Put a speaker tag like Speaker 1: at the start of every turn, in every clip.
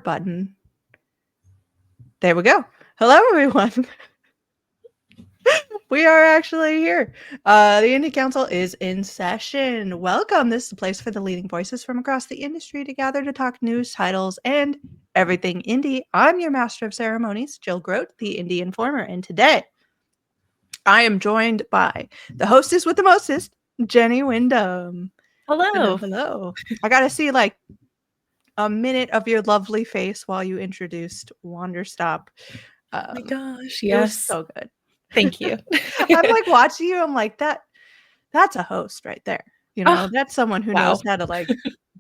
Speaker 1: button. There we go. Hello, everyone. We are actually here. The Indie Council is in session. Welcome. This is the place for the leading voices from across the industry to gather to talk news, titles, and everything indie. I'm your master of ceremonies, Jill Grote, the Indie Informer, and today I am joined by the hostess with the mostest, Jenny Wyndham.
Speaker 2: Hello.
Speaker 1: Hello. I got to see like a minute of your lovely face while you introduced Wanderstop.
Speaker 2: Oh my gosh,
Speaker 1: It was
Speaker 2: yes.
Speaker 1: so good.
Speaker 2: Thank you.
Speaker 1: I'm like watching you. I'm like, that's a host right there. You know, that's someone who knows how to like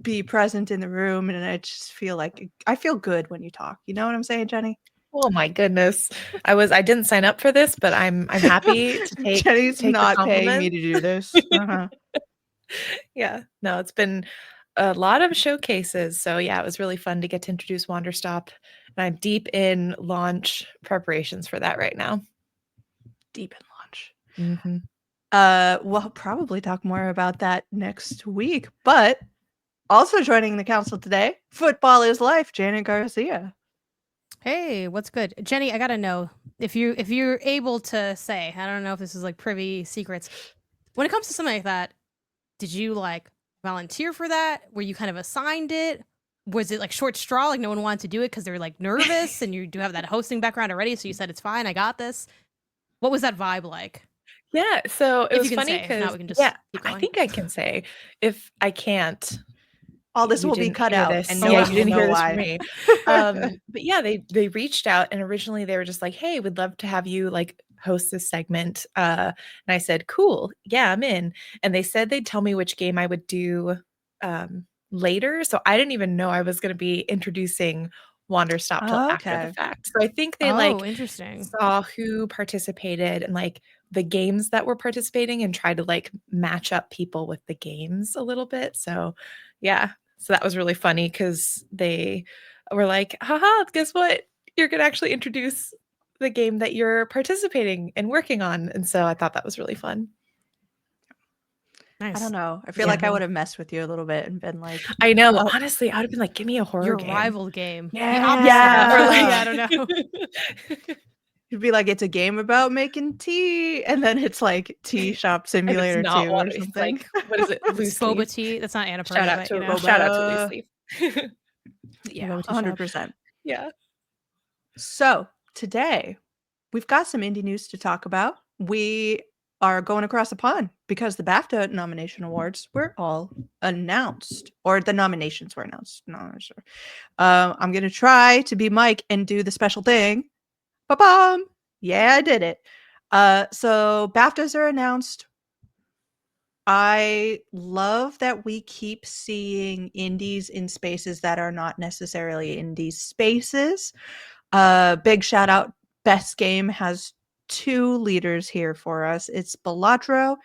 Speaker 1: be present in the room. And I just feel like I feel good when you talk. You know what I'm saying, Jenny?
Speaker 2: Oh my goodness. I didn't sign up for this, but I'm happy to take
Speaker 1: Jenny's
Speaker 2: take
Speaker 1: not
Speaker 2: the
Speaker 1: paying me to do this.
Speaker 2: Yeah. No, it's been a lot of showcases. So yeah, it was really fun to get to introduce Wanderstop. And I'm deep in launch preparations for that right now.
Speaker 1: Deep in launch.
Speaker 2: Mm-hmm.
Speaker 1: We'll probably talk more about that next week. But also joining the council today, Football is Life, Janet Garcia.
Speaker 3: Hey, what's good? Jenny, I gotta know if you're able to say, I don't know if this is like privy secrets. When it comes to something like that, did you like volunteer for that? Were you kind of assigned it? Was it like short straw, like no one wanted to do it because they're like nervous and you do have that hosting background already, so you said it's fine, I got this. What was that vibe like?
Speaker 2: Yeah, so it
Speaker 3: If
Speaker 2: was
Speaker 3: you can
Speaker 2: funny
Speaker 3: say, if not,
Speaker 2: because
Speaker 3: we can just keep
Speaker 2: I
Speaker 3: going.
Speaker 2: think I can say. If I can't,
Speaker 1: all this
Speaker 2: you
Speaker 1: will be
Speaker 2: didn't
Speaker 1: cut
Speaker 2: hear
Speaker 1: out,
Speaker 2: this.
Speaker 1: and
Speaker 2: Yeah,
Speaker 1: no
Speaker 2: you
Speaker 1: one will
Speaker 2: didn't
Speaker 1: know
Speaker 2: hear this
Speaker 1: why.
Speaker 2: from me. But yeah, they reached out, and originally they were just like, "Hey, we'd love to have you like host this segment." And I said, "Cool, yeah, I'm in." And they said they'd tell me which game I would do later, so I didn't even know I was going to be introducing Wanderstop till after the fact. So I think they
Speaker 3: interesting.
Speaker 2: saw who participated and like the games that were participating and tried to like match up people with the games a little bit. So yeah, so that was really funny because they were like, haha, guess what? You're going to actually introduce the game that you're participating and working on. And so I thought that was really fun.
Speaker 3: Nice.
Speaker 1: I don't know. I feel like I would have messed with you a little bit and been like,
Speaker 2: I know. Honestly, I would have been like, give me a horror game.
Speaker 3: Your rival game.
Speaker 1: Yeah.
Speaker 3: Or like, I don't know.
Speaker 1: You'd be like, it's a game about making tea, and then it's like Tea Shop Simulator 2 or something.
Speaker 2: Like, what is it? Loose
Speaker 3: Boba
Speaker 2: leaf.
Speaker 3: tea. That's not Anna
Speaker 2: Shout out
Speaker 3: but,
Speaker 2: to shout out to Loose Leaf.
Speaker 1: Yeah, 100%.
Speaker 2: Yeah.
Speaker 1: So today we've got some indie news to talk about. We are going across the pond because the BAFTA nomination awards were all announced, or the nominations were announced. No, I'm not sure. I'm gonna try to be Mike and do the special thing. Ba-bam! Yeah, I did it. So BAFTAs are announced. I love that we keep seeing indies in spaces that are not necessarily indie spaces. Big shout out. Best Game has 2 leaders here for us. It's Balatro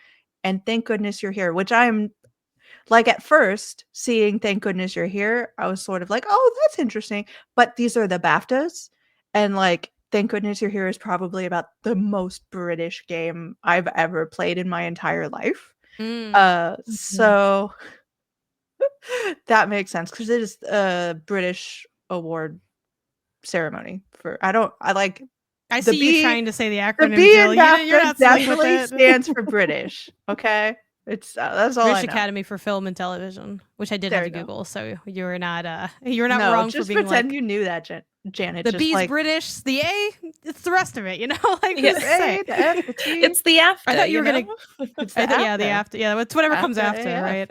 Speaker 1: and Thank Goodness You're Here, which I'm like at first seeing Thank Goodness You're Here, I was sort of like, oh, that's interesting. But these are the BAFTAs. And like, Thank Goodness You're Here is probably about the most British game I've ever played in my entire life. So that makes sense because it is a British award ceremony for
Speaker 3: I see you trying to say the acronym,
Speaker 1: the B
Speaker 3: Jill.
Speaker 1: in BAFTA
Speaker 3: You're not
Speaker 1: definitely stands for British. Okay, it's that's all.
Speaker 3: British
Speaker 1: I know.
Speaker 3: Academy for Film and Television, which I did have to Google. So you're not
Speaker 1: no,
Speaker 3: wrong
Speaker 1: just
Speaker 3: for being
Speaker 1: pretend
Speaker 3: like
Speaker 1: you knew that, Janet.
Speaker 3: the
Speaker 1: just
Speaker 3: B's
Speaker 1: like,
Speaker 3: British, the A, it's the rest of it. You know, like
Speaker 1: the A, the F, the T.
Speaker 2: It's the after.
Speaker 3: I thought you were gonna.
Speaker 1: It's the after.
Speaker 3: Yeah, the after. Yeah, it's whatever comes after,
Speaker 1: AF.
Speaker 3: right?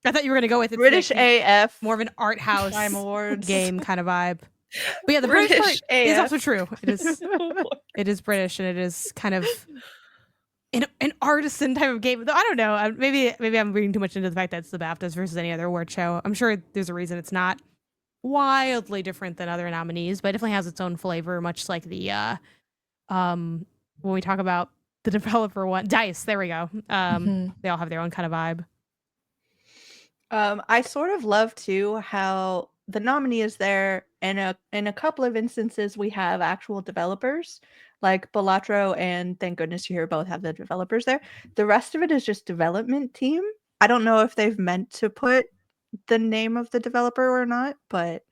Speaker 3: I thought you were gonna go with it.
Speaker 1: British
Speaker 3: like,
Speaker 1: AF,
Speaker 3: more of an art house
Speaker 1: Time Awards
Speaker 3: game kind of vibe. But yeah, the
Speaker 2: British
Speaker 3: British part
Speaker 2: AF.
Speaker 3: is also true. It is. It is British, and it is kind of an artisan type of game. I don't know. Maybe I'm reading too much into the fact that it's the BAFTAs versus any other award show. I'm sure there's a reason it's not wildly different than other nominees, but it definitely has its own flavor, much like the when we talk about the developer one, DICE. There we go. They all have their own kind of vibe.
Speaker 1: I sort of love too how the nominee is there, and in a couple of instances we have actual developers, like Balatro and Thank Goodness You're Here both have the developers there. The rest of it is just development team. I don't know if they've meant to put the name of the developer or not, but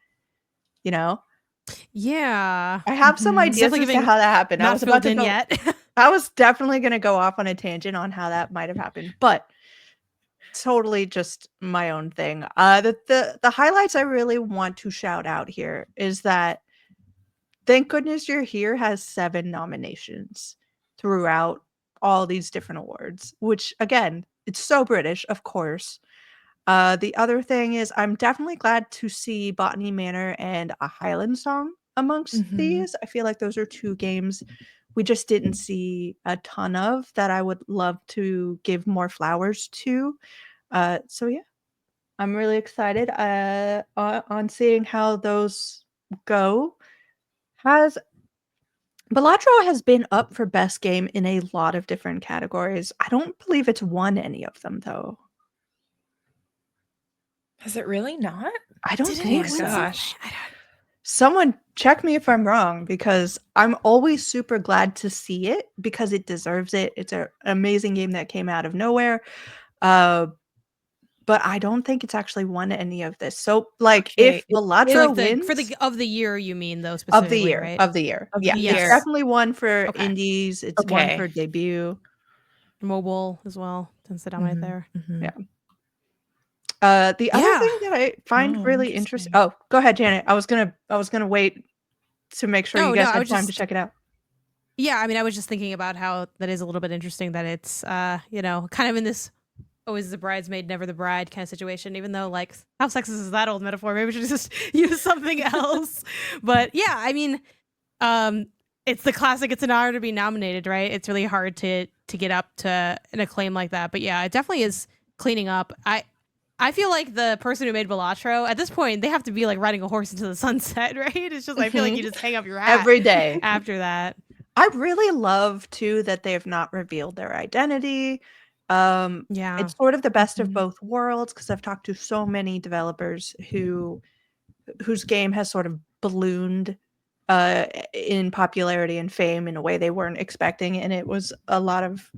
Speaker 1: you know?
Speaker 3: Yeah.
Speaker 1: I have some
Speaker 2: Mhm.
Speaker 3: It's
Speaker 1: ideas
Speaker 3: definitely
Speaker 1: as to
Speaker 3: giving
Speaker 1: how that happened.
Speaker 3: not filled in yet.
Speaker 1: I was definitely gonna go off on a tangent on how that might have happened, but totally just my own thing. The highlights I really want to shout out here is that Thank Goodness You're Here has 7 nominations throughout all these different awards, which again, it's so British, of course. The other thing is I'm definitely glad to see Botany Manor and A Highland Song amongst
Speaker 2: Mhm.
Speaker 1: these. I feel like those are 2 games we just didn't see a ton of that I would love to give more flowers to. So yeah, I'm really excited on seeing how those go. Has Balatro has been up for best game in a lot of different categories. I don't believe it's won any of them though.
Speaker 2: Has it really not?
Speaker 1: I don't
Speaker 3: Didn't
Speaker 1: think
Speaker 3: it
Speaker 2: my
Speaker 3: win
Speaker 1: so.
Speaker 3: something?
Speaker 2: gosh.
Speaker 1: Someone check me if I'm wrong because I'm always super glad to see it because it deserves it. It's an amazing game that came out of nowhere. Uh, but I don't think it's actually won any of this. So, like,
Speaker 2: Okay,
Speaker 1: if
Speaker 2: it
Speaker 1: Balatro
Speaker 3: Like the for
Speaker 1: wins
Speaker 3: the of the year, you mean though specifically, right?
Speaker 1: of the year,
Speaker 2: of
Speaker 1: yeah,
Speaker 2: the
Speaker 1: it's
Speaker 2: year.
Speaker 3: Yes.
Speaker 1: definitely one for
Speaker 3: Okay.
Speaker 1: indies. It's one
Speaker 2: Okay.
Speaker 1: for debut.
Speaker 3: Mobile as well tends to dominate
Speaker 2: Mhm,
Speaker 3: there.
Speaker 2: mhm.
Speaker 1: Yeah. The other
Speaker 3: Yeah.
Speaker 1: thing that I find
Speaker 2: Oh,
Speaker 1: really interesting.
Speaker 2: interesting.
Speaker 1: Oh, go ahead, Janet. I was gonna wait to make sure you
Speaker 3: No,
Speaker 1: guys
Speaker 3: I
Speaker 1: had
Speaker 3: was
Speaker 1: time to
Speaker 3: just
Speaker 1: check it out.
Speaker 3: yeah, I mean I was just thinking about how that is a little bit interesting that it's kind of in this always the bridesmaid, never the bride kind of situation, even though like how sexist is that old metaphor? Maybe we should just use something else. But yeah, I mean, um, it's the classic, it's an honor to be nominated, right? It's really hard to get up to an acclaim like that. But yeah, it definitely is cleaning up. I feel like the person who made Balatro, at this point, they have to be like riding a horse into the sunset, right? It's just I feel like
Speaker 2: Mhm.
Speaker 3: you just hang up your hat
Speaker 1: Every day.
Speaker 3: after that.
Speaker 1: I really love too that they have not revealed their identity.
Speaker 3: Yeah.
Speaker 1: It's sort of the best of
Speaker 2: Mhm.
Speaker 1: both worlds because I've talked to so many developers whose game has sort of ballooned in popularity and fame in a way they weren't expecting, and it was a lot of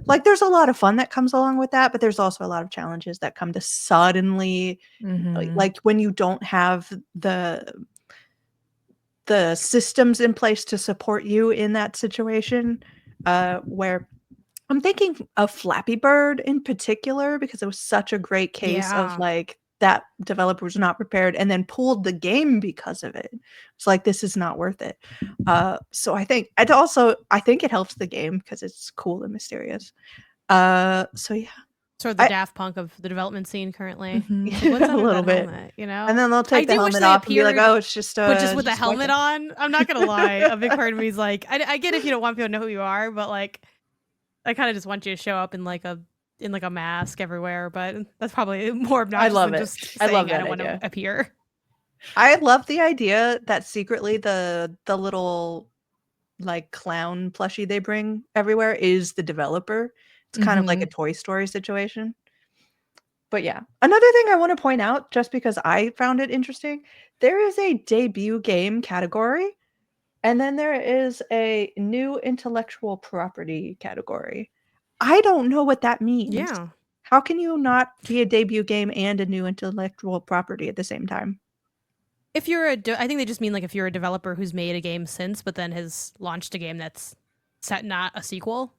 Speaker 1: like there's a lot of fun that comes along with that, but there's also a lot of challenges that come to suddenly
Speaker 2: Mhm.
Speaker 1: like when you don't have the systems in place to support you in that situation, where I'm thinking of Flappy Bird in particular because it was such a great case of,
Speaker 3: Yeah.
Speaker 1: like, that developer was not prepared and then pulled the game because of it. It's like, "This is not worth it." So I think it helps the game because it's cool and mysterious. So yeah.
Speaker 3: Sort of the
Speaker 1: I
Speaker 3: Daft Punk of the development scene currently.
Speaker 2: Mhm.
Speaker 3: It's like, what's
Speaker 1: a
Speaker 3: under
Speaker 1: little
Speaker 3: that
Speaker 1: bit.
Speaker 3: helmet,
Speaker 1: And then they'll
Speaker 3: I
Speaker 1: take the
Speaker 3: do wish
Speaker 1: helmet
Speaker 3: they
Speaker 1: off and be like,
Speaker 3: appeared,
Speaker 1: "Oh, it's just
Speaker 3: but just with a
Speaker 1: just a white
Speaker 3: helmet
Speaker 1: guy."
Speaker 3: on. I'm not gonna lie. A big part of me is like, I get if you don't want people to know who you are, but like, I kind of just want you to show up in like a mask everywhere. But that's probably more
Speaker 1: I
Speaker 3: obnoxious
Speaker 1: love
Speaker 3: than
Speaker 1: it.
Speaker 3: just
Speaker 1: I love
Speaker 3: saying I
Speaker 1: that
Speaker 3: don't want to
Speaker 1: idea.
Speaker 3: appear.
Speaker 1: I love the idea that secretly the little, like, clown plushie they bring everywhere is the developer. It's kind of like a
Speaker 2: Mhm.
Speaker 1: Toy Story situation. But yeah. Another thing I wanna point out, just because I found it interesting, there is a debut game category, and then there is a new intellectual property category. I don't know what that means.
Speaker 3: Yeah.
Speaker 1: How can you not be a debut game and a new intellectual property at the same time?
Speaker 3: If you're I think they just mean like if you're a developer who's made a game since, but then has launched a game that's set not a sequel.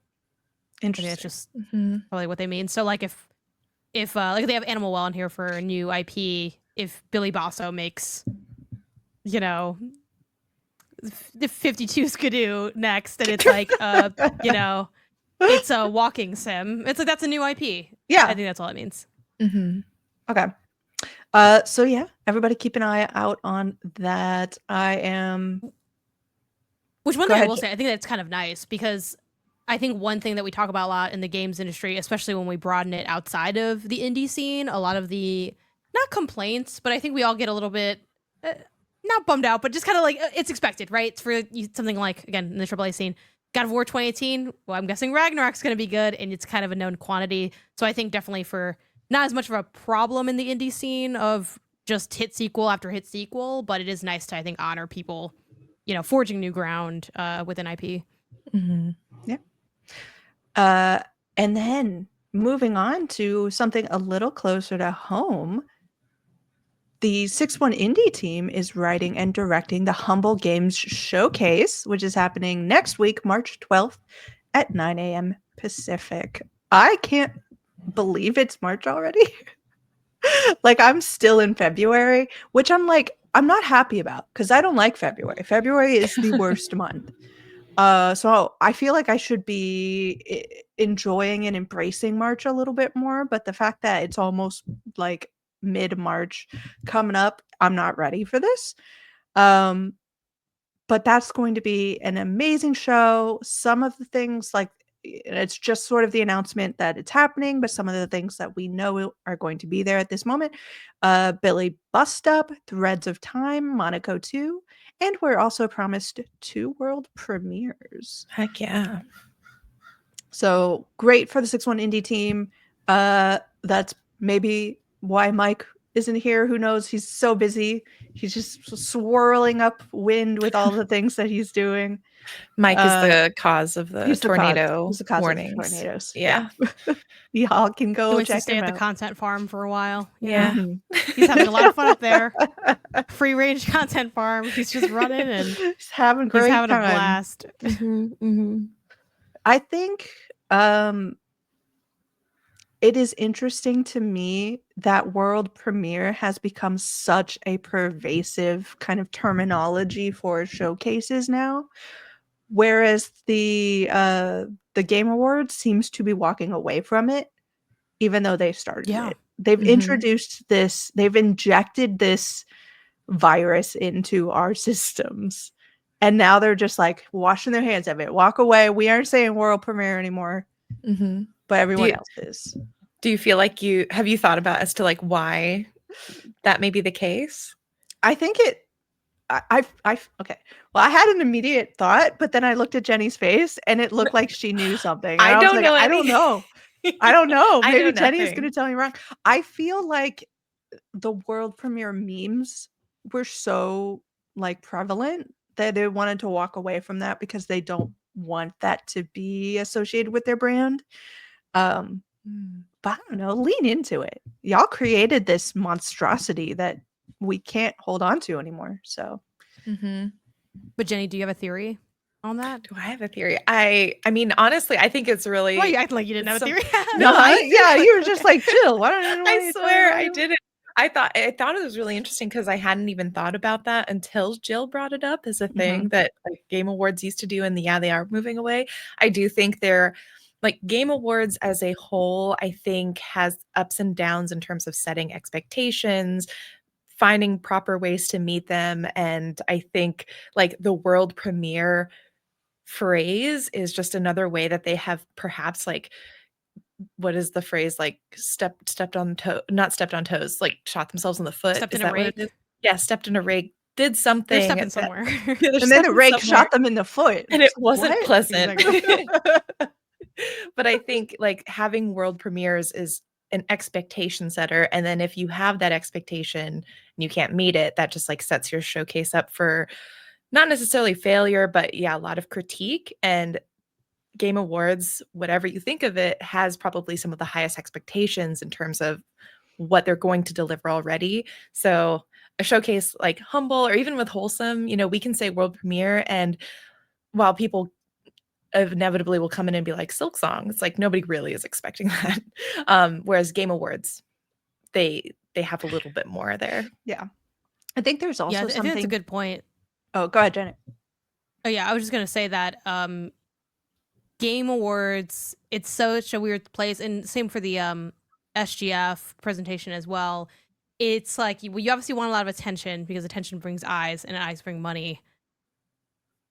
Speaker 3: I think that's
Speaker 1: Interesting.
Speaker 3: just
Speaker 2: Mhm.
Speaker 3: probably what they mean. So like if like they have Animal Well in here for a new IP, if Billy Basso makes, you know, the 52 Skidoo next, and it's like it's a walking sim. It's like that's a new IP. I
Speaker 1: Yeah.
Speaker 3: think that's all it means.
Speaker 2: Mhm.
Speaker 1: Okay. So yeah, everybody keep an eye out on that. I am
Speaker 3: Which one
Speaker 1: Go
Speaker 3: thing I
Speaker 1: ahead.
Speaker 3: will say, I think that's kind of nice because I think one thing that we talk about a lot in the games industry, especially when we broaden it outside of the indie scene, a lot of the not complaints, but I think we all get a little bit not bummed out, but just kind of like it's expected, right? It's for something like again in the AAA scene, God of War 2018. Well, I'm guessing Ragnarok's going to be good, and it's kind of a known quantity. So I think definitely for not as much of a problem in the indie scene of just hit sequel after hit sequel, but it is nice to I think honor people, forging new ground with an IP.
Speaker 2: Mhm.
Speaker 1: Yeah. Uh, and then moving on to something a little closer to home, the 6-1 Indie team is writing and directing the Humble Games Showcase, which is happening next week, March 12th at 9 a.m. Pacific. I can't believe it's March already. Like, I'm still in February, which I'm not happy about because I don't like February. February is the worst month. So I feel like I should be enjoying and embracing March a little bit more, but the fact that it's almost like mid-March coming up, I'm not ready for this. But that's going to be an amazing show. Some of the things, like, it's just sort of the announcement that it's happening, but some of the things that we know are going to be there at this moment. Billy Bust Up, Threads of Time, Monaco 2, and we're also promised 2 world premieres.
Speaker 2: Heck yeah.
Speaker 1: So great for the 6-1 Indie team. That's maybe why Mike isn't here. Who knows? He's so busy. He's just swirling up wind with all the things that he's doing.
Speaker 2: Mike is the cause of the tornado
Speaker 1: he's the cause
Speaker 2: warnings.
Speaker 1: Of the tornadoes.
Speaker 2: Yeah.
Speaker 1: Y'all can go
Speaker 3: He wants to
Speaker 1: check
Speaker 3: stay
Speaker 1: him
Speaker 3: at the
Speaker 1: out.
Speaker 3: content farm for a while.
Speaker 2: Yeah.
Speaker 3: He's having a lot of fun up there. Free range content farm. He's just running and
Speaker 1: he's having a
Speaker 3: blast.
Speaker 1: I think it is interesting to me that world premiere has become such a pervasive kind of terminology for showcases now, whereas the Game Awards seems to be walking away from it, even though they started it. They've introduced this, they've injected this virus into our systems, and now they're just like washing their hands of it. Walk away. We aren't saying world premiere anymore. But everyone else is.
Speaker 2: Do you feel like have you thought about as to like why that may be the case?
Speaker 1: I think okay. Well, I had an immediate thought, but then I looked at Jenny's face and it looked like she knew something.
Speaker 2: I don't know.
Speaker 1: I don't know. I don't know. Maybe Jenny is going to tell me wrong. I feel like the world premiere memes were so like prevalent that they wanted to walk away from that because they don't want that to be associated with their brand. But I don't know, lean into it. Y'all created this monstrosity that we can't hold on to anymore. So,
Speaker 3: But Jenny, do you have a theory on that?
Speaker 2: Do I have a theory? I mean, honestly, I think it's really.
Speaker 3: Well, you act like you didn't have a theory.
Speaker 1: No, yeah, you were just like chill.
Speaker 2: I swear I didn't. I thought it was really interesting because I hadn't even thought about that until Jill brought it up as a thing that like Game Awards used to do, and they are moving away. I do think they're like Game Awards as a whole, I think has ups and downs in terms of setting expectations, finding proper ways to meet them. And I think like the world premiere phrase is just another way that they have perhaps like, what is the phrase, like stepped on toes, like shot themselves in the foot.
Speaker 3: Stepped in a rake.
Speaker 2: Yeah, stepped in a rake. Did something.
Speaker 3: They're stepping somewhere.
Speaker 1: And then the rake shot them in the foot.
Speaker 2: And it wasn't pleasant.
Speaker 3: Exactly.
Speaker 2: But I think like having world premieres is an expectation setter. And then if you have that expectation and you can't meet it, that just like sets your showcase up for not necessarily failure, but yeah, a lot of critique. And Game Awards, whatever you think of it, has probably some of the highest expectations in terms of what they're going to deliver already. So a showcase like Humble or even with Wholesome, you know, we can say world premiere, and while people inevitably will come in and be like Silk Song, it's like nobody really is expecting that. Whereas Game Awards, they have a little bit more there.
Speaker 1: Yeah. I think there's also something. I think
Speaker 3: that's a good point.
Speaker 1: Oh, go ahead, Janet.
Speaker 3: Oh yeah, I was just gonna say that Game Awards, it's such a weird place, and same for the SGF presentation as well. It's like you obviously want a lot of attention because attention brings eyes and eyes bring money.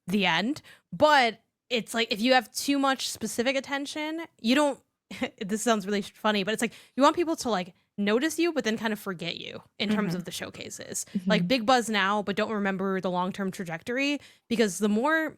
Speaker 3: The end. But it's like if you have too much specific attention, you don't this sounds really funny, but it's like you want people to like notice you but then kind of forget you in terms of the showcases. Like big buzz now but don't remember the long-term trajectory, because the more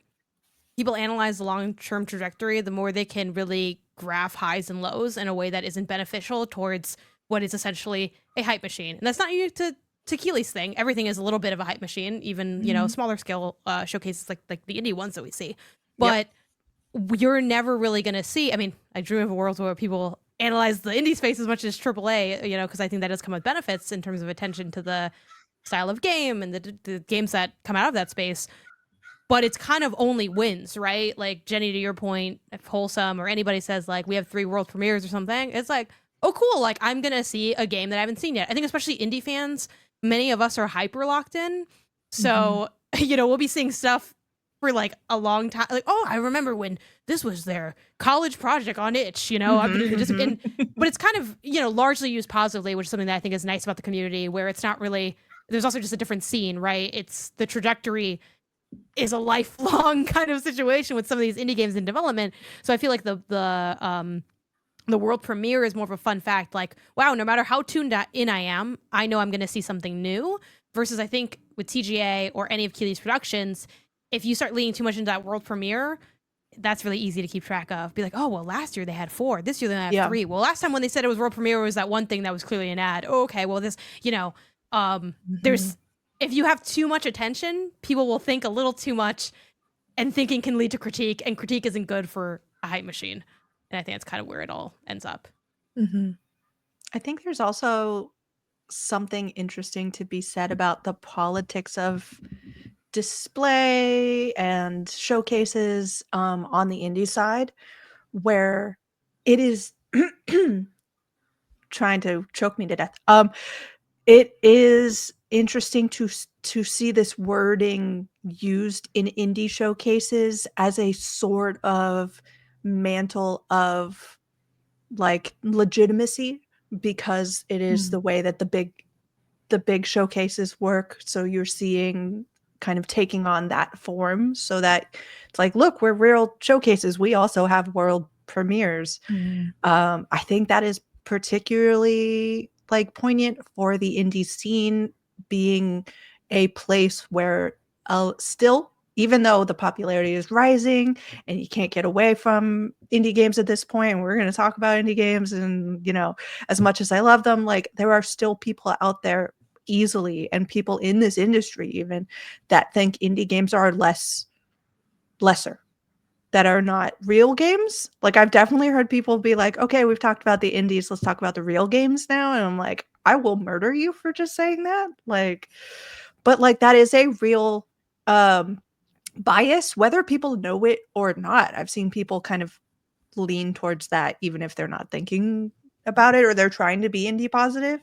Speaker 3: people analyze the long-term trajectory, the more they can really graph highs and lows in a way that isn't beneficial towards what is essentially a hype machine. And that's not unique to Keely's thing. Everything is a little bit of a hype machine, even you know, smaller scale showcases like the indie ones that we see. But you're never really going to see. I mean, I dream of a world where people analyze the indie space as much as AAA, you know, because I think that does come with benefits in terms of attention to the style of game and the games that come out of that space. But it's kind of only wins, right? Like, Jenny, to your point, if Wholesome or anybody says, like, we have 3 world premieres or something, it's like, oh, cool. Like, I'm going to see a game that I haven't seen yet. I think especially indie fans, many of us are hyper locked in. So, you know, we'll be seeing stuff for, like, a long time. Like, oh, I remember when this was their college project on itch, you know? I've been doing this. But it's kind of, you know, largely used positively, which is something that I think is nice about the community, where it's not really, there's also just a different scene, right? It's the trajectory is a lifelong kind of situation with some of these indie games in development. So I feel like the world premiere is more of a fun fact. Like, wow, no matter how tuned in I am, I know I'm going to see something new. Versus, I think with TGA or any of Keeley's productions, if you start leaning too much into that world premiere, that's really easy to keep track of. Be like, oh, well, last year they had 4. This year they have 3. Well, last time when they said it was world premiere, it was that one thing that was clearly an ad. Oh, okay, well, this, you know, there's, if you have too much attention, people will think a little too much, and thinking can lead to critique, and critique isn't good for a hype machine. And I think that's kind of where it all ends up.
Speaker 1: I think there's also something interesting to be said about the politics of display and showcases on the indie side, where it is trying to choke me to death. It is interesting to see this wording used in indie showcases as a sort of mantle of, like, legitimacy, because it is the way that the big showcases work. So you're seeing kind of taking on that form, so that it's like, look, we're real showcases. We also have world premieres. I think that is particularly, like, poignant for the indie scene being a place where still, even though the popularity is rising and you can't get away from indie games at this point, and we're going to talk about indie games, and, you know, as much as I love them, like, there are still people out there easily, and people in this industry even, that think indie games are lesser, that are not real games. Like, I've definitely heard people be like, okay, we've talked about the indies, let's talk about the real games now. And I'm like, I will murder you for just saying that. Like, but, like, that is a real bias, whether people know it or not. I've seen people kind of lean towards that, even if they're not thinking about it, or they're trying to be indie positive.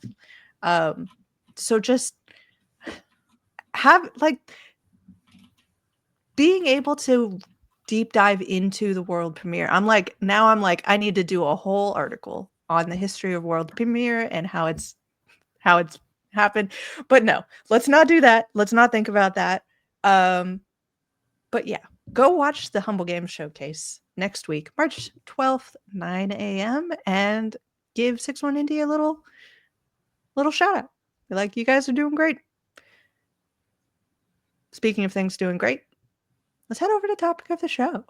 Speaker 1: So just have, like, being able to deep dive into the world premiere. I'm like, I need to do a whole article on the history of world premiere and how it's happened. But no, let's not do that. Let's not think about that. But yeah, go watch the Humble Games Showcase next week, March 12th, 9 a.m. and give 6-1 Indie a little shout out. Be like, you guys are doing great. Speaking of things doing great, let's head over to the topic of the show.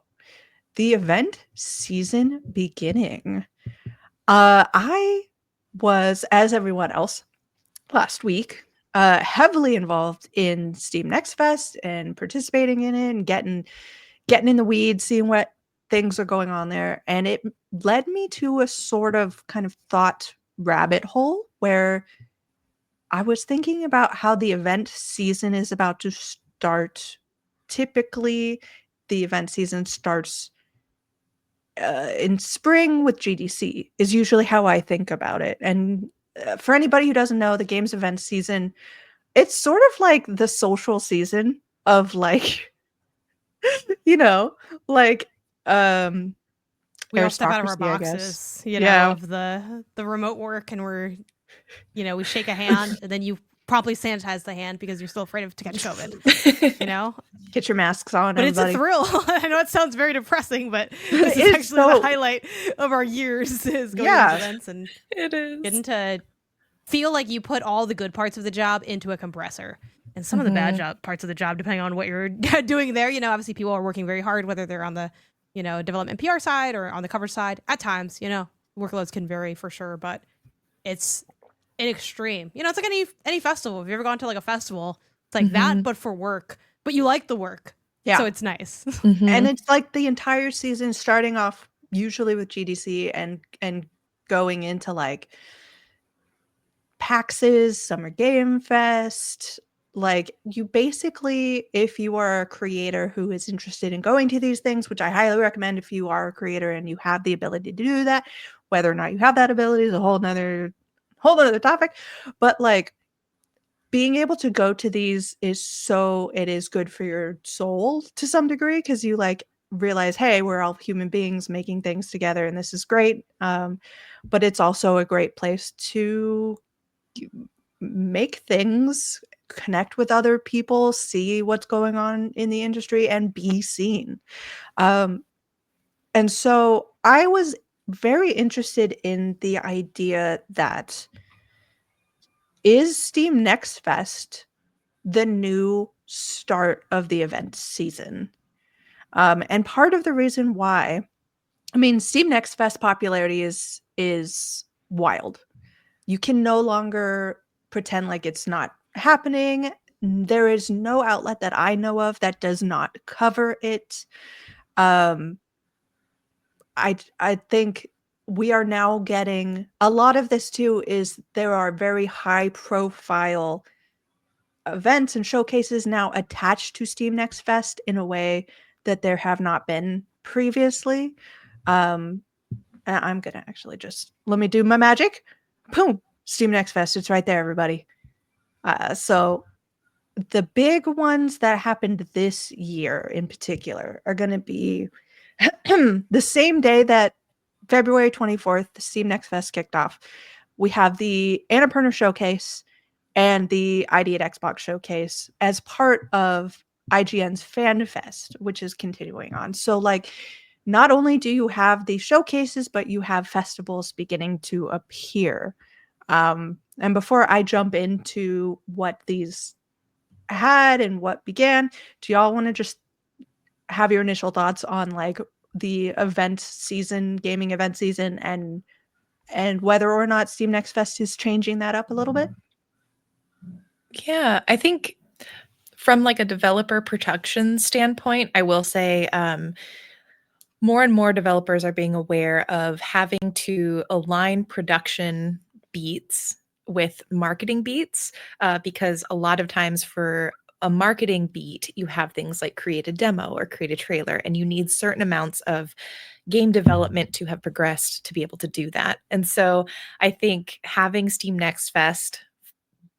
Speaker 1: The event season beginning. I was, as everyone else, last week, heavily involved in Steam Next Fest and participating in it and getting in the weeds, seeing what things are going on there. And it led me to a sort of kind of thought rabbit hole where I was thinking about how the event season is about to start. Typically, the event season starts in spring with GDC, is usually how I think about it. And for anybody who doesn't know, the games event season, it's sort of like the social season of, like, you know, like,
Speaker 3: we all step out of our boxes, you know, of the remote work, and we're, you know, we shake a hand, and then you promptly sanitize the hand because you're still afraid of to catch COVID. You know,
Speaker 1: get your masks on.
Speaker 3: But
Speaker 1: everybody.
Speaker 3: It's a thrill. I know it sounds very depressing, but this is actually the highlight of our years, is going to events and getting to feel like you put all the good parts of the job into a compressor, and some of the bad parts of the job, depending on what you're doing there. You know, obviously people are working very hard, whether they're on the, you know, development PR side or on the cover side. At times, you know, workloads can vary for sure, but it's an extreme. You know, it's like any festival. Have you ever gone to, like, a festival? It's like that, but for work. But you like the work. Yeah. So it's nice.
Speaker 1: And it's like the entire season starting off usually with GDC and going into like PAX's Summer Game Fest. Like, you basically, if you are a creator who is interested in going to these things, which I highly recommend if you are a creator and you have the ability to do that, whether or not you have that ability is a whole nother topic. But like, being able to go to these it is good for your soul to some degree, because you like realize, hey, we're all human beings making things together and this is great. But it's also a great place to make things, connect with other people, see what's going on in the industry, and be seen. And so I was very interested in the idea that, is Steam Next Fest the new start of the event season? And part of the reason why, I mean, Steam Next Fest popularity is wild. You can no longer pretend like it's not happening. There is no outlet that I know of that does not cover it. I think we are now getting a lot of this too. Is there are very high profile events and showcases now attached to Steam Next Fest in a way that there have not been previously. I'm gonna actually just let me do my magic. Boom, Steam Next Fest. It's right there, everybody. So the big ones that happened this year in particular are going to be the same day that February 24th, the Steam Next Fest kicked off. We have the Annapurna Showcase and the ID at Xbox Showcase as part of IGN's Fan Fest, which is continuing on. So, like, not only do you have the showcases, but you have festivals beginning to appear. And before I jump into what these had and what began, do y'all want to just have your initial thoughts on like the event season, gaming event season, and whether or not Steam Next Fest is changing that up a little bit?
Speaker 2: Yeah, I think from like a developer production standpoint, I will say more and more developers are being aware of having to align production beats with marketing beats, because a lot of times for a marketing beat, you have things like create a demo or create a trailer, and you need certain amounts of game development to have progressed to be able to do that. And so I think having Steam Next Fest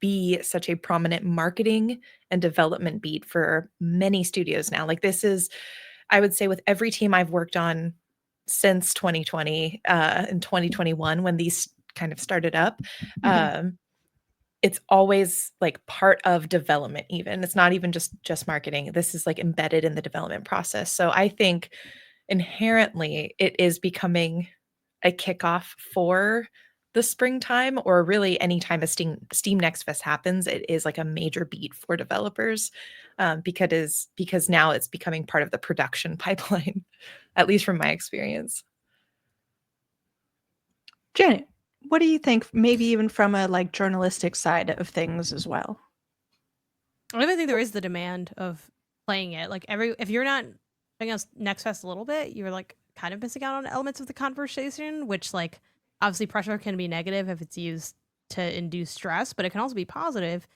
Speaker 2: be such a prominent marketing and development beat for many studios now. Like, this is, I would say, with every team I've worked on since 2020 and 2021, when these kind of started up, it's always like part of development. Even it's not even just marketing. This is like embedded in the development process. So I think inherently it is becoming a kickoff for the springtime, or really anytime a Steam Next Fest happens. It is like a major beat for developers, because now it's becoming part of the production pipeline, at least from my experience.
Speaker 1: Janet, what do you think, maybe even from a like journalistic side of things as well?
Speaker 3: I even think there is the demand of playing it. Like, if you're not playing us Next Fest a little bit, you're like kind of missing out on elements of the conversation, which like obviously pressure can be negative if it's used to induce stress, but it can also be positive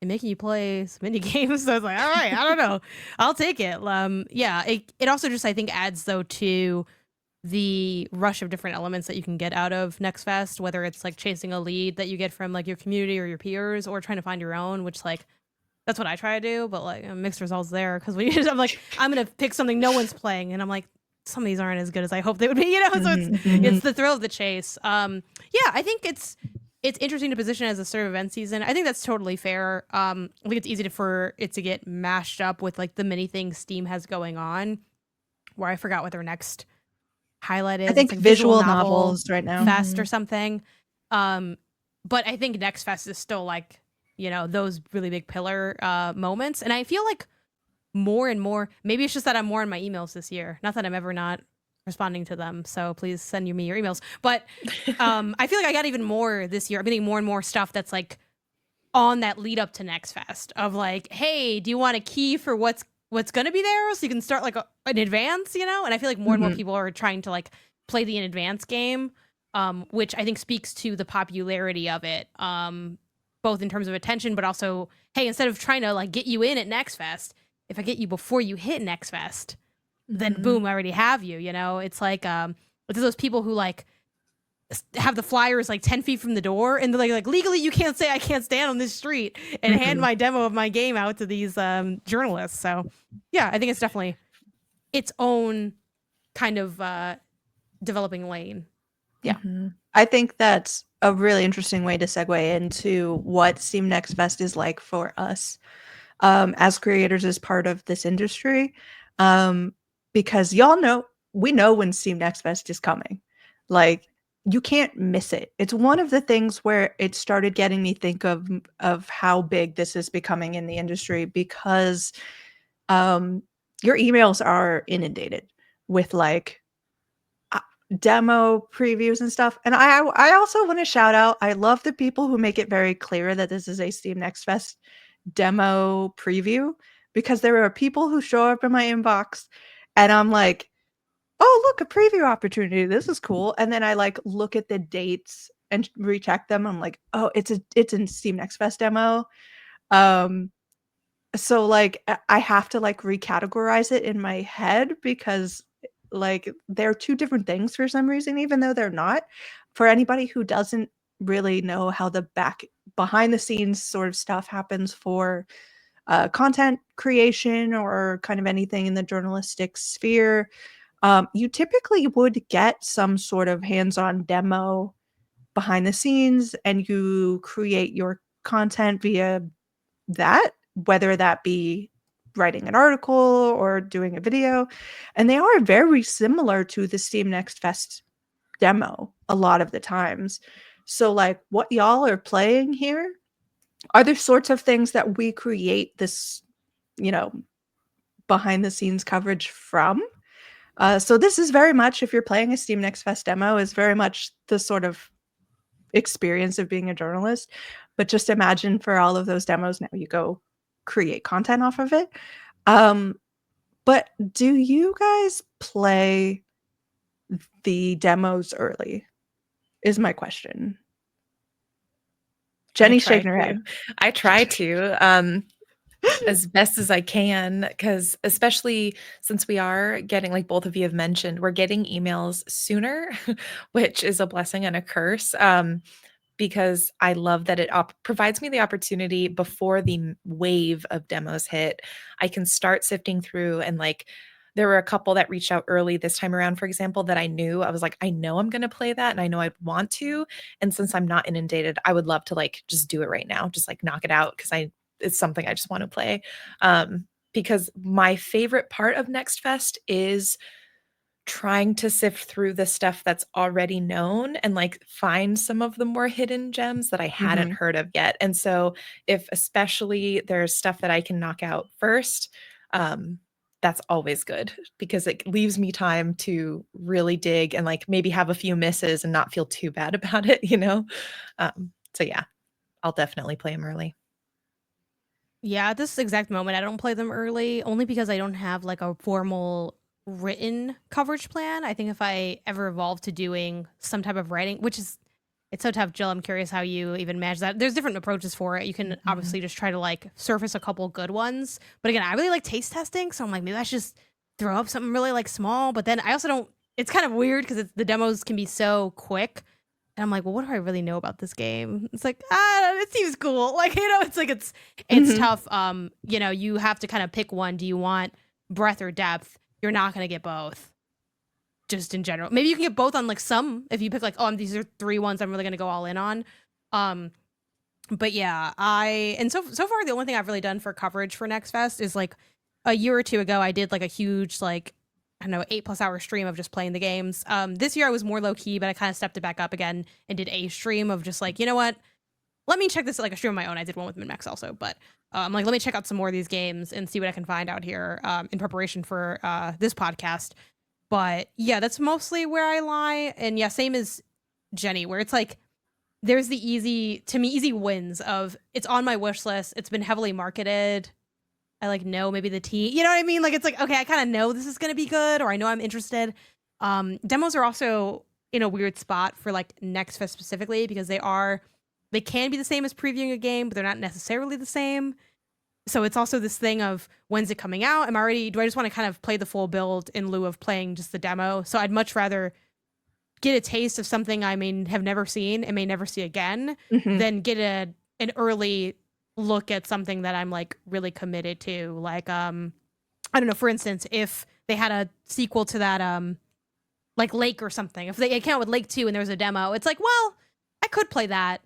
Speaker 3: in making you play some indie games. So it's like, all right, I don't know, I'll take it. Yeah, it also just, I think, adds though to the rush of different elements that you can get out of Next Fest, whether it's like chasing a lead that you get from like your community or your peers, or trying to find your own, which like that's what I try to do, but like mixed results there, because I'm like, I'm gonna pick something no one's playing, and I'm like, some of these aren't as good as I hope they would be, you know. So it's the thrill of the chase. Yeah, I think it's interesting to position as a sort of event season. I think that's totally fair. I think it's easy for it to get mashed up with like the many things Steam has going on, where I forgot what their next highlight is.
Speaker 1: I think
Speaker 3: like
Speaker 1: visual novels right now.
Speaker 3: Fest or something. But I think Next Fest is still like, you know, those really big pillar moments. And I feel like more and more, maybe it's just that I'm more in my emails this year. Not that I'm ever not responding to them, so please send me your emails. But I feel like I got even more this year. I'm getting more and more stuff that's like on that lead up to Next Fest of like, hey, do you want a key for what's going to be there, so you can start like in advance, you know? And I feel like more and more people are trying to like play the in advance game. which I think speaks to the popularity of it, both in terms of attention, but also, hey, instead of trying to like get you in at Next Fest, if I get you before you hit Next Fest, then boom, I already have you. You know, it's like it's those people who like have the flyers like 10 feet from the door, and they're like legally you can't say I can't stand on this street and hand my demo of my game out to these journalists. So yeah, I think it's definitely its own kind of developing lane. Yeah.
Speaker 1: I think that's a really interesting way to segue into what Steam Next Fest is like for us as creators as part of this industry. Because y'all know, we know when Steam Next Fest is coming. Like, you can't miss it. It's one of the things where it started getting me think of how big this is becoming in the industry, because your emails are inundated with like demo previews and stuff. And I also want to shout out, I love the people who make it very clear that this is a Steam Next Fest demo preview, because there are people who show up in my inbox and I'm like, oh, look, a preview opportunity. This is cool. And then I like look at the dates and recheck them. I'm like, oh, it's in Steam Next Fest demo. So like I have to like recategorize it in my head, because like they're two different things for some reason, even though they're not. For anybody who doesn't really know how the behind the scenes sort of stuff happens for content creation or kind of anything in the journalistic sphere, you typically would get some sort of hands-on demo behind the scenes, and you create your content via that, whether that be writing an article or doing a video. And they are very similar to the Steam Next Fest demo a lot of the times. So like what y'all are playing here are the sorts of things that we create this, you know, behind the scenes coverage from. So this is very much, if you're playing a Steam Next Fest demo, is very much the sort of experience of being a journalist. But just imagine for all of those demos, now you go create content off of it. But do you guys play the demos early? Is my question. Jenny's shaking her head.
Speaker 2: I try to. As best as I can, because especially since we are getting, like both of you have mentioned, we're getting emails sooner, which is a blessing and a curse. Because I love that it provides me the opportunity before the wave of demos hit. I can start sifting through, and like there were a couple that reached out early this time around, for example, that I knew I was like, I know I'm going to play that and I know I'd want to. And since I'm not inundated, I would love to like just do it right now, just like knock it out, because it's something I just want to play. Because my favorite part of Next Fest is trying to sift through the stuff that's already known and like find some of the more hidden gems that I hadn't heard of yet. And so if especially there's stuff that I can knock out first, that's always good, because it leaves me time to really dig and like maybe have a few misses and not feel too bad about it, you know? So yeah, I'll definitely play them early.
Speaker 3: Yeah, at this exact moment, I don't play them early, only because I don't have like a formal written coverage plan. I think if I ever evolve to doing some type of writing, which is, it's so tough, Jill. I'm curious how you even manage that. There's different approaches for it. You can obviously just try to like surface a couple good ones. But again, I really like taste testing. So I'm like, maybe I should just throw up something really like small. But then I also don't, it's kind of weird because the demos can be so quick. And I'm like, well, what do I really know about this game? It's like, it seems cool. Like, you know, it's like, it's tough. You know, you have to kind of pick one. Do you want breadth or depth? You're not going to get both, just in general. Maybe you can get both on like some, if you pick like, oh, these are 3 ones I'm really going to go all in on. But yeah, so far the only thing I've really done for coverage for Next Fest is like a year or two ago, I did like a huge, like, I don't know, 8+ hour stream of just playing the games. This year I was more low key, but I kind of stepped it back up again and did a stream of just like, you know what? Let me check this, like a stream of my own. I did one with MinMax also, but I'm like, let me check out some more of these games and see what I can find out here in preparation for this podcast. But yeah, that's mostly where I lie. And yeah, same as Jenny, where it's like, there's the easy wins of it's on my wish list. It's been heavily marketed. I like know maybe the team, you know what I mean? Like, it's like, okay, I kind of know this is going to be good, or I know I'm interested. Demos are also in a weird spot for like Next Fest specifically because they can be the same as previewing a game, but they're not necessarily the same. So it's also this thing of when's it coming out? Do I just want to kind of play the full build in lieu of playing just the demo? So I'd much rather get a taste of something I may have never seen and may never see again than get an early look at something that I'm like really committed to. Like, I don't know, for instance, if they had a sequel to that, like Lake or something, if they came out with Lake 2 and there was a demo, it's like, well, I could play that.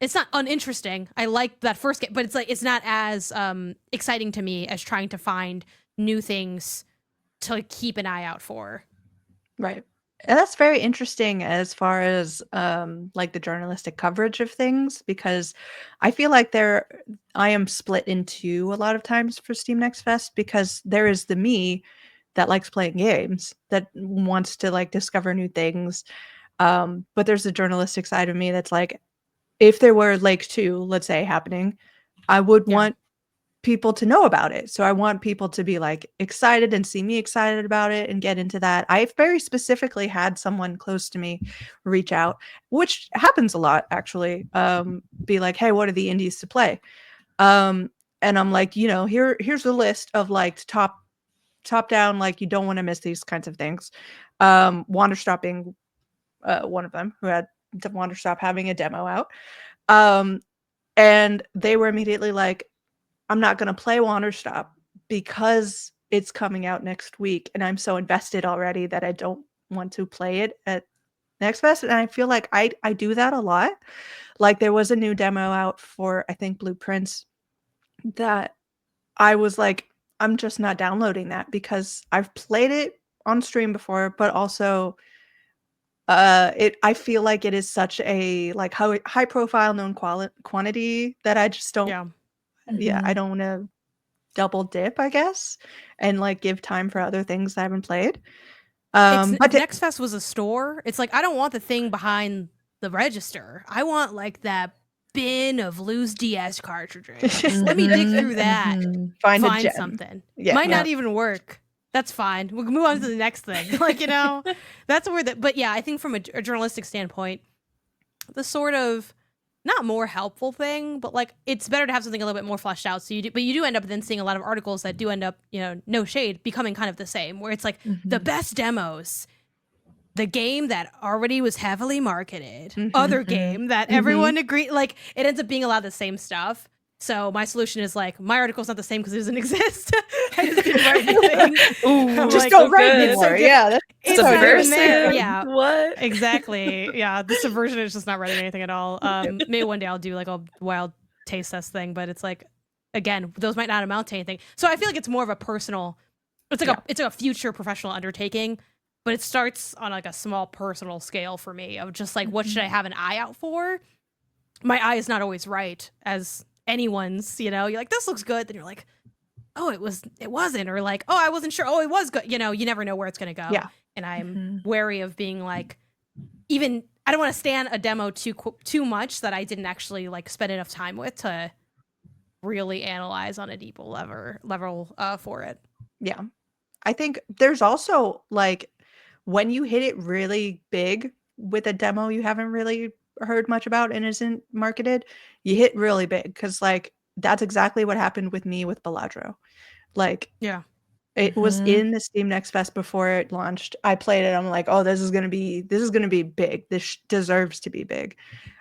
Speaker 3: It's not uninteresting. I like that first game, but it's like, it's not as exciting to me as trying to find new things to keep an eye out for.
Speaker 1: Right. And that's very interesting as far as like the journalistic coverage of things, because I feel like I am split in two a lot of times for Steam Next Fest, because there is the me that likes playing games, that wants to like discover new things. But there's the journalistic side of me that's like, if there were Lake 2, let's say, happening, I would want people to know about it. So I want people to be like excited and see me excited about it and get into that. I've very specifically had someone close to me reach out, which happens a lot actually, be like, hey, what are the indies to play? And I'm like, here's the list of like top down, like you don't want to miss these kinds of things. Wanderstop being one of them, who had Wanderstop having a demo out. And they were immediately like, I'm not going to play Wanderstop because it's coming out next week and I'm so invested already that I don't want to play it at Next Fest. And I feel like I do that a lot. Like there was a new demo out for, I think, Blueprints, that I was like, I'm just not downloading that because I've played it on stream before, but also I feel like it is such a like high profile known quantity that I just don't I don't want to double dip, I guess, and like give time for other things I haven't played.
Speaker 3: If Next Fest was a store, it's like I don't want the thing behind the register. I want like that bin of loose DS cartridges. Let me dig through that. Find something. Might not even work. That's fine. We'll move on to the next thing. Like, that's where but yeah, I think from a journalistic standpoint, the sort of not more helpful thing, but like it's better to have something a little bit more fleshed out. So you do end up then seeing a lot of articles that do end up, no shade, becoming kind of the same, where it's like the best demos, the game that already was heavily marketed, other game that everyone agreed, like it ends up being a lot of the same stuff. So my solution is like, my article's not the same because it doesn't exist. I just didn't write anything.
Speaker 1: Ooh, just don't write anymore. Yeah,
Speaker 2: that's subversive.
Speaker 3: Yeah,
Speaker 2: what?
Speaker 3: Exactly. Yeah, the subversion is just not writing anything at all. Maybe one day I'll do like a wild taste test thing, but it's like, again, those might not amount to anything. So I feel like it's more of a personal. It's like it's like a future professional undertaking, but it starts on like a small personal scale for me of just like, what should I have an eye out for? My eye is not always right as anyone's, you're like, this looks good, then you're like, oh, it wasn't, or like, oh, I wasn't sure, oh, it was good, you never know where it's gonna go. And I'm wary of being like, even I don't want to stand a demo too much that I didn't actually like spend enough time with to really analyze on a deeper level for it.
Speaker 1: Yeah, I think there's also like when you hit it really big with a demo you haven't really heard much about and isn't marketed, you hit really big, because like that's exactly what happened with me with Baladro. Like, it was in the Steam Next Fest before it launched. I played it. I'm like, oh, this is gonna be big. This deserves to be big.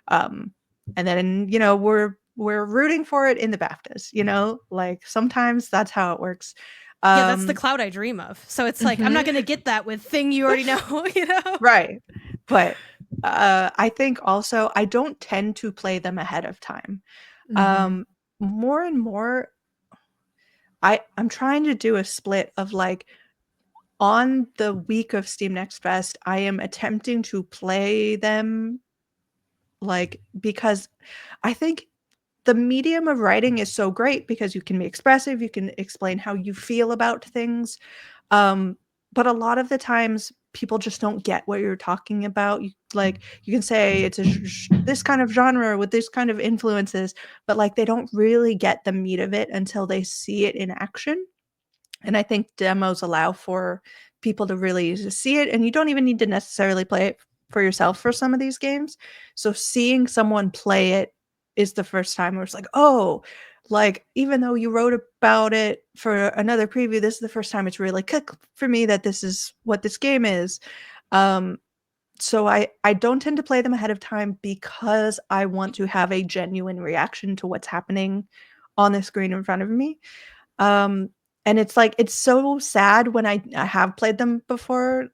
Speaker 1: And then we're rooting for it in the BAFTAs. Like sometimes that's how it works.
Speaker 3: That's the cloud I dream of. So it's like I'm not gonna get that with thing you already know.
Speaker 1: Right. But I think also I don't tend to play them ahead of time. More and more, I'm trying to do a split of like, on the week of Steam Next Fest, I am attempting to play them, like, because I think the medium of writing is so great because you can be expressive, you can explain how you feel about things. But a lot of the times people just don't get what you're talking about. You can say it's this kind of genre with this kind of influences, but like they don't really get the meat of it until they see it in action. And I think demos allow for people to really see it, and you don't even need to necessarily play it for yourself for some of these games. So seeing someone play it is the first time where it's like, oh, like even though you wrote about it for another preview, this is the first time it's really clicked for me that this is what this game is. So I don't tend to play them ahead of time because I want to have a genuine reaction to what's happening on the screen in front of me. And it's like it's so sad when I have played them before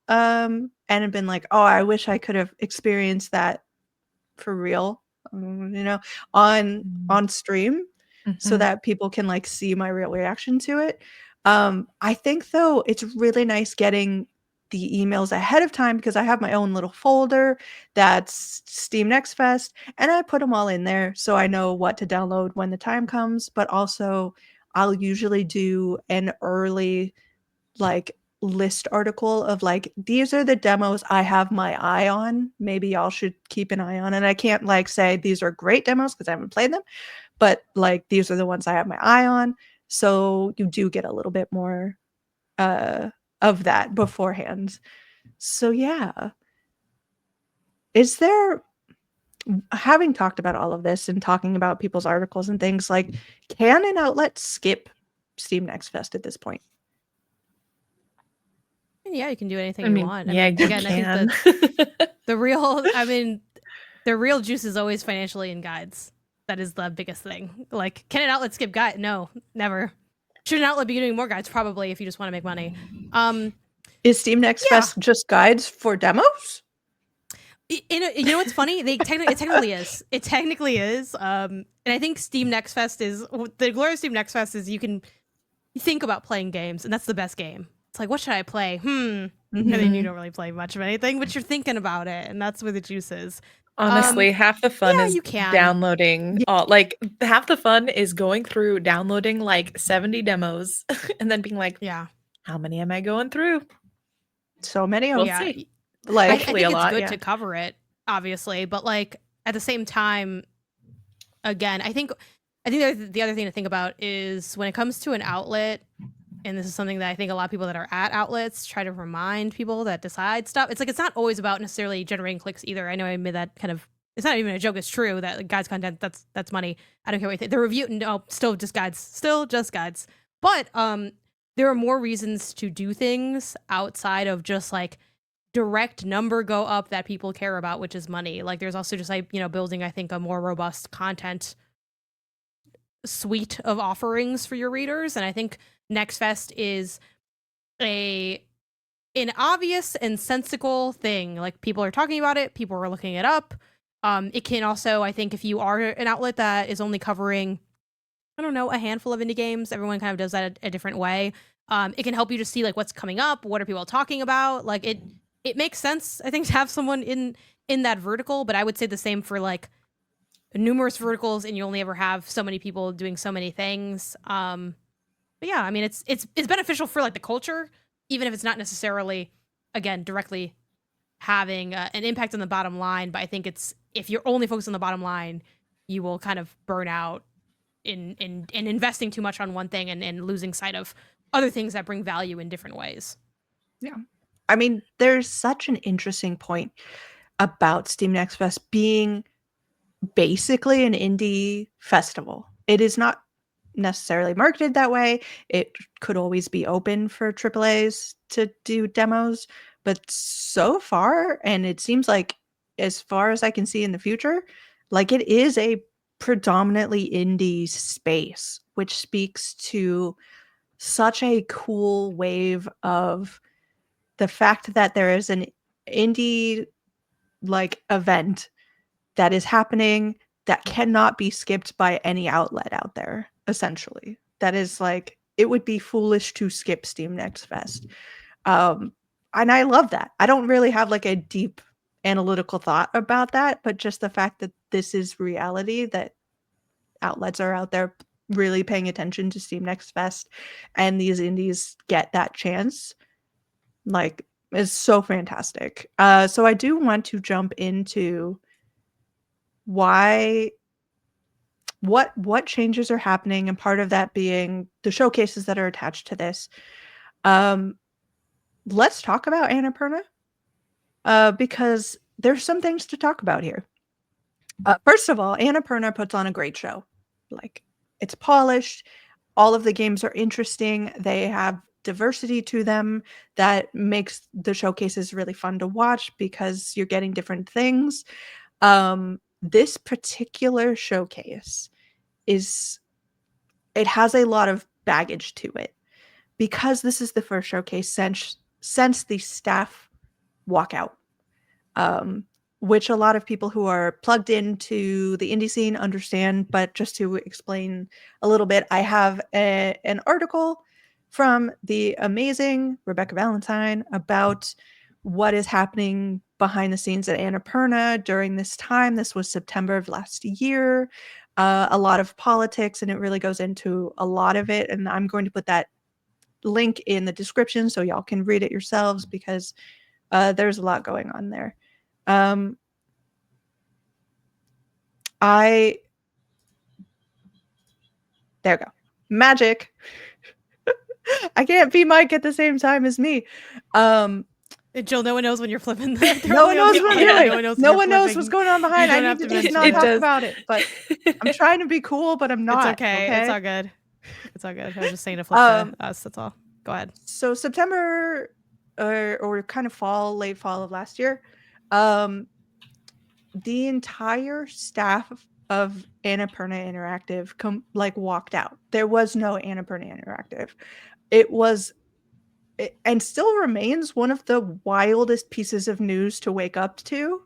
Speaker 1: and have been like, oh, I wish I could have experienced that for real, on stream, so that people can like see my real reaction to it. I think though it's really nice getting the emails ahead of time because I have my own little folder that's Steam Next Fest, and I put them all in there so I know what to download when the time comes. But also, I'll usually do an early like list article of like these are the demos I have my eye on. Maybe y'all should keep an eye on. And I can't like say these are great demos because I haven't played them, but like these are the ones I have my eye on. So you do get a little bit more of that beforehand. So yeah. Is there, having talked about all of this and talking about people's articles and things, like can an outlet skip Steam Next Fest at this point?
Speaker 3: Yeah, you can do anything you want.
Speaker 2: Yeah, you
Speaker 3: again,
Speaker 2: can.
Speaker 3: I think the real juice is always financially in guides. That is the biggest thing. Like, can an outlet skip guide? No, never. Should an outlet be doing more guides? Probably, if you just want to make money.
Speaker 1: Is Steam Next Fest just guides for demos?
Speaker 3: You know what's funny? It technically is. It technically is. And I think Steam Next Fest is the glory of Steam Next Fest is you can think about playing games, and that's the best game. It's like, what should I play? And then you don't really play much of anything, but you're thinking about it, and that's where the juice is.
Speaker 2: Honestly, half the fun is downloading. Like half the fun is going through downloading like 70 demos and then being like,
Speaker 3: yeah,
Speaker 2: how many am I going through?
Speaker 1: So many.
Speaker 2: We'll see.
Speaker 3: Like, I think it's good to cover it, obviously, but like at the same time, again, I think the other thing to think about is when it comes to an outlet. And this is something that I think a lot of people that are at outlets try to remind people that decide stuff. It's like, it's not always about necessarily generating clicks either. I know I made that kind of, it's not even a joke. It's true that like, guides content, that's money. I don't care what you think. The review, no, still just guides. But there are more reasons to do things outside of just like direct number go up that people care about, which is money. Like there's also just like, building, I think, a more robust content suite of offerings for your readers. And I think Next Fest is an obvious and sensical thing. Like people are talking about it, people are looking it up. It can also, I think, if you are an outlet that is only covering, I don't know, a handful of indie games, everyone kind of does that a different way. It can help you to see like what's coming up, what are people talking about. Like it makes sense, I think, to have someone in that vertical. But I would say the same for like numerous verticals, and you only ever have so many people doing so many things. But yeah, I mean, it's beneficial for like the culture, even if it's not necessarily, again, directly having an impact on the bottom line. But I think if you're only focused on the bottom line, you will kind of burn out in investing too much on one thing and losing sight of other things that bring value in different ways.
Speaker 1: Yeah. I mean, there's such an interesting point about Steam Next Fest being basically an indie festival. It is not necessarily marketed that way. It could always be open for AAAs to do demos, but so far, and it seems like as far as I can see in the future, like it is a predominantly indie space, which speaks to such a cool wave of the fact that there is an indie like event that is happening that cannot be skipped by any outlet out there, essentially. That is like, it would be foolish to skip Steam Next Fest. And I love that. I don't really have like a deep analytical thought about that, but just the fact that this is reality, that outlets are out there really paying attention to Steam Next Fest and these indies get that chance, like, is so fantastic. So I do want to jump into what changes are happening, and part of that being the showcases that are attached to this. Let's talk about Annapurna. because there's some things to talk about here. First of all, Annapurna puts on a great show. Like, it's polished. All of the games are interesting. They have diversity to them that makes the showcases really fun to watch because you're getting different things. This particular showcase it has a lot of baggage to it because this is the first showcase since the staff walkout. Which a lot of people who are plugged into the indie scene understand. But just to explain a little bit, I have an article from the amazing Rebecca Valentine about what is happening behind the scenes at Annapurna during this time. This was September of last year. A lot of politics, and it really goes into a lot of it. And I'm going to put that link in the description so y'all can read it yourselves because there's a lot going on there. There we go. Magic. I can't be Mike at the same time as me.
Speaker 3: Jill, no one knows when you're flipping.
Speaker 1: No one knows what I'm doing. No one knows what's going on behind. I need to just not talk about it. But I'm trying to be cool, but I'm not.
Speaker 3: It's okay. It's all good. It's all good. I was just saying to flip to us. That's all. Go ahead.
Speaker 1: So September or kind of late fall of last year, the entire staff of Annapurna Interactive walked out. There was no Annapurna Interactive. It was and still remains one of the wildest pieces of news to wake up to.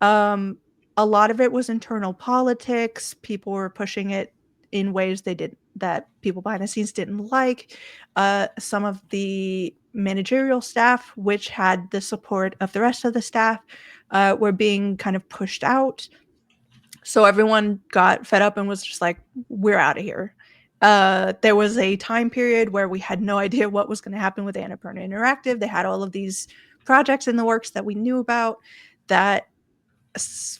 Speaker 1: A lot of it was internal politics. People were pushing it in ways that people behind the scenes didn't like. Some of the managerial staff, which had the support of the rest of the staff, were being kind of pushed out. So everyone got fed up and was just like, we're out of here. There was a time period where we had no idea what was going to happen with Annapurna Interactive. They had all of these projects in the works that we knew about that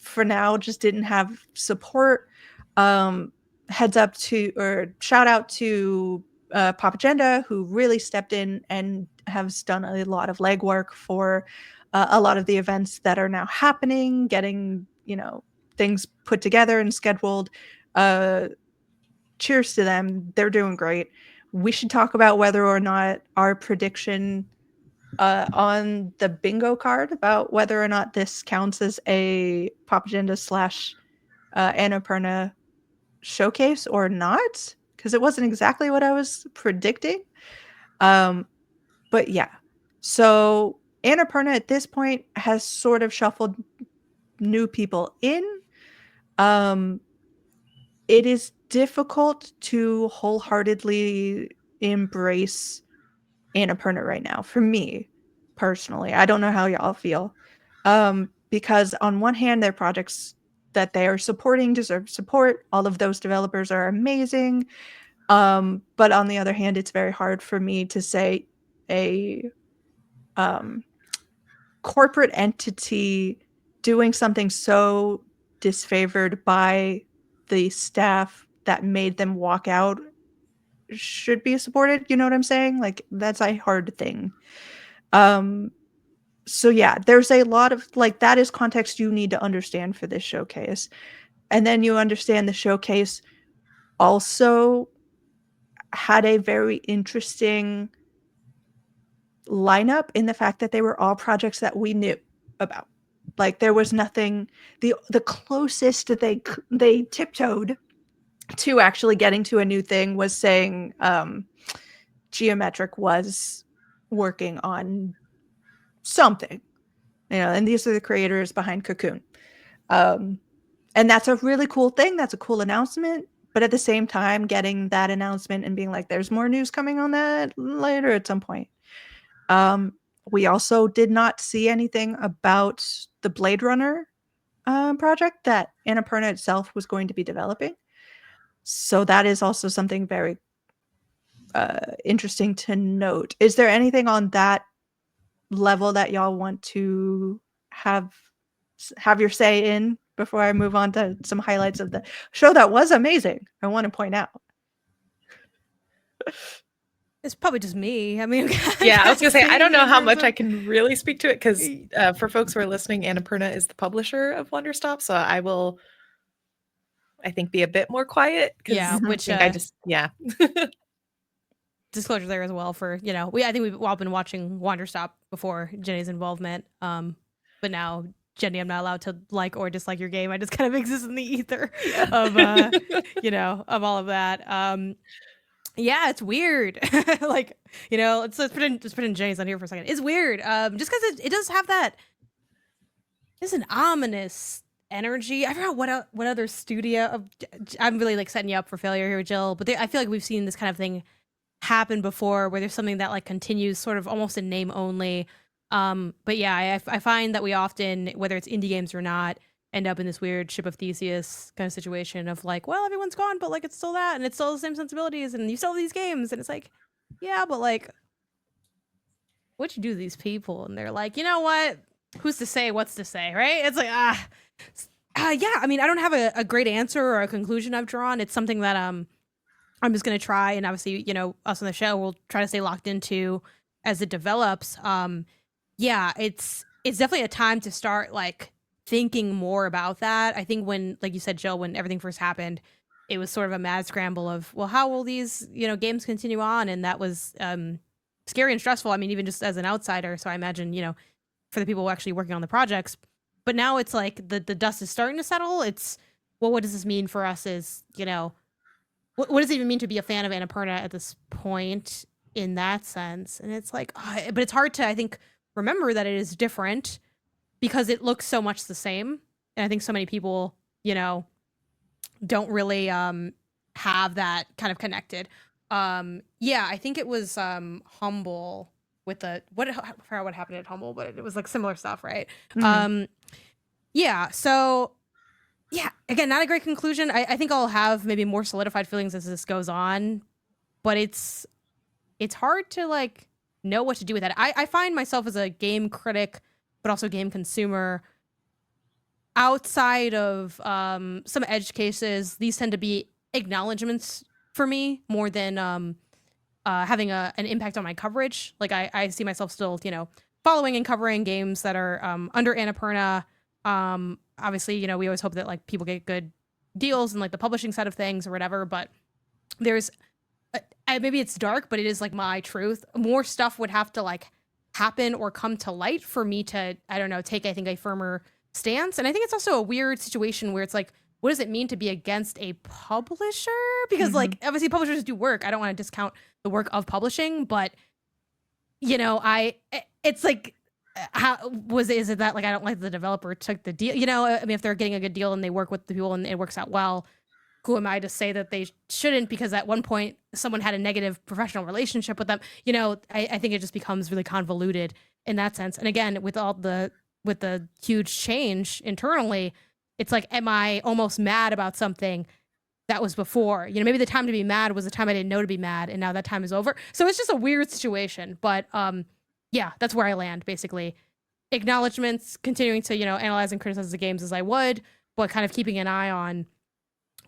Speaker 1: for now just didn't have support. Shout out to Pop Agenda, who really stepped in and has done a lot of legwork for a lot of the events that are now happening, getting things put together and scheduled. Cheers to them. They're doing great. We should talk about whether or not our prediction on the bingo card about whether or not this counts as a Pop Agenda / Annapurna showcase or not, because it wasn't exactly what I was predicting. But yeah. So Annapurna at this point has sort of shuffled new people in. It is difficult to wholeheartedly embrace Annapurna right now for me personally. I don't know how y'all feel. Because on one hand, their projects that they are supporting deserve support. All of those developers are amazing. But on the other hand, it's very hard for me to say a corporate entity doing something so disfavored by the staff that made them walk out should be supported. You know what I'm saying? Like, that's a hard thing. So yeah, there's a lot of that is context you need to understand for this showcase. And then you understand the showcase also had a very interesting lineup in the fact that they were all projects that we knew about. Like, there was nothing. The closest that they tiptoed to actually getting to a new thing was saying Geometric was working on something, and these are the creators behind Cocoon. And that's a really cool thing. That's a cool announcement. But at the same time, getting that announcement and being like, there's more news coming on that later at some point. We also did not see anything about the Blade Runner project that Annapurna itself was going to be developing. So that is also something very interesting to note. Is there anything on that level that y'all want to have your say in before I move on to some highlights of the show that was amazing? I want to point out.
Speaker 3: It's probably just me. I mean,
Speaker 2: yeah, I was gonna say I don't know how much I
Speaker 3: I
Speaker 2: can really speak to it because for folks who are listening, Annapurna is the publisher of Wonderstop, so I will, I think, be a bit more quiet because
Speaker 3: Yeah, which
Speaker 2: I just
Speaker 3: disclosure there as well for I think we've all been watching Wonderstop before Jenny's involvement. But now Jenny, I'm not allowed to like or dislike your game. I just kind of exist in the ether of of all of that. Yeah, it's weird. Like, let's put in Jenny's on here for a second. It's weird. Just because it does have that. It's an ominous energy. I forgot what other studio. I'm really like setting you up for failure here, Jill. But I feel like we've seen this kind of thing happen before, where there's something that like continues, sort of almost in name only. But yeah, I find that we often, whether it's indie games or not, end up in this weird ship of Theseus kind of situation of like, well, everyone's gone, but like it's still that, and it's still the same sensibilities, and you still have these games, and it's like, yeah, but like, what'd you do to these people? And they're like, you know what? Who's to say what's to say, right? It's like, yeah. I mean, I don't have a great answer or a conclusion I've drawn. It's something that I'm just gonna try, and obviously, us on the show will try to stay locked into as it develops. Yeah, it's definitely a time to start like thinking more about that. I think when, like you said, Jill, when everything first happened, it was sort of a mad scramble of, well, how will these games continue on? And that was scary and stressful. I mean, even just as an outsider. So I imagine for the people actually working on the projects. But now it's like the dust is starting to settle. It's, well, what does this mean for us? Is what does it even mean to be a fan of Annapurna at this point in that sense? And it's like, but it's hard to, I think, remember that it is different because it looks so much the same. And I think so many people, don't really have that kind of connected. Yeah, I think it was Humble with I forgot what happened at Humble, but it was like similar stuff, right?
Speaker 1: Mhm.
Speaker 3: Yeah, so yeah, again, not a great conclusion. I think I'll have maybe more solidified feelings as this goes on, but it's hard to like know what to do with that. I find myself as a game critic, but also game consumer. Outside of some edge cases, these tend to be acknowledgments for me more than having an impact on my coverage. Like I see myself still, following and covering games that are under Annapurna. Obviously, we always hope that like people get good deals and like the publishing side of things or whatever. But there's maybe it's dark, but it is like my truth. More stuff would have to like happen or come to light for me to, I don't know, take, I think, a firmer stance. And I think it's also a weird situation where it's like, what does it mean to be against a publisher? Because like obviously publishers do work. I don't want to discount the work of publishing, but it's like, is it that like I don't like the developer took the deal? I mean, if they're getting a good deal and they work with the people and it works out well, who am I to say that they shouldn't? Because at one point someone had a negative professional relationship with them. I think it just becomes really convoluted in that sense. And again, with the huge change internally, it's like, am I almost mad about something that was before? Maybe the time to be mad was the time I didn't know to be mad, and now that time is over. So it's just a weird situation. But yeah, that's where I land basically. Acknowledgements, continuing to analyze and criticize the games as I would, but kind of keeping an eye on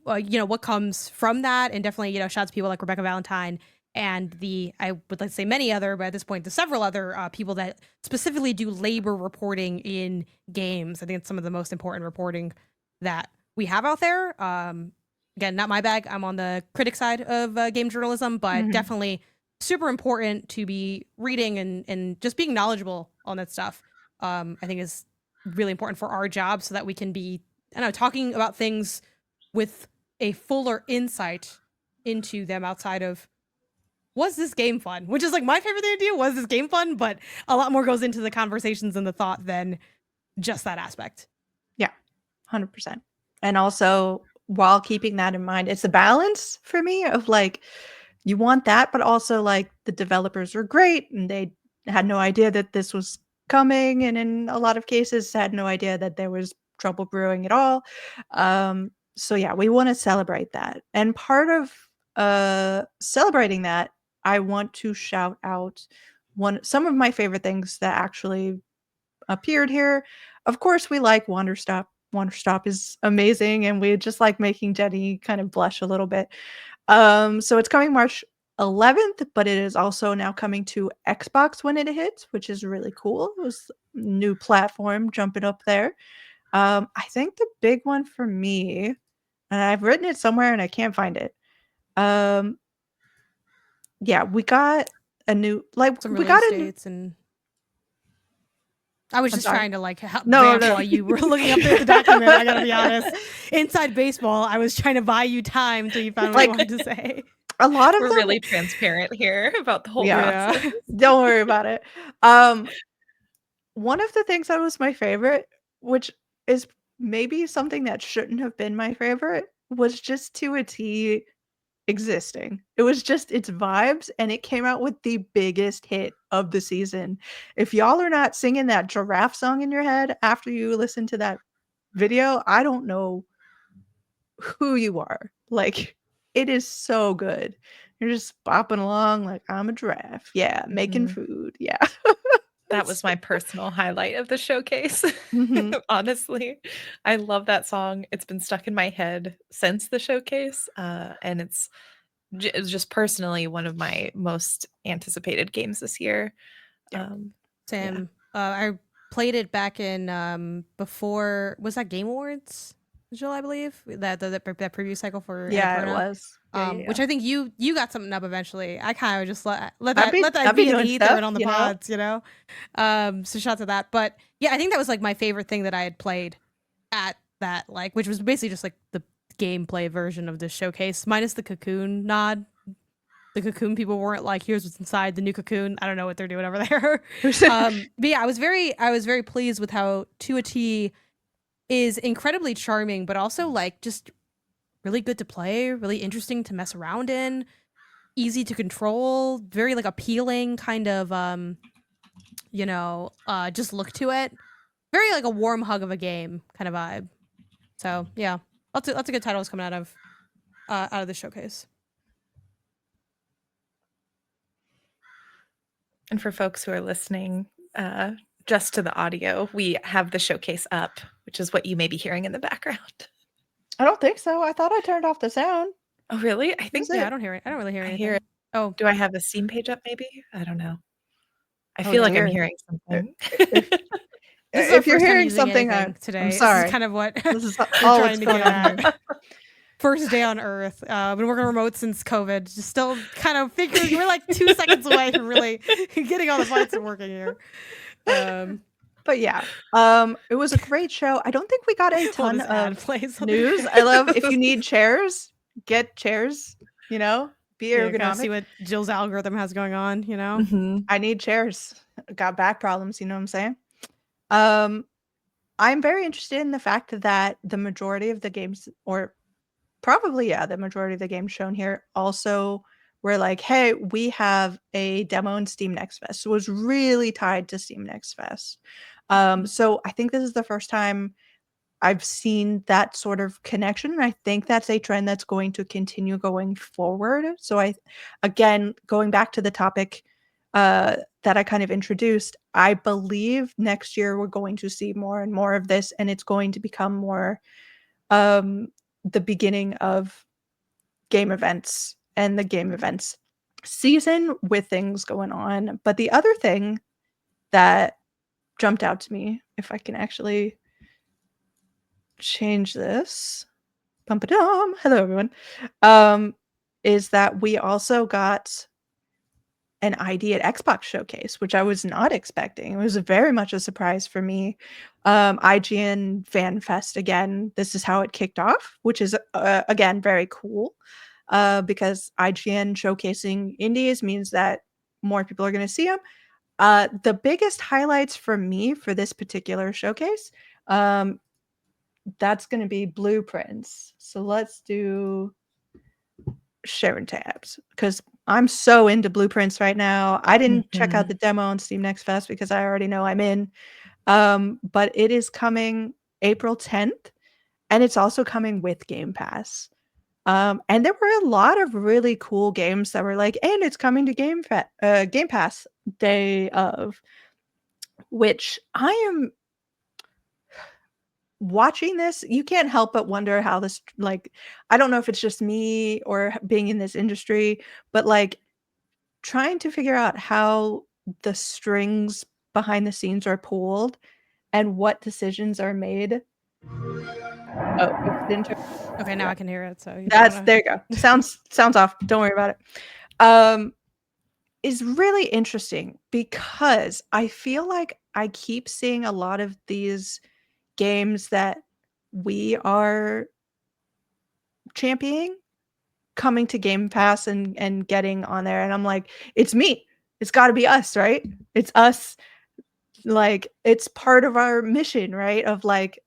Speaker 3: what comes from that. And definitely, shout out to people like Rebecca Valentine and I would like to say many other, but at this point, the several other people that specifically do labor reporting in games. I think it's some of the most important reporting that we have out there. Again, not my bag. I'm on the critic side of game journalism, but definitely super important to be reading and just being knowledgeable on that stuff. I think is really important for our job so that we can be, talking about things with a fuller insight into them outside of, was this game fun? Which is like my favorite thing to do. Was this game fun? But a lot more goes into the conversations and the thought than just that aspect.
Speaker 1: Yeah, 100%. And also, while keeping that in mind, it's a balance for me of like, you want that, but also like the developers are great and they had no idea that this was coming. And in a lot of cases, had no idea that there was trouble brewing at all. So yeah, we want to celebrate that. And part of celebrating that, I want to shout out some of my favorite things that actually appeared here. Of course, we like Wonderstop. Wonderstop is amazing, and we just like making Jenny kind of blush a little bit. So it's coming March 11th, but it is also now coming to Xbox when it hits, which is really cool. It was a new platform jumping up there. I think the big one for me, and I've written it somewhere and I can't find it. Yeah, we got a new
Speaker 3: Some
Speaker 1: we got
Speaker 3: release
Speaker 1: a new.
Speaker 3: dates and I was
Speaker 1: I'm
Speaker 3: just
Speaker 1: sorry.
Speaker 3: trying to like help
Speaker 1: No,
Speaker 3: vamp
Speaker 1: no.
Speaker 3: while you were looking up the document. I gotta be honest. Inside baseball, I was trying to buy you time until you found what you wanted to say.
Speaker 1: A lot of
Speaker 2: We're
Speaker 1: them.
Speaker 2: really transparent here about the whole
Speaker 1: Yeah.
Speaker 2: process.
Speaker 1: Don't worry about it. One of the things that was my favorite, which is maybe something that shouldn't have been my favorite, was just to a T existing. It was just its vibes, and it came out with the biggest hit of the season. If y'all are not singing that giraffe song in your head after you listen to that video, I don't know who you are. Like, it is so good. You're just bopping along like I'm a giraffe. Yeah, making food. Yeah.
Speaker 2: That was my personal highlight of the showcase.
Speaker 1: Mhm.
Speaker 2: Honestly, I love that song. It's been stuck in my head since the showcase, and it's just personally one of my most anticipated games this year.
Speaker 1: Yeah.
Speaker 3: Sam, I played it back in before, was that Game Awards? Jill, I believe that preview cycle for
Speaker 1: Yeah, it
Speaker 3: Annapurna.
Speaker 1: was. Yeah,
Speaker 3: Which I think you got something up eventually. I kind of just let
Speaker 1: I'd
Speaker 3: that
Speaker 1: be
Speaker 3: be in the
Speaker 1: doing
Speaker 3: ether
Speaker 1: stuff,
Speaker 3: and on the
Speaker 1: you know?
Speaker 3: pods, you know. So shout out to that. But yeah, I think that was like my favorite thing that I had played at that, like, which was basically just like the gameplay version of the showcase, minus the Cocoon nod. The Cocoon people weren't like, here's what's inside the new Cocoon. I don't know what they're doing over there. But yeah, I was very pleased with how To a T is incredibly charming, but also like just really good to play, really interesting to mess around in, easy to control, very like appealing kind of just look to it. Very like a warm hug of a game kind of vibe. So yeah, lots of good titles coming out of the showcase.
Speaker 2: And for folks who are listening, just to the audio, we have the showcase up, which is what you may be hearing in the background.
Speaker 1: I don't think so. I thought I turned off the sound.
Speaker 2: Oh, really? I think
Speaker 1: Was it?
Speaker 3: Yeah, I don't hear it. I don't really hear
Speaker 2: I
Speaker 3: anything.
Speaker 2: hear it.
Speaker 3: Oh,
Speaker 2: Do I have the Steam page up? Maybe I don't know. I
Speaker 1: Oh,
Speaker 2: feel like I'm
Speaker 1: dear.
Speaker 2: hearing something.
Speaker 1: If
Speaker 3: this is our
Speaker 1: if you're
Speaker 3: first time
Speaker 1: hearing
Speaker 3: using
Speaker 1: something,
Speaker 3: anything
Speaker 1: I'm
Speaker 3: today.
Speaker 1: sorry.
Speaker 3: This is kind of what
Speaker 1: This is
Speaker 3: we're
Speaker 1: all
Speaker 3: trying
Speaker 1: that's
Speaker 3: to
Speaker 1: going
Speaker 3: get
Speaker 1: on
Speaker 3: at.
Speaker 1: here.
Speaker 3: First day on Earth. Been working remote since COVID. Just still kind of figuring we're like 2 seconds away from really getting all the parts working here.
Speaker 1: But yeah, it was a great show. I don't think we got a
Speaker 3: While
Speaker 1: ton
Speaker 3: this ad
Speaker 1: of
Speaker 3: plays on the
Speaker 1: news. I love if you need chairs, get chairs. You know, be
Speaker 3: yeah, kind of see
Speaker 1: ergonomic.
Speaker 3: what Jill's algorithm has going on. You know,
Speaker 2: Mhm.
Speaker 1: I need chairs. Got back problems. You know what I'm saying? I'm very interested in the fact that the majority of the games, or probably, yeah, the majority of the games shown here also were like, hey, we have a demo in Steam Next Fest. So it was really tied to Steam Next Fest. So I think this is the first time I've seen that sort of connection. And I think that's a trend that's going to continue going forward. So again, going back to the topic that I kind of introduced, I believe next year we're going to see more and more of this, and it's going to become more the beginning of game events and the game events season with things going on. But the other thing that jumped out to me, if I can actually change this, hello everyone, is that we also got an ID at Xbox Showcase, which I was not expecting. It was very much a surprise for me. IGN Fan Fest again. This is how it kicked off, which is again very cool, because IGN showcasing indies means that more people are going to see them. The biggest highlights for me for this particular showcase, that's going to be blueprints. So let's do sharing tabs because I'm so into blueprints right now. I didn't check out the demo on Steam Next Fest because I already know I'm in. But it is coming April 10th, and it's also coming with Game Pass. And there were a lot of really cool games that were like, and it's coming to Game Pass day of, which I am watching this. You can't help but wonder how this, like, I don't know if it's just me or being in this industry, but like trying to figure out how the strings behind the scenes are pulled and what decisions are made. Oh,
Speaker 3: Okay, now I can hear it. So
Speaker 1: there you go. Sounds off. Don't worry about it. Is really interesting because I feel like I keep seeing a lot of these games that we are championing coming to Game Pass and getting on there, and I'm like, it's me. It's got to be us, right? It's us. Like, it's part of our mission, right? Of like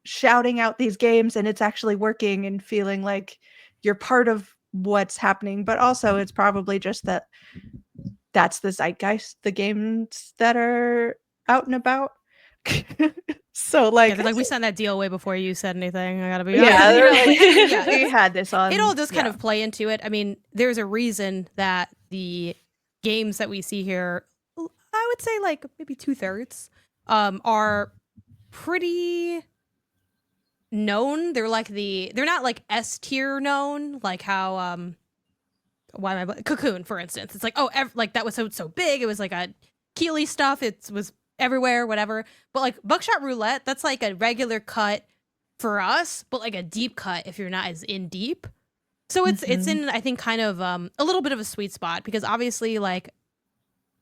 Speaker 1: shouting out these games and it's actually working and feeling like you're part of what's happening. But also, it's probably just that that's the zeitgeist, the games that are out and about. So like,
Speaker 3: yeah, like we signed that deal way before you said anything. I gotta be
Speaker 1: yeah,
Speaker 3: honest.
Speaker 1: they're like, yeah, we had this on.
Speaker 3: It all does kind of play into it. I mean, there's a reason that the games that we see here, I would say like maybe 2/3, are pretty known. They're not like S tier known, like how why am I Cocoon, for instance. It's like, oh, like that was so big. It was like a Keeley stuff. It was everywhere, whatever. But like Buckshot Roulette, that's like a regular cut for us, but like a deep cut if you're not as in deep. So it's in, I think, kind of a little bit of a sweet spot, because obviously, like,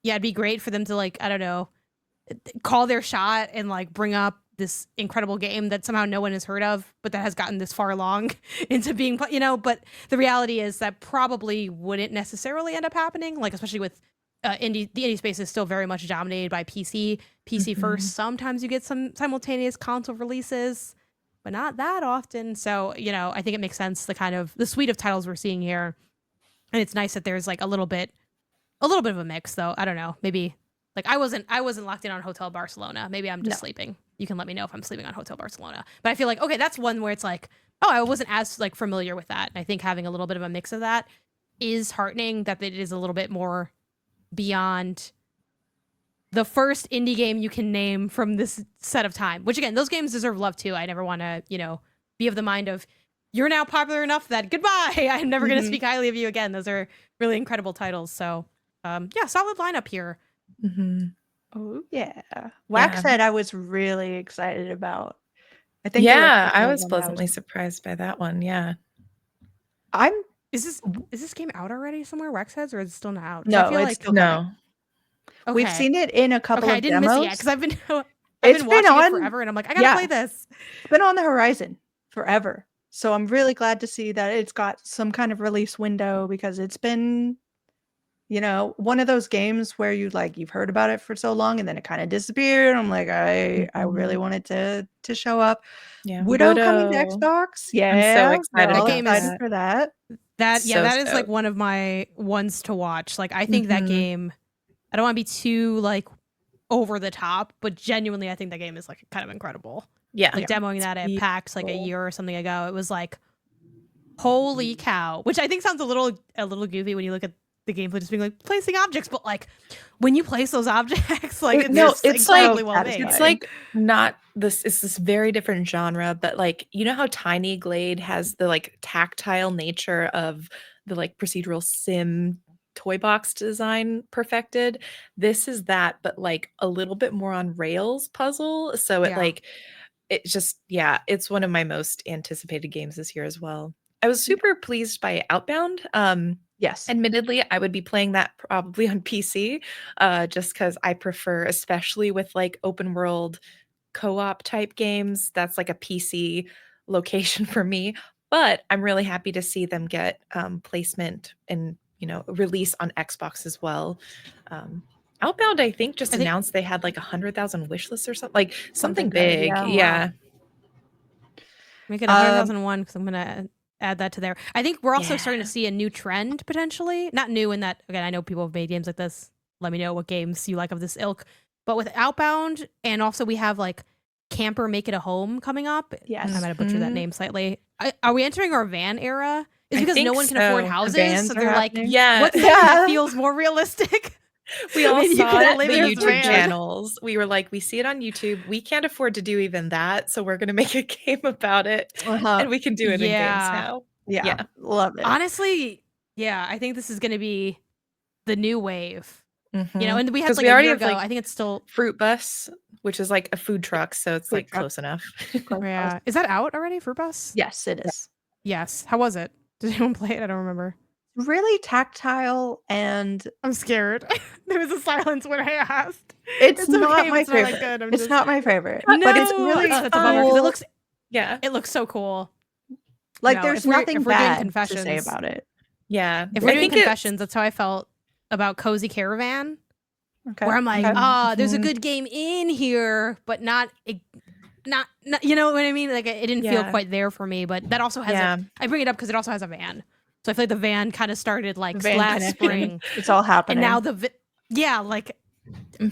Speaker 3: yeah, it'd be great for them to, like, I don't know, call their shot and like bring up this incredible game that somehow no one has heard of, but that has gotten this far along into being, you know. But the reality is that probably wouldn't necessarily end up happening, like, especially with the indie space is still very much dominated by PC first. Sometimes you get some simultaneous console releases, but not that often. So, you know, I think it makes sense, the kind of the suite of titles we're seeing here. And it's nice that there's like a little bit of a mix, though. I don't know, maybe like I wasn't locked in on Hotel Barcelona. Maybe I'm just sleeping. You can let me know if I'm sleeping on Hotel Barcelona. But I feel like, okay, that's one where it's like, oh, I wasn't as like familiar with that. And I think having a little bit of a mix of that is heartening, that it is a little bit more beyond the first indie game you can name from this set of time, which again, those games deserve love too. I never want to, you know, be of the mind of you're now popular enough that goodbye, I'm never going to speak highly of you again. Those are really incredible titles. So yeah, solid lineup here.
Speaker 1: Oh yeah, Waxhead I was really excited about. I think
Speaker 2: I was pleasantly surprised by that one. Yeah,
Speaker 3: Is this game out already somewhere, Waxheads, or is it still not out?
Speaker 1: No, it's still coming.
Speaker 3: Okay.
Speaker 1: We've seen it in a couple of
Speaker 3: I didn't
Speaker 1: demos.
Speaker 3: miss it yet, because I've been watching it forever, and I'm like, I gotta play this.
Speaker 1: It's been on the horizon forever. So I'm really glad to see that it's got some kind of release window, because it's been, you know, one of those games where you've heard about it for so long and then it kind of disappeared. I'm like, I really wanted to show up.
Speaker 2: Yeah,
Speaker 1: Widow coming to Xbox. Yeah,
Speaker 2: I'm so excited.
Speaker 1: We're all excited for that.
Speaker 3: That is like one of my ones to watch. Like, I think that game, I don't want to be too like over the top, but genuinely I think that game is like kind of incredible.
Speaker 2: Yeah,
Speaker 3: like demoing that at PAX like a year or something ago, it was like, holy cow. Which I think sounds a little goofy when you look at the gameplay just being like placing objects, but like when you place those objects, like it's like well made.
Speaker 2: It's like not this. It's this very different genre, but like, you know how Tiny Glade has the like tactile nature of the like procedural sim toy box design perfected. This is that, but like a little bit more on rails puzzle. So it's one of my most anticipated games this year as well. I was super pleased by Outbound.
Speaker 1: Yes.
Speaker 2: Admittedly, I would be playing that probably on PC, just because I prefer, especially with like open world co-op type games, that's like a PC location for me. But I'm really happy to see them get placement and, you know, release on Xbox as well. Outbound, I think, announced they had like 100,000 wish lists or something, like something big. Yeah.
Speaker 3: Make it 100,001, because I'm gonna add that to there. I think we're also starting to see a new trend, potentially. Not new in that, again, I know people have made games like this. Let me know what games you like of this ilk. But with Outbound, and also we have like Camper Make It a Home coming up.
Speaker 1: Yes.
Speaker 3: I might have butchered that name slightly. Are we entering our van era? Is because no one can afford houses, so they're like, what's that feels more realistic?
Speaker 2: We all saw it on the YouTube channels. We were like, we see it on YouTube. We can't afford to do even that, so we're going to make a game about it, and we can do it in games now.
Speaker 1: Yeah, love it.
Speaker 3: Honestly, yeah, I think this is going to be the new wave.
Speaker 2: Mhm.
Speaker 3: You know, and we had
Speaker 2: 'Cause
Speaker 3: like
Speaker 2: we
Speaker 3: a
Speaker 2: already
Speaker 3: year
Speaker 2: have,
Speaker 3: ago.
Speaker 2: like,
Speaker 3: I think it's still
Speaker 2: Fruit Bus, which is like a food truck, so it's
Speaker 1: Food
Speaker 2: like
Speaker 1: truck.
Speaker 2: close enough.
Speaker 3: yeah. Is that out already, Fruit Bus?
Speaker 1: Yes, it
Speaker 2: Yeah.
Speaker 1: is.
Speaker 3: Yes. How was it? Did anyone play it? I don't remember.
Speaker 1: Really tactile, and
Speaker 3: I'm scared. There was a silence when I asked.
Speaker 1: it's
Speaker 3: okay
Speaker 1: not
Speaker 3: if
Speaker 1: my
Speaker 3: it's not that
Speaker 1: favorite.
Speaker 3: good. I'm
Speaker 1: It's
Speaker 3: just
Speaker 1: not my favorite,
Speaker 3: no.
Speaker 1: but it's really
Speaker 3: That's a bummer because
Speaker 1: cool.
Speaker 2: Yeah.
Speaker 3: it looks so cool.
Speaker 1: Like,
Speaker 3: No,
Speaker 1: there's
Speaker 3: if we're
Speaker 1: nothing
Speaker 3: doing
Speaker 1: bad to say
Speaker 3: confessions,
Speaker 1: about it.
Speaker 2: Yeah.
Speaker 3: if we're
Speaker 2: I
Speaker 3: doing
Speaker 2: think it's
Speaker 3: confessions, that's how I felt about Cozy Caravan,
Speaker 1: Okay.
Speaker 3: where I'm like,
Speaker 1: okay.
Speaker 3: there's a
Speaker 2: Mhm.
Speaker 3: good game in here, but not, you know what I mean? Like it didn't feel
Speaker 2: Yeah.
Speaker 3: quite there for me. But that also has
Speaker 2: Yeah.
Speaker 3: I bring it up because it also has a van, so I feel like the van kind of started like
Speaker 1: Van
Speaker 3: last
Speaker 1: connection.
Speaker 3: spring,
Speaker 1: It's all happening.
Speaker 3: and now yeah, like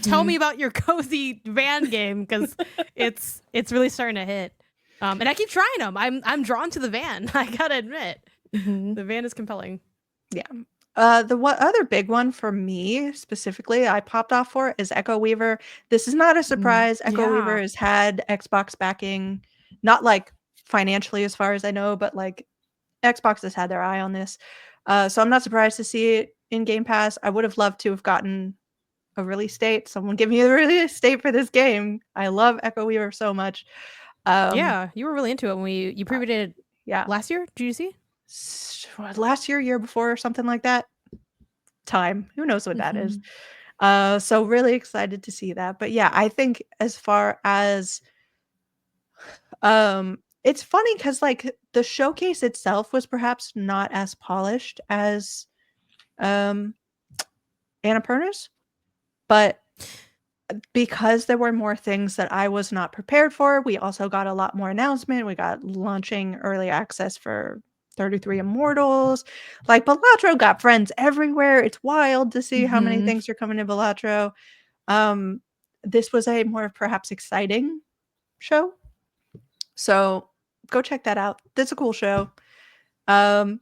Speaker 3: tell me about your Cozy van game because it's really starting to hit. And I keep trying them. I'm drawn to the van. I gotta admit,
Speaker 2: Mhm.
Speaker 3: the van is compelling.
Speaker 1: Yeah. The other big one for me specifically, I popped off for is Echo Weaver. This is not a surprise. Echo Weaver
Speaker 3: yeah.
Speaker 1: has had Xbox backing, not like financially as far as I know, but like Xbox has had their eye on this. So I'm not surprised to see it in Game Pass. I would have loved to have gotten a release date. Someone give me a release date for this game. I love Echo Weaver so much.
Speaker 3: Yeah, you were really into it when you previewed it
Speaker 1: Yeah.
Speaker 3: last year. Did you see?
Speaker 1: Last year before, or something like that. Time. Who knows what that is?
Speaker 2: Mhm.
Speaker 1: So really excited to see that. But yeah, I think as far as it's funny because like the showcase itself was perhaps not as polished as Annapurna's, but because there were more things that I was not prepared for, we also got a lot more announcement. We got launching early access for 33 Immortals. Like Balatro got friends everywhere. It's wild to see how many
Speaker 2: Mhm.
Speaker 1: things are coming to Balatro. This was a more perhaps exciting show. So go check that out. That's a cool show. I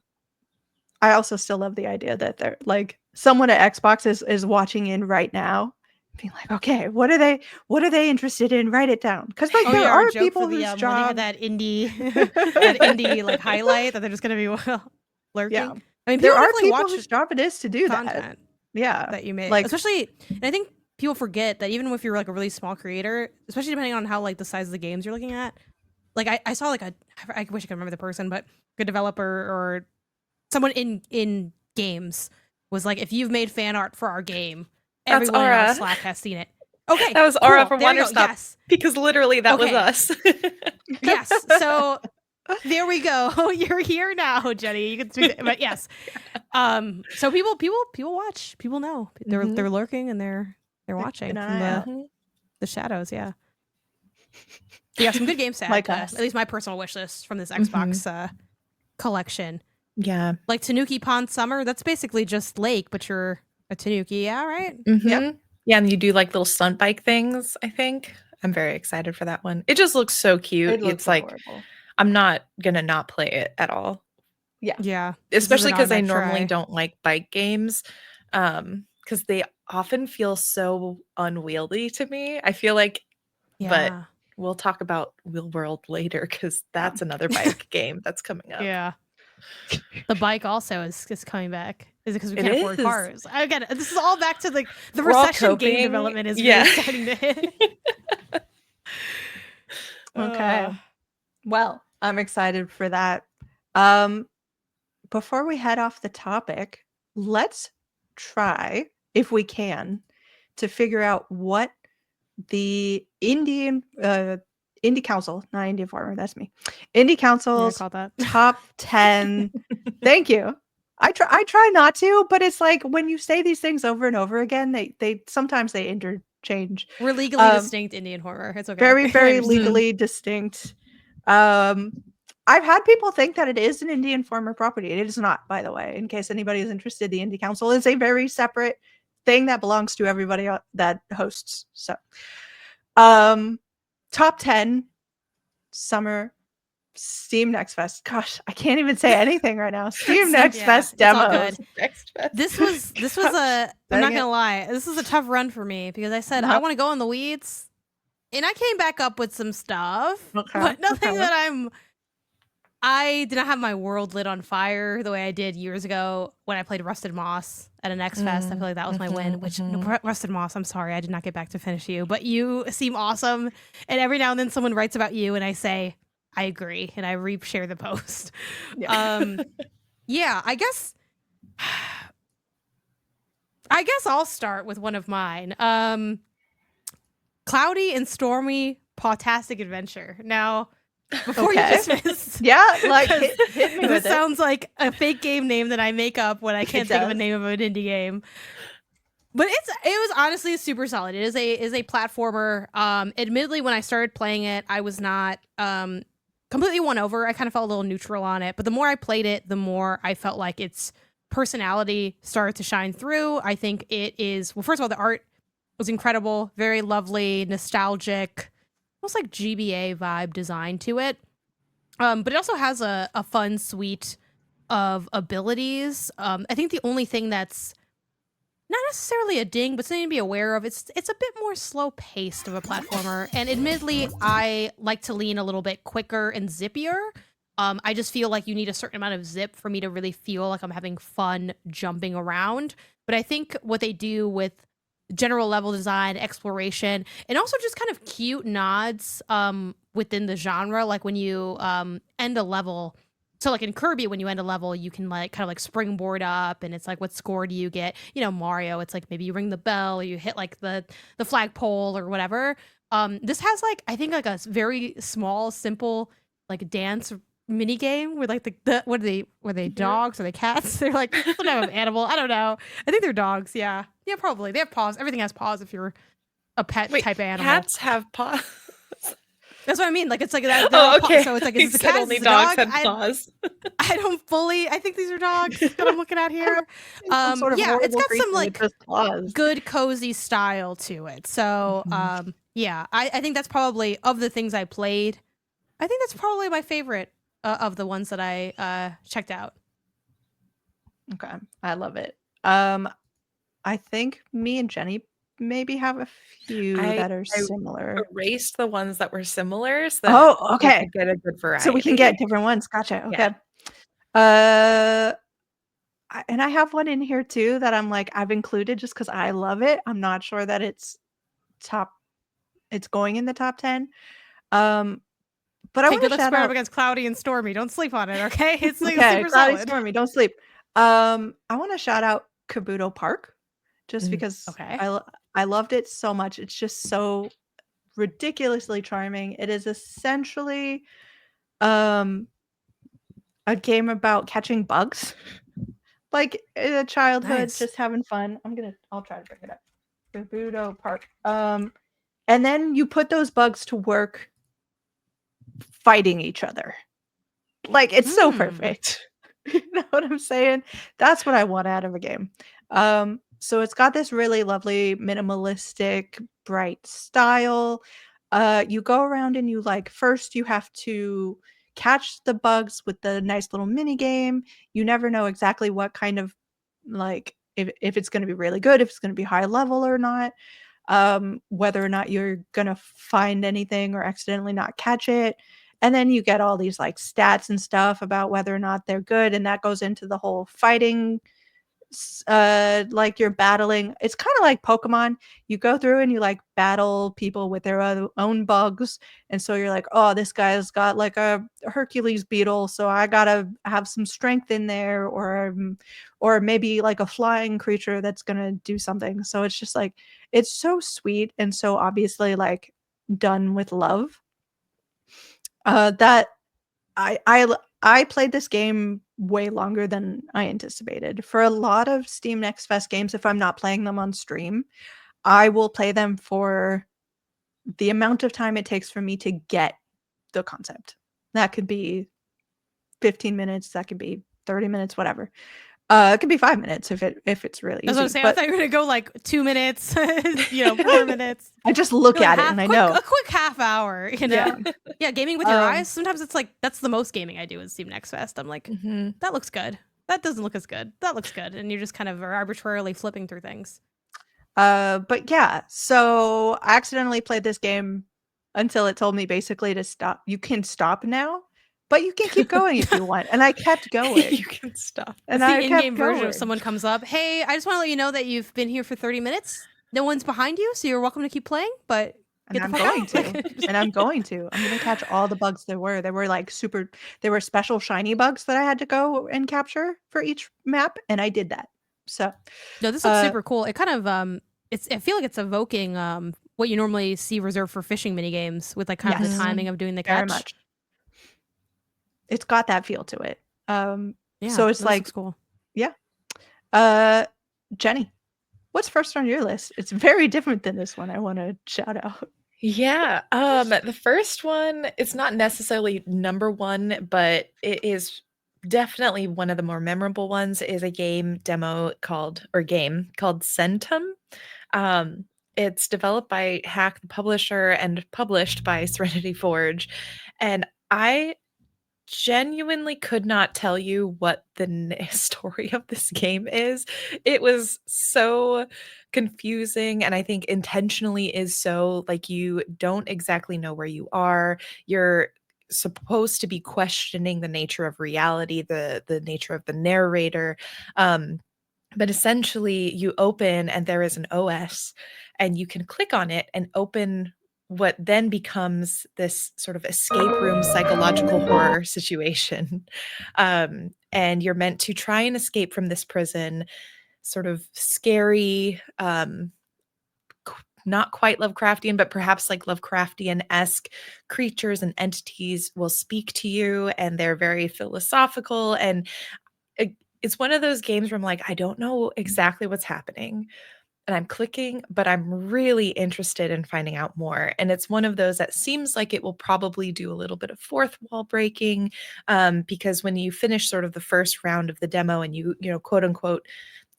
Speaker 1: also still love the idea that they're like someone at Xbox is watching in right now, being like, okay, what are they interested in? Write it down. Because like there
Speaker 3: our
Speaker 1: are
Speaker 3: joke
Speaker 1: people
Speaker 3: for the
Speaker 1: whose
Speaker 3: when they had
Speaker 1: job
Speaker 3: that indie like highlight that they're just gonna be lurking.
Speaker 1: Yeah.
Speaker 3: I mean,
Speaker 1: There
Speaker 3: people
Speaker 1: are
Speaker 3: definitely
Speaker 1: people
Speaker 3: watch
Speaker 1: whose job it is to do that.
Speaker 3: content
Speaker 1: Yeah.
Speaker 3: that you make,
Speaker 1: Like
Speaker 3: especially. And I think people forget that even if you're like a really small creator, especially depending on how like the size of the games you're looking at. Like I saw like I wish I could remember the person, but a developer or someone in games was like, if you've made fan art for our game,
Speaker 2: That's
Speaker 3: everyone in our
Speaker 2: Aura.
Speaker 3: Slack has seen it. Okay,
Speaker 2: That was Aura
Speaker 3: cool.
Speaker 2: from
Speaker 3: There you go.
Speaker 2: Wonderstop.
Speaker 3: Yes,
Speaker 2: Because literally that was
Speaker 3: Okay.
Speaker 2: us.
Speaker 3: yes. So there we go. You're here now, Jenny. You can speak, but yes. So people watch. People know they're
Speaker 2: Mhm.
Speaker 3: they're lurking and they're watching
Speaker 1: keeping an
Speaker 3: from
Speaker 1: eye out.
Speaker 3: the shadows. Yeah. Yeah, some good games to add
Speaker 1: Like
Speaker 3: to
Speaker 1: us.
Speaker 3: at least my personal wish list from this Xbox collection.
Speaker 2: Yeah.
Speaker 3: Like Tanuki Pond Summer, that's basically just lake, but you're a Tanuki, yeah, right?
Speaker 2: Mhm. Yeah, and you do like little stunt bike things, I think. I'm very excited for that one. It just looks so cute.
Speaker 1: It looks
Speaker 2: It's like
Speaker 1: adorable.
Speaker 2: I'm not gonna not play it at all.
Speaker 1: Yeah.
Speaker 3: Yeah. this is
Speaker 2: Especially
Speaker 3: an
Speaker 2: because I
Speaker 3: automatic
Speaker 2: normally
Speaker 3: try.
Speaker 2: don't like bike games. Because they often feel so unwieldy to me. I feel like
Speaker 3: Yeah.
Speaker 2: but we'll talk about Wheel World later because that's another bike game that's coming up.
Speaker 3: Yeah. The bike also is coming back. Is it because we
Speaker 2: It
Speaker 3: can't afford
Speaker 2: is.
Speaker 3: cars? Again, this is all back to like the
Speaker 2: We're all
Speaker 3: recession game
Speaker 2: coping.
Speaker 3: development is
Speaker 2: Yeah.
Speaker 3: really starting to hit.
Speaker 1: Okay.
Speaker 3: Ugh.
Speaker 1: Well, I'm excited for that. Before we head off the topic, let's try, if we can, to figure out what the Indie Council, not Indie Farmer, that's me. Indie
Speaker 3: Yeah, I
Speaker 1: Council's
Speaker 3: caught that.
Speaker 1: top 10. Thank you. I try not to, but it's like when you say these things over and over again, they sometimes they interchange.
Speaker 3: We're legally distinct Indian horror. It's okay.
Speaker 1: Very,
Speaker 3: I
Speaker 1: very
Speaker 3: understand.
Speaker 1: legally distinct. I've had people think that it is an Indie Informer property. It is not, by the way. In case anybody is interested, the Indie Council is a very separate thing that belongs to everybody that hosts. So, top 10 summer Steam Next Fest. Gosh, I can't even say anything right now. Steam Next Fest
Speaker 3: it's all
Speaker 1: demos.
Speaker 3: good.
Speaker 2: Next Fest.
Speaker 3: This was a I'm not gonna lie, this was a tough run for me because I said I want to go in the weeds, and I came back up with some stuff,
Speaker 1: Okay,
Speaker 3: but nothing
Speaker 1: okay.
Speaker 3: that I did not have my world lit on fire the way I did years ago when I played Rusted Moss at an X Fest. I feel like that was my win. Which Rusted Moss, I'm sorry, I did not get back to finish you, but you seem awesome. And every now and then someone writes about you, and I say I agree, and I share the post.
Speaker 1: Yeah.
Speaker 3: Yeah, I guess I'll start with one of mine. Cloudy and Stormy Pawtastic Adventure. Now, before you dismiss,
Speaker 1: yeah, like hit me with
Speaker 3: this sounds like a fake game name that I make up when I can't think of a name of an indie game. But it was honestly super solid. It is a platformer. Admittedly, when I started playing it, I was not completely won over. I kind of felt a little neutral on it. But the more I played it, the more I felt like its personality started to shine through. I think it is, well, first of all, the art was incredible, very lovely, nostalgic, almost like GBA vibe design to it. But it also has a fun suite of abilities. I think the only thing that's not necessarily a ding, but something to be aware of, it's a bit more slow paced of a platformer. And admittedly, I like to lean a little bit quicker and zippier. I just feel like you need a certain amount of zip for me to really feel like I'm having fun jumping around. But I think what they do with general level design, exploration, and also just kind of cute nods within the genre, like when you end a level. So like in Kirby, when you end a level, you can like kind of like springboard up, and it's like, what score do you get? You know, Mario, it's like maybe you ring the bell, or you hit like the flagpole or whatever. This has like, I think like a very small, simple like dance mini game where like the what are they? Were they dogs? Are they cats? They're like some type of animal. I don't know. I think they're dogs. Yeah, probably. They have paws. Everything has paws if you're a pet type animal.
Speaker 2: Cats have paws.
Speaker 3: That's what I mean. Like it's like that.
Speaker 2: Okay.
Speaker 3: So it's like, is it a cat?
Speaker 2: Only
Speaker 3: Is it a
Speaker 2: dogs
Speaker 3: dog?
Speaker 2: have paws.
Speaker 3: I don't fully. I think these are dogs that I'm looking at here.
Speaker 1: Sort of
Speaker 3: Yeah, it's got some like
Speaker 1: claws.
Speaker 3: good cozy style to it. So yeah, I think that's probably, of the things I played, I think that's probably my favorite of the ones that I checked out.
Speaker 1: Okay, I love it. I think me and Jenny maybe have a few that are similar.
Speaker 2: Erased the ones that were similar. So
Speaker 1: that okay.
Speaker 2: We could get a good variety.
Speaker 1: So we can get different ones. Gotcha. Okay.
Speaker 2: Yeah.
Speaker 1: And I have one in here too that I'm like, I've included just because I love it. I'm not sure that it's going in the top 10. But I want to shout out
Speaker 3: against Cloudy and Stormy. Don't sleep on it, okay? It's like
Speaker 1: okay,
Speaker 3: super
Speaker 1: Cloudy,
Speaker 3: solid.
Speaker 1: Stormy, don't sleep. I want to shout out Kabuto Park, just because I loved it so much. It's just so ridiculously charming. It is essentially a game about catching bugs, like in a childhood, just having fun. I'll try to bring it up. Kabuto Park. And then you put those bugs to work fighting each other. Like, it's so perfect. You know what I'm saying? That's what I want out of a game. So it's got this really lovely, minimalistic, bright style. You go around and you first you have to catch the bugs with the nice little mini game. You never know exactly what kind of if it's going to be really good, if it's going to be high level or not. Whether or not you're going to find anything or accidentally not catch it. And then you get all these stats and stuff about whether or not they're good. And that goes into the whole fighting, you're battling. It's kind of like Pokemon. You go through and you battle people with their own bugs. And so you're like, oh, this guy's got a Hercules beetle, so I gotta have some strength in there, or maybe a flying creature that's gonna do something. So it's just it's so sweet and so obviously done with love. That I played this game way longer than I anticipated. For a lot of Steam Next Fest games, if I'm not playing them on stream, I will play them for the amount of time it takes for me to get the concept. That could be 15 minutes, that could be 30 minutes, whatever. It could be 5 minutes if it's really easy.
Speaker 3: I was gonna say, I thought you were gonna go 2 minutes, 4 minutes.
Speaker 1: I just look at it and I know.
Speaker 3: A quick half hour, Yeah, gaming with your eyes. Sometimes it's that's the most gaming I do in Steam Next Fest. I'm like, that looks good. That doesn't look as good. That looks good. And you're just kind of arbitrarily flipping through things.
Speaker 1: But yeah, so I accidentally played this game until it told me basically to stop. You can stop now, but you can keep going if you want. And I kept going.
Speaker 2: You can stop.
Speaker 1: And
Speaker 3: It's
Speaker 1: I
Speaker 3: the
Speaker 1: kept
Speaker 3: in-game version of
Speaker 1: going.
Speaker 3: someone comes up, hey, I just want to let you know that you've been here for 30 minutes. No one's behind you, so you're welcome to keep playing, but
Speaker 1: And
Speaker 3: get the
Speaker 1: I'm
Speaker 3: fuck
Speaker 1: going
Speaker 3: out.
Speaker 1: to. And I'm going to. I'm going to catch all the bugs there were. There were like there were special shiny bugs that I had to go and capture for each map. And I did that. So,
Speaker 3: No, this looks super cool. It kind of I feel like it's evoking what you normally see reserved for fishing mini games with like kind of the
Speaker 1: yes,
Speaker 3: timing of doing the
Speaker 1: very
Speaker 3: catch.
Speaker 1: much. It's got that feel to it.
Speaker 3: Yeah,
Speaker 1: so it's
Speaker 3: this
Speaker 1: like,
Speaker 3: looks cool.
Speaker 1: yeah. Jenny, what's first on your list? It's very different than this one. I want to shout out.
Speaker 2: Yeah. The first one, it's not necessarily number one, but it is definitely one of the more memorable ones, is a game called Centum. It's developed by Hack the publisher and published by Serenity Forge. And I genuinely could not tell you what the story of this game is. It was so confusing, and I think intentionally is so, like, you don't exactly know where you are. You're supposed to be questioning the nature of reality, the nature of the narrator. But essentially you open and there is an OS, and you can click on it and open what then becomes this sort of escape room psychological horror situation. And you're meant to try and escape from this prison, sort of scary, not quite Lovecraftian, but perhaps like Lovecraftian-esque creatures and entities will speak to you, and they're very philosophical. And it's one of those games where I'm like, I don't know exactly what's happening, and I'm clicking, but I'm really interested in finding out more. And it's one of those that seems like it will probably do a little bit of fourth wall breaking, because when you finish sort of the first round of the demo and you quote unquote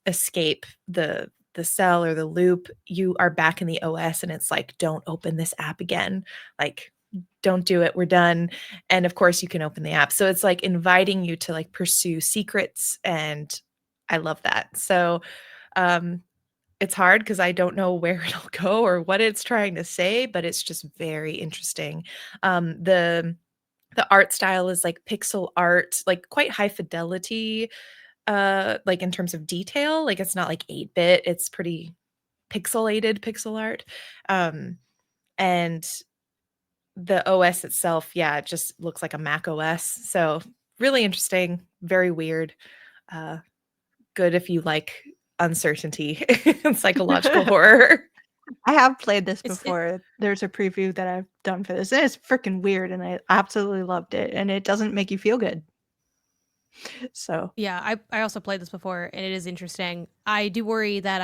Speaker 2: escape the cell or the loop, you are back in the OS, and it's like, don't open this app again. Like, don't do it. We're done. And of course you can open the app. So it's like inviting you to like pursue secrets. And I love that. So, it's hard because I don't know where it'll go or what it's trying to say, but it's just very interesting. The art style is like pixel art, like quite high fidelity, like in terms of detail. Like, it's not like 8-bit, it's pretty pixelated pixel art. And the OS itself, yeah, it just looks like a Mac OS. So really interesting, very weird. Good if you like uncertainty and psychological horror.
Speaker 1: I have played this
Speaker 3: It's-
Speaker 1: before. There's a preview that I've done for this, and it's freaking weird, and I absolutely loved it. And it doesn't make you feel good. So
Speaker 3: Yeah, I also played this before, and it is interesting. I do worry that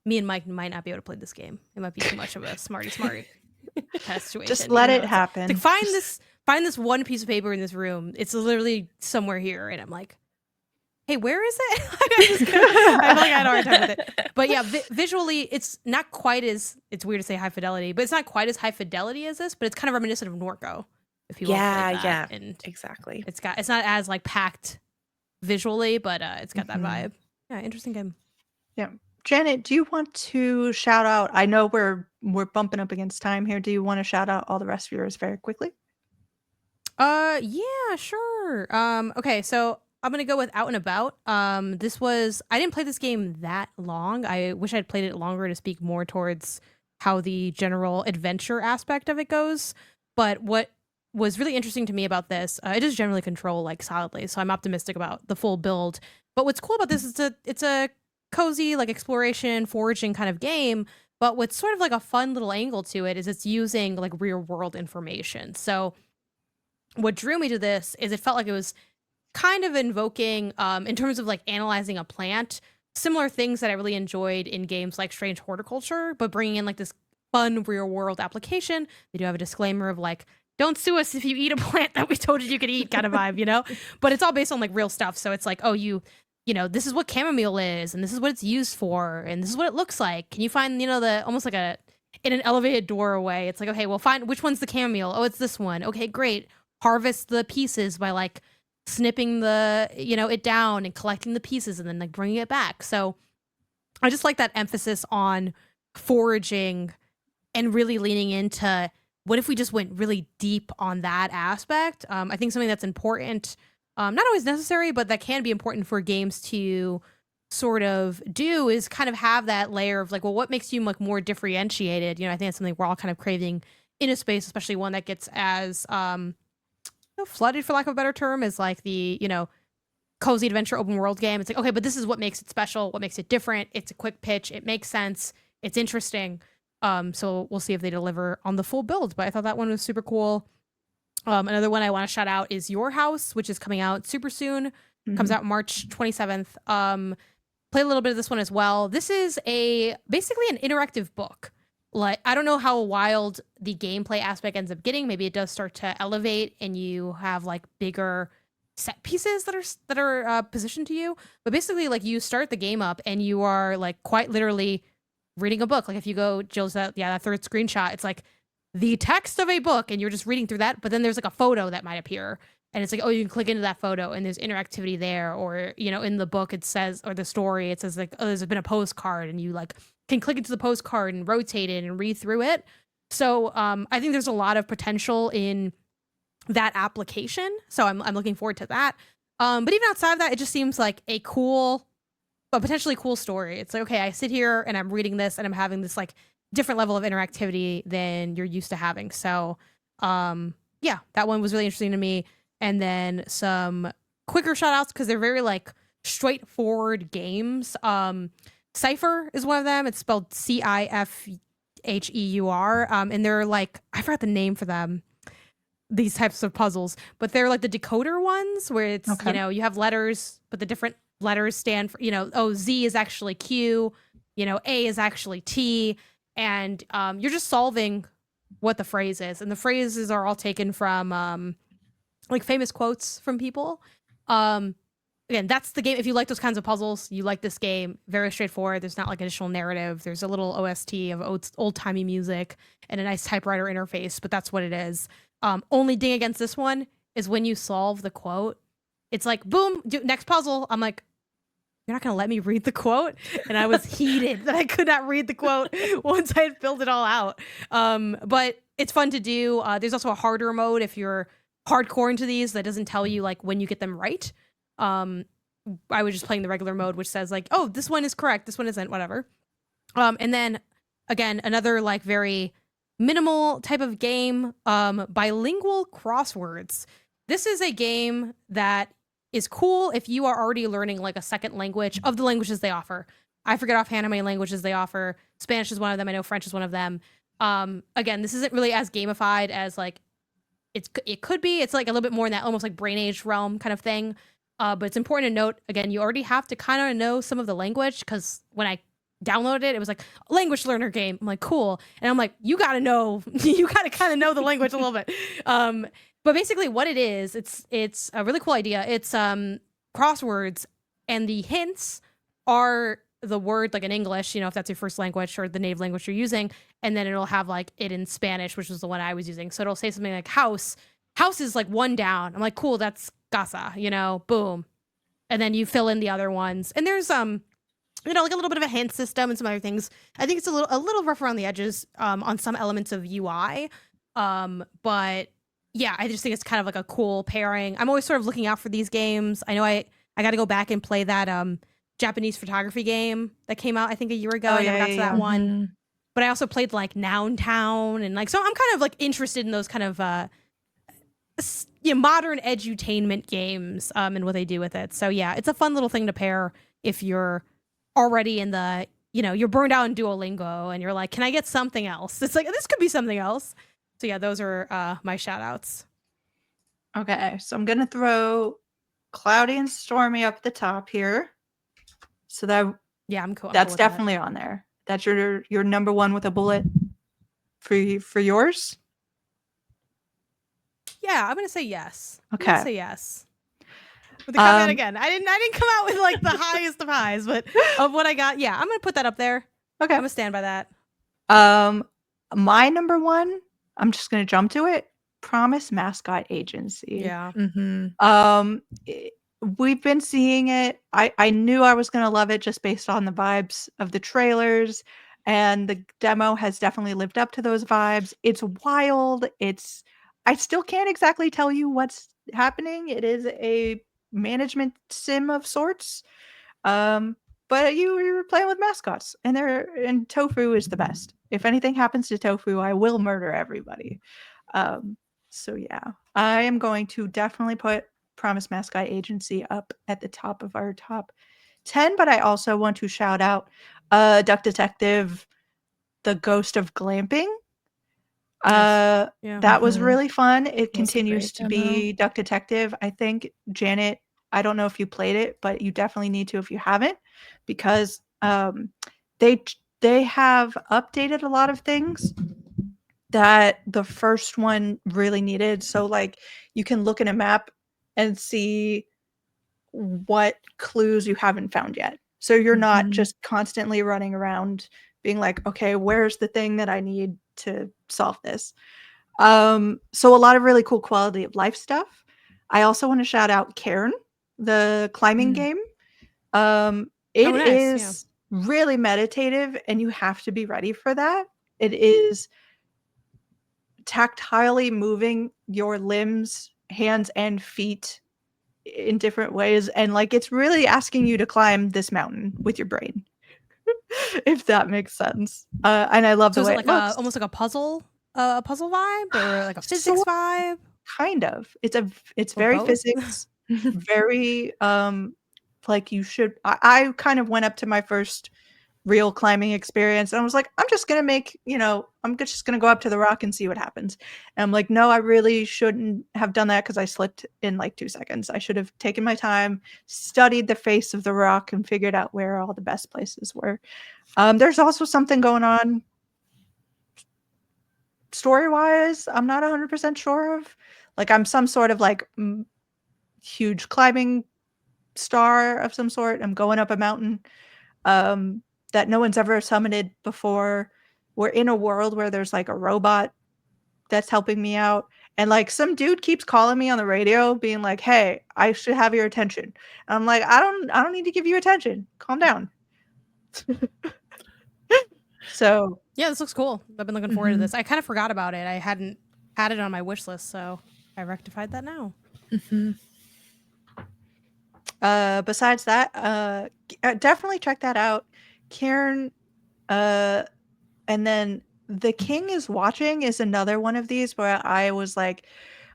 Speaker 3: me and Mike might not be able to play this game. It might be too much of a smarty kind of situation.
Speaker 1: just let it
Speaker 3: It's
Speaker 1: happen.
Speaker 3: like, find this one piece of paper in this room. It's literally somewhere here, and I'm like, hey, where is it? I feel like I had a hard time with it. But yeah, visually, it's not quite as, it's weird to say high fidelity, but it's not quite as high fidelity as this, but it's kind of reminiscent of Norco. If you
Speaker 2: Yeah,
Speaker 3: and
Speaker 2: exactly.
Speaker 3: it's not as like packed visually, but it's got that vibe. Yeah, interesting game.
Speaker 1: Yeah. Janet, do you want to shout out? I know we're bumping up against time here. Do you want to shout out all the rest of yours very quickly?
Speaker 3: Yeah, sure. Okay, so I'm gonna go with Out and About. I didn't play this game that long. I wish I'd played it longer to speak more towards how the general adventure aspect of it goes. But what was really interesting to me about this, it is generally control like solidly, so I'm optimistic about the full build. But what's cool about this is it's a cozy like exploration, foraging kind of game. But what's sort of like a fun little angle to it is it's using like real world information. So what drew me to this is it felt like it was kind of invoking, in terms of like analyzing a plant, similar things that I really enjoyed in games like Strange Horticulture, but bringing in like this fun real world application. They do have a disclaimer of like, don't sue us if you eat a plant that we told you could eat kind of vibe, but it's all based on like real stuff. So it's like, oh, this is what chamomile is, and this is what it's used for, and this is what it looks like. Can you find, the almost like in an elevated doorway? It's like, okay, well, find which one's the chamomile. Oh, it's this one. Okay, great. Harvest the pieces by like snipping it down and collecting the pieces and then like bringing it back. So I just like that emphasis on foraging and really leaning into what if we just went really deep on that aspect? I think something that's important, not always necessary, but that can be important for games to sort of do is kind of have that layer of like, well, what makes you like more differentiated? I think that's something we're all kind of craving in a space, especially one that gets as flooded, for lack of a better term, as like the cozy adventure open world game. It's like, okay, but this is what makes it special, what makes it different. It's a quick pitch, it makes sense, it's interesting. So we'll see if they deliver on the full build. But I thought that one was super cool. Another one I want to shout out is Your House, which is coming out super soon. Comes out March 27th. Play a little bit of this one as well. This is basically an interactive book. Like, I don't know how wild the gameplay aspect ends up getting. Maybe it does start to elevate and you have like bigger set pieces that are positioned to you. But basically, like, you start the game up and you are like quite literally reading a book. Like, if you go, Jill's that third screenshot, it's like the text of a book and you're just reading through that. But then there's like a photo that might appear. And it's like, oh, you can click into that photo and there's interactivity there. Or, in the book it says, or the story, it says like, oh, there's been a postcard and you like can click into the postcard and rotate it and read through it. So I think there's a lot of potential in that application. So I'm looking forward to that. But even outside of that, it just seems like a potentially cool story. It's like, okay, I sit here and I'm reading this and I'm having this like different level of interactivity than you're used to having. So yeah, that one was really interesting to me. And then some quicker shout outs because they're very like straightforward games. Cypher is one of them. It's spelled Cifheur. And they're like, I forgot the name for them, these types of puzzles, but they're like the decoder ones where it's, you have letters, but the different letters stand for, Z is actually Q, A is actually T. And you're just solving what the phrase is. And the phrases are all taken from like famous quotes from people. Again, that's the game. If you like those kinds of puzzles, you like this game. Very straightforward. There's not like additional narrative. There's a little OST of old-timey music and a nice typewriter interface, but that's what it is. Only ding against this one is when you solve the quote, it's like, boom, next puzzle. I'm like, you're not going to let me read the quote? And I was heated that I could not read the quote once I had filled it all out. But it's fun to do. There's also a harder mode if you're hardcore into these that doesn't tell you like when you get them right. I was just playing the regular mode, which says like, oh, this one is correct, this one isn't, whatever. And then again, another like very minimal type of game, bilingual crosswords. This is a game that is cool if you are already learning like a second language of the languages they offer. I forget offhand how many languages they offer. Spanish is one of them. I know French is one of them. Again, this isn't really as gamified as like it could be. It's like a little bit more in that almost like brain age realm kind of thing. But it's important to note, again, you already have to kind of know some of the language because when I downloaded it, it was like language learner game. I'm like, cool. And I'm like, you got to know, you got to kind of know the language a little bit. But basically what it is, it's a really cool idea. It's crosswords and the hints are the word like in English, if that's your first language or the native language you're using. And then it'll have like it in Spanish, which was the one I was using. So it'll say something like house. House is like one down. I'm like, cool, that's casa, boom. And then you fill in the other ones. And there's like a little bit of a hint system and some other things. I think it's a little rough around the edges on some elements of UI. But yeah, I just think it's kind of like a cool pairing. I'm always sort of looking out for these games. I know I got to go back and play that Japanese photography game that came out I think a year ago. I never got to that one. But I also played like Noun Town and like, so I'm kind of like interested in those kind of modern edutainment games and what they do with it. So yeah, it's a fun little thing to pair if you're already in the, you're burned out in Duolingo and you're like, can I get something else? It's like, this could be something else. So yeah, those are my shout outs.
Speaker 1: Okay, so I'm going to throw Cloudy and Stormy up the top here. So
Speaker 3: yeah, I'm cool.
Speaker 1: That's definitely on there. That's your number one with a bullet for yours?
Speaker 3: Yeah, I'm gonna say yes.
Speaker 1: Okay.
Speaker 3: I'm gonna say yes. With the caveat again, I didn't come out with like the highest of highs, but of what I got, yeah, I'm gonna put that up there.
Speaker 1: Okay,
Speaker 3: I'm gonna stand by that.
Speaker 1: My number one, I'm just gonna jump to it. Promise Mascot Agency.
Speaker 3: Yeah.
Speaker 1: We've been seeing it. I knew I was gonna love it just based on the vibes of the trailers and the demo has definitely lived up to those vibes. It's wild. I still can't exactly tell you what's happening. It is a management sim of sorts. But you're playing with mascots, and Tofu is the best. If anything happens to Tofu, I will murder everybody. So yeah, I am going to definitely put Promise Mascot Agency up at the top of our top 10, but I also want to shout out Duck Detective, The Ghost of Glamping.
Speaker 3: Nice. Yeah.
Speaker 1: That was really fun. It
Speaker 2: That was a
Speaker 1: continues
Speaker 2: great
Speaker 1: to be Duck Detective. I think, Janet, I don't know if you played it, but you definitely need to if you haven't, because they have updated a lot of things that the first one really needed. So like you can look at a map and see what clues you haven't found yet. So you're not
Speaker 2: Mhm.
Speaker 1: just constantly running around being like, okay, where's the thing that I need to solve this? So a lot of really cool quality of life stuff. I also want to shout out Cairn, the climbing game. It
Speaker 3: nice. Yeah.
Speaker 1: is really meditative, and you have to be ready for that. It is tactilely moving your limbs, hands, and feet in different ways, and like it's really asking you to climb this mountain with your brain, if that makes sense. And I love
Speaker 3: So
Speaker 1: the
Speaker 3: is
Speaker 1: way
Speaker 3: it
Speaker 1: it
Speaker 3: like
Speaker 1: looks.
Speaker 3: almost like a puzzle vibe, or like a physics
Speaker 1: So
Speaker 3: vibe,
Speaker 1: kind of. It's
Speaker 3: or
Speaker 1: very
Speaker 3: both?
Speaker 1: physics, very like you should. I kind of went up to my first real climbing experience and I was like, I'm just gonna I'm just gonna go up to the rock and see what happens. And I'm like, no, I really shouldn't have done that because I slipped in like 2 seconds. I should have taken my time, studied the face of the rock, and figured out where all the best places were. There's also something going on story-wise. I'm not 100% sure of. Like, I'm some sort of like huge climbing star of some sort. I'm going up a mountain that no one's ever summoned before. We're in a world where there's like a robot that's helping me out. And like some dude keeps calling me on the radio being like, "Hey, I should have your attention." And I'm like, I don't need to give you attention. Calm down." So,
Speaker 3: Yeah, this looks cool. I've been looking forward to this. I kind of forgot about it. I hadn't had it on my wish list, so I rectified that now.
Speaker 1: besides that, definitely check that out. Karen, and then The King is Watching is another one of these where I was like,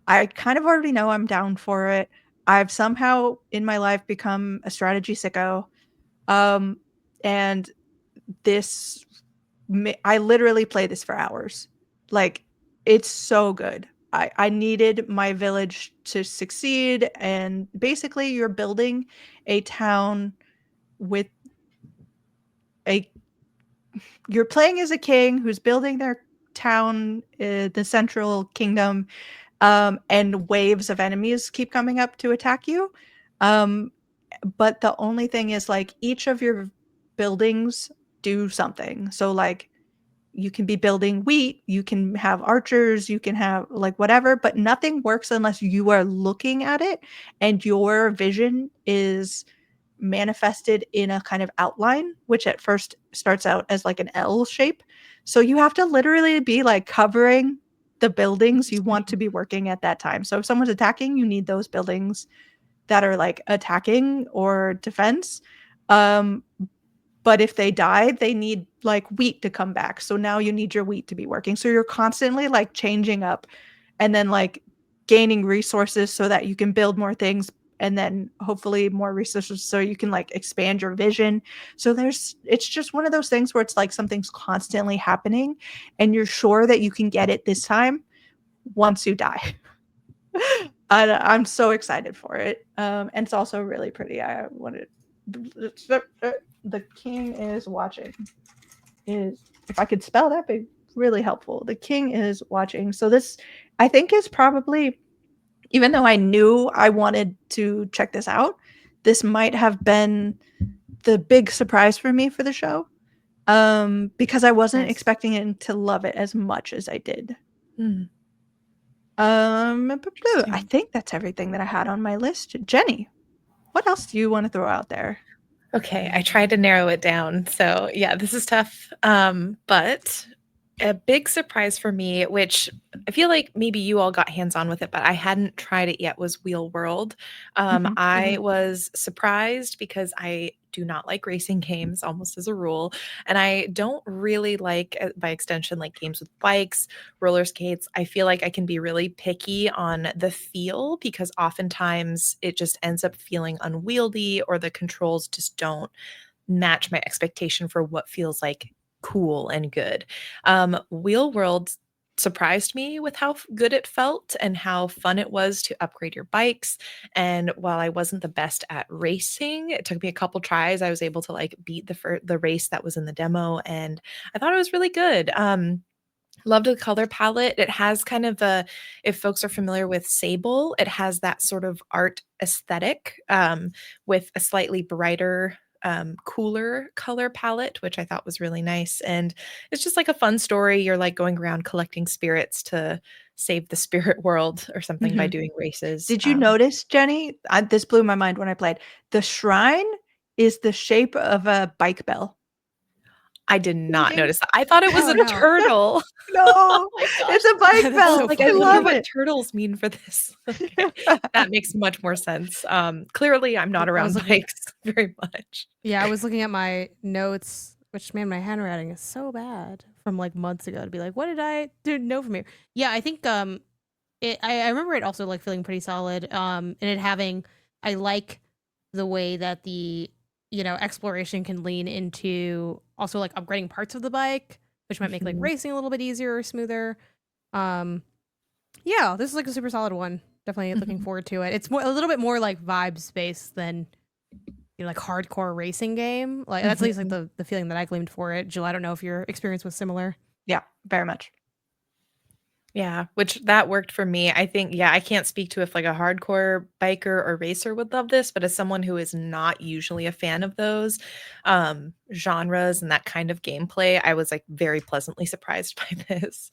Speaker 1: I kind of already know I'm down for it. I've somehow in my life become a strategy sicko. And this, I literally play this for hours. Like, it's so good. I needed my village to succeed. And basically, you're building a town with a you're playing as a king who's building their town, the central kingdom, and waves of enemies keep coming up to attack you. Um, but the only thing is, like, each of your buildings do something. So, like, you can be building wheat, you can have archers, you can have like whatever, but nothing works unless you are looking at it and your vision is manifested in a kind of outline, which at first starts out as like an L shape. So you have to literally be like covering the buildings you want to be working at that time. So if someone's attacking, you need those buildings that are like attacking or defense. But if they die, they need like wheat to come back. So now you need your wheat to be working. So you're constantly like changing up and then like gaining resources so that you can build more things and then hopefully more resources so you can like expand your vision. So it's just one of those things where it's like something's constantly happening and you're sure that you can get it this time once you die. I'm so excited for it. And it's also really pretty. I wanted The King is Watching is, if I could spell that, be really helpful. The King is Watching. So this, I think, is probably, even though I knew I wanted to check this out, this might have been the big surprise for me for the show. Because I wasn't
Speaker 3: Nice.
Speaker 1: expecting it to love it as much as I did. I think that's everything that I had on my list. Jenny, what else do you want to throw out there?
Speaker 2: Okay, I tried to narrow it down. So yeah, this is tough. But a big surprise for me, which I feel like maybe you all got hands-on with it, but I hadn't tried it yet, was Wheel World.
Speaker 1: Mhm.
Speaker 2: I was surprised because I do not like racing games almost as a rule. And I don't really like, by extension, like games with bikes, roller skates. I feel like I can be really picky on the feel because oftentimes it just ends up feeling unwieldy or the controls just don't match my expectation for what feels like cool and good. Wheel World surprised me with how good it felt and how fun it was to upgrade your bikes. And while I wasn't the best at racing, it took me a couple tries. I was able to like beat the race that was in the demo, and I thought it was really good. Loved the color palette. It has kind of a, if folks are familiar with Sable, it has that sort of art aesthetic with a slightly brighter, cooler color palette, which I thought was really nice. And it's just like a fun story. You're like going around collecting spirits to save the spirit world or something by
Speaker 1: Mhm.
Speaker 2: doing races.
Speaker 1: Did you notice, Jenny? This blew my mind when I played. The shrine is the shape of a bike bell.
Speaker 2: I did
Speaker 1: In the
Speaker 2: not
Speaker 1: game?
Speaker 2: notice that. I thought it was
Speaker 3: Oh
Speaker 2: a
Speaker 3: no.
Speaker 2: turtle. Oh
Speaker 1: No,
Speaker 2: my gosh.
Speaker 1: it's a bike
Speaker 3: That's
Speaker 1: bell.
Speaker 3: so
Speaker 2: Like,
Speaker 1: I
Speaker 2: I
Speaker 3: funny.
Speaker 2: wonder
Speaker 1: love
Speaker 2: what
Speaker 1: it.
Speaker 2: turtles mean for this. Okay. That makes much more sense. Clearly I'm not
Speaker 3: I was
Speaker 2: around
Speaker 3: looking
Speaker 2: bikes very much.
Speaker 3: Yeah, I was looking at my notes, which man, my handwriting is so bad from like months ago to be like, what did I do know from here? Yeah, I think I remember it also like feeling pretty solid. And it having I like the way that the exploration can lean into also like upgrading parts of the bike, which might make like
Speaker 2: Mhm.
Speaker 3: racing a little bit easier or smoother. Um yeah, this is like a super solid one. Definitely looking
Speaker 2: Mhm.
Speaker 3: forward to it. It's more a little bit more like vibes based than like hardcore racing game. Like that's at least like
Speaker 2: Mhm.
Speaker 3: the feeling that I gleamed for it. Jill, I don't know if your experience was similar.
Speaker 1: Yeah, very much.
Speaker 2: Yeah, which that worked for me. I think, yeah, I can't speak to if like a hardcore biker or racer would love this, but as someone who is not usually a fan of those genres and that kind of gameplay, I was like very pleasantly surprised by this.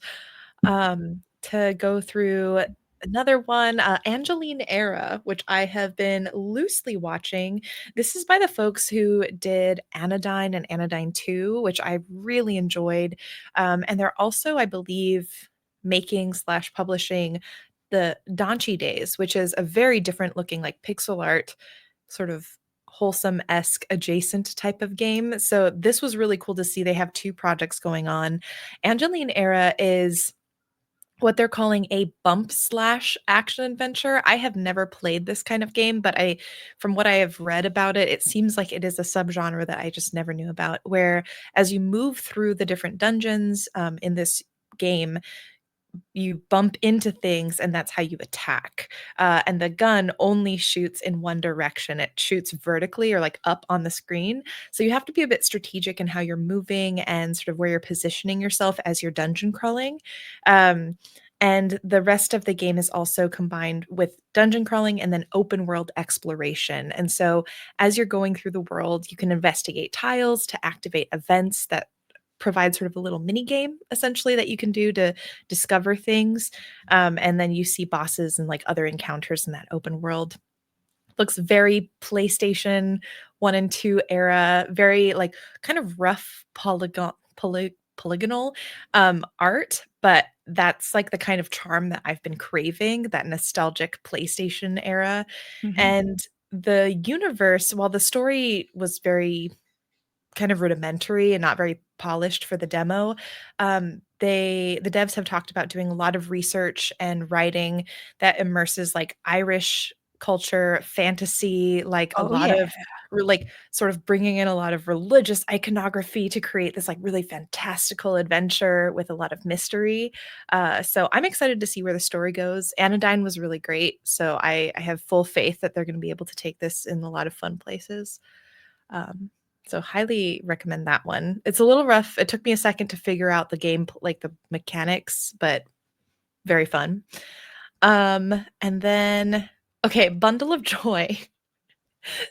Speaker 2: To go through another one, Angeline Era, which I have been loosely watching. This is by the folks who did Anodyne and Anodyne 2, which I really enjoyed. And they're also, I believe, making slash publishing the Danchi Days, which is a very different looking like pixel art, sort of wholesome-esque adjacent type of game. So this was really cool to see. They have two projects going on. Angeline Era is what they're calling a bump slash action adventure. I have never played this kind of game, but from what I have read about it, it seems like it is a subgenre that I just never knew about. Where as you move through the different dungeons in this game, you bump into things and that's how you attack. And the gun only shoots in one direction. It shoots vertically or like up on the screen. So you have to be a bit strategic in how you're moving and sort of where you're positioning yourself as you're dungeon crawling. Um, and the rest of the game is also combined with dungeon crawling and then open world exploration. And so as you're going through the world, you can investigate tiles to activate events that provide sort of a little mini game essentially that you can do to discover things. And then you see bosses and like other encounters in that open world. Looks very PlayStation 1 and 2 era, very like kind of rough polygonal art, but that's like the kind of charm that I've been craving, that nostalgic PlayStation era.
Speaker 1: Mhm.
Speaker 2: And the universe, while the story was very kind of rudimentary and not very polished for the demo. The devs have talked about doing a lot of research and writing that immerses like Irish culture, fantasy, like a
Speaker 1: Oh,
Speaker 2: lot
Speaker 1: yeah.
Speaker 2: of like sort of bringing in a lot of religious iconography to create this like really fantastical adventure with a lot of mystery. So I'm excited to see where the story goes. Anodyne was really great, so I have full faith that they're going to be able to take this in a lot of fun places. Um, so highly recommend that one. It's a little rough. It took me a second to figure out the game, like the mechanics, but very fun. And then okay, Bundle of Joy.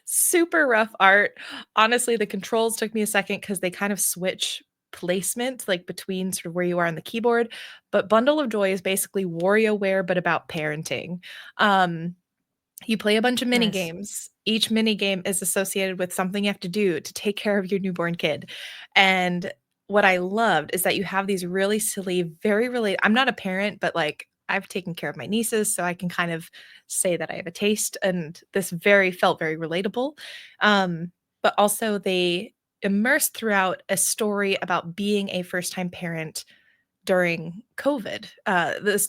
Speaker 2: Super rough art. Honestly, the controls took me a second because they kind of switch placement like between sort of where you are on the keyboard. But Bundle of Joy is basically WarioWare, but about parenting. Um, You play a bunch of mini
Speaker 1: Nice.
Speaker 2: games. Each mini game is associated with something you have to do to take care of your newborn kid. And what I loved is that you have these really silly, very relate. I'm not a parent, but like I've taken care of my nieces, so I can kind of say that I have a taste. And this very felt very relatable. But also they immersed throughout a story about being a first-time parent during COVID,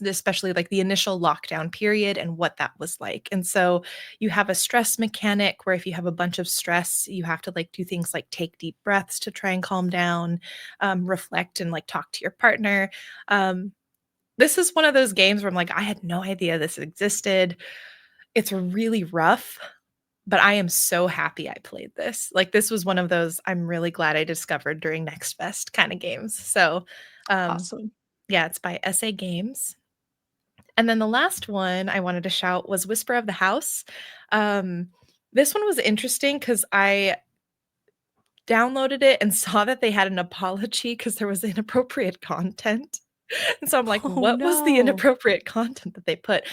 Speaker 2: especially like the initial lockdown period and what that was like. And so you have a stress mechanic where if you have a bunch of stress, you have to like do things like take deep breaths to try and calm down, reflect and like talk to your partner. This is one of those games where I'm like, I had no idea this existed. It's really rough, but I am so happy I played this. Like this was one of those I'm really glad I discovered during Next Fest kind of games. So
Speaker 1: Awesome.
Speaker 2: yeah, it's by SA Games. And then the last one I wanted to shout was Whisper of the House. Um, this one was interesting because I downloaded it and saw that they had an apology because there was inappropriate content. And so I'm like,
Speaker 3: Oh
Speaker 2: what was the
Speaker 3: no.
Speaker 2: inappropriate content that they put?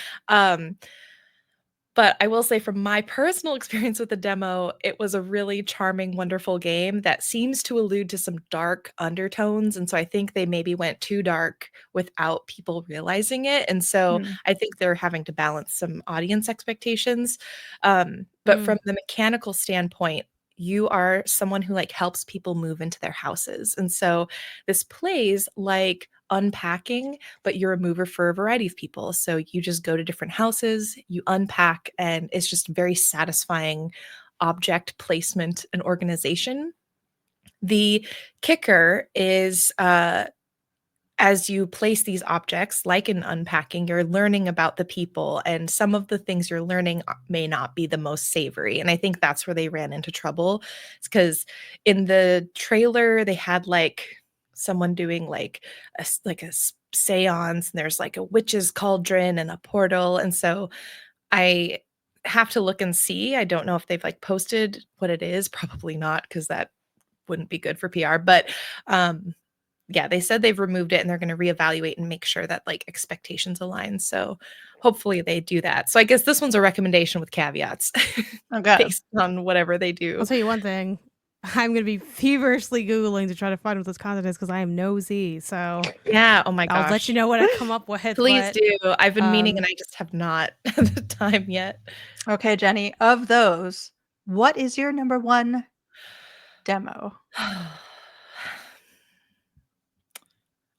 Speaker 2: But I will say from my personal experience with the demo, it was a really charming, wonderful game that seems to allude to some dark undertones, and so I think they maybe went too dark without people realizing it, and so
Speaker 1: Hmm.
Speaker 2: I think they're having to balance some audience expectations. But
Speaker 3: Mm.
Speaker 2: from the mechanical standpoint, you are someone who, like, helps people move into their houses, and so this plays like unpacking, but you're a mover for a variety of people. So you just go to different houses, you unpack, and it's just very satisfying object placement and organization. The kicker is as you place these objects, like in unpacking, you're learning about the people, and some of the things you're learning may not be the most savory. And I think that's where they ran into trouble. It's because in the trailer, they had like someone doing like a seance, and there's like a witch's cauldron and a portal. And so I have to look and see. I don't know if they've like posted what it is. Probably not, because that wouldn't be good for PR. But yeah, they said they've removed it and they're going to reevaluate and make sure that like expectations align. So hopefully they do that. So I guess this one's a recommendation with caveats
Speaker 1: Okay.
Speaker 2: based on whatever they
Speaker 3: I'll
Speaker 2: do.
Speaker 3: tell you one thing. I'm gonna be feverishly Googling to try to find what this content is because I am nosy. So
Speaker 2: Yeah. Oh my
Speaker 3: I'll let
Speaker 2: gosh.
Speaker 3: you know what I come up with.
Speaker 2: Please
Speaker 3: But
Speaker 2: do. I've been meaning and
Speaker 3: um
Speaker 2: I just have not had the time yet.
Speaker 1: Okay, Jenny, of those, what is your number one demo?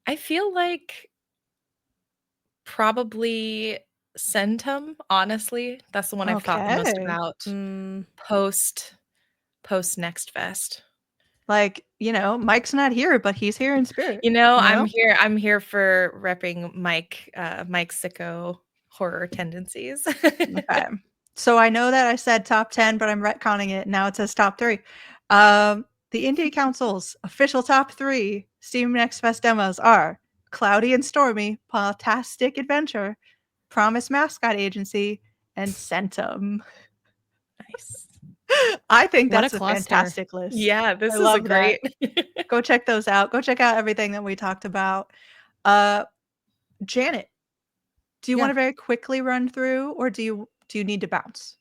Speaker 2: I feel like probably Centum, honestly. That's the one I've thought the most
Speaker 1: Okay.
Speaker 2: about
Speaker 3: mm,
Speaker 2: post Next Fest.
Speaker 1: Like, Mike's not here, but he's here in spirit,
Speaker 2: You know,
Speaker 1: you know?
Speaker 2: I'm here for repping Mike Sicko horror tendencies.
Speaker 1: Okay. So I know that I said top 10, but I'm retconning it. Now it says top 3. The Indie Council's official top 3 Steam Next Fest demos are Cloudy and Stormy, Fantastic Adventure, Promise Mascot Agency, and Centum.
Speaker 2: Nice.
Speaker 1: I think
Speaker 3: what a
Speaker 1: that's a
Speaker 3: cluster.
Speaker 1: fantastic list.
Speaker 2: Yeah,
Speaker 1: I
Speaker 2: this is a
Speaker 1: love that.
Speaker 2: great.
Speaker 1: Go check those out. Go check out everything that we talked about. Janet, do you
Speaker 3: Yeah.
Speaker 1: want to very quickly run through, or do you need to bounce?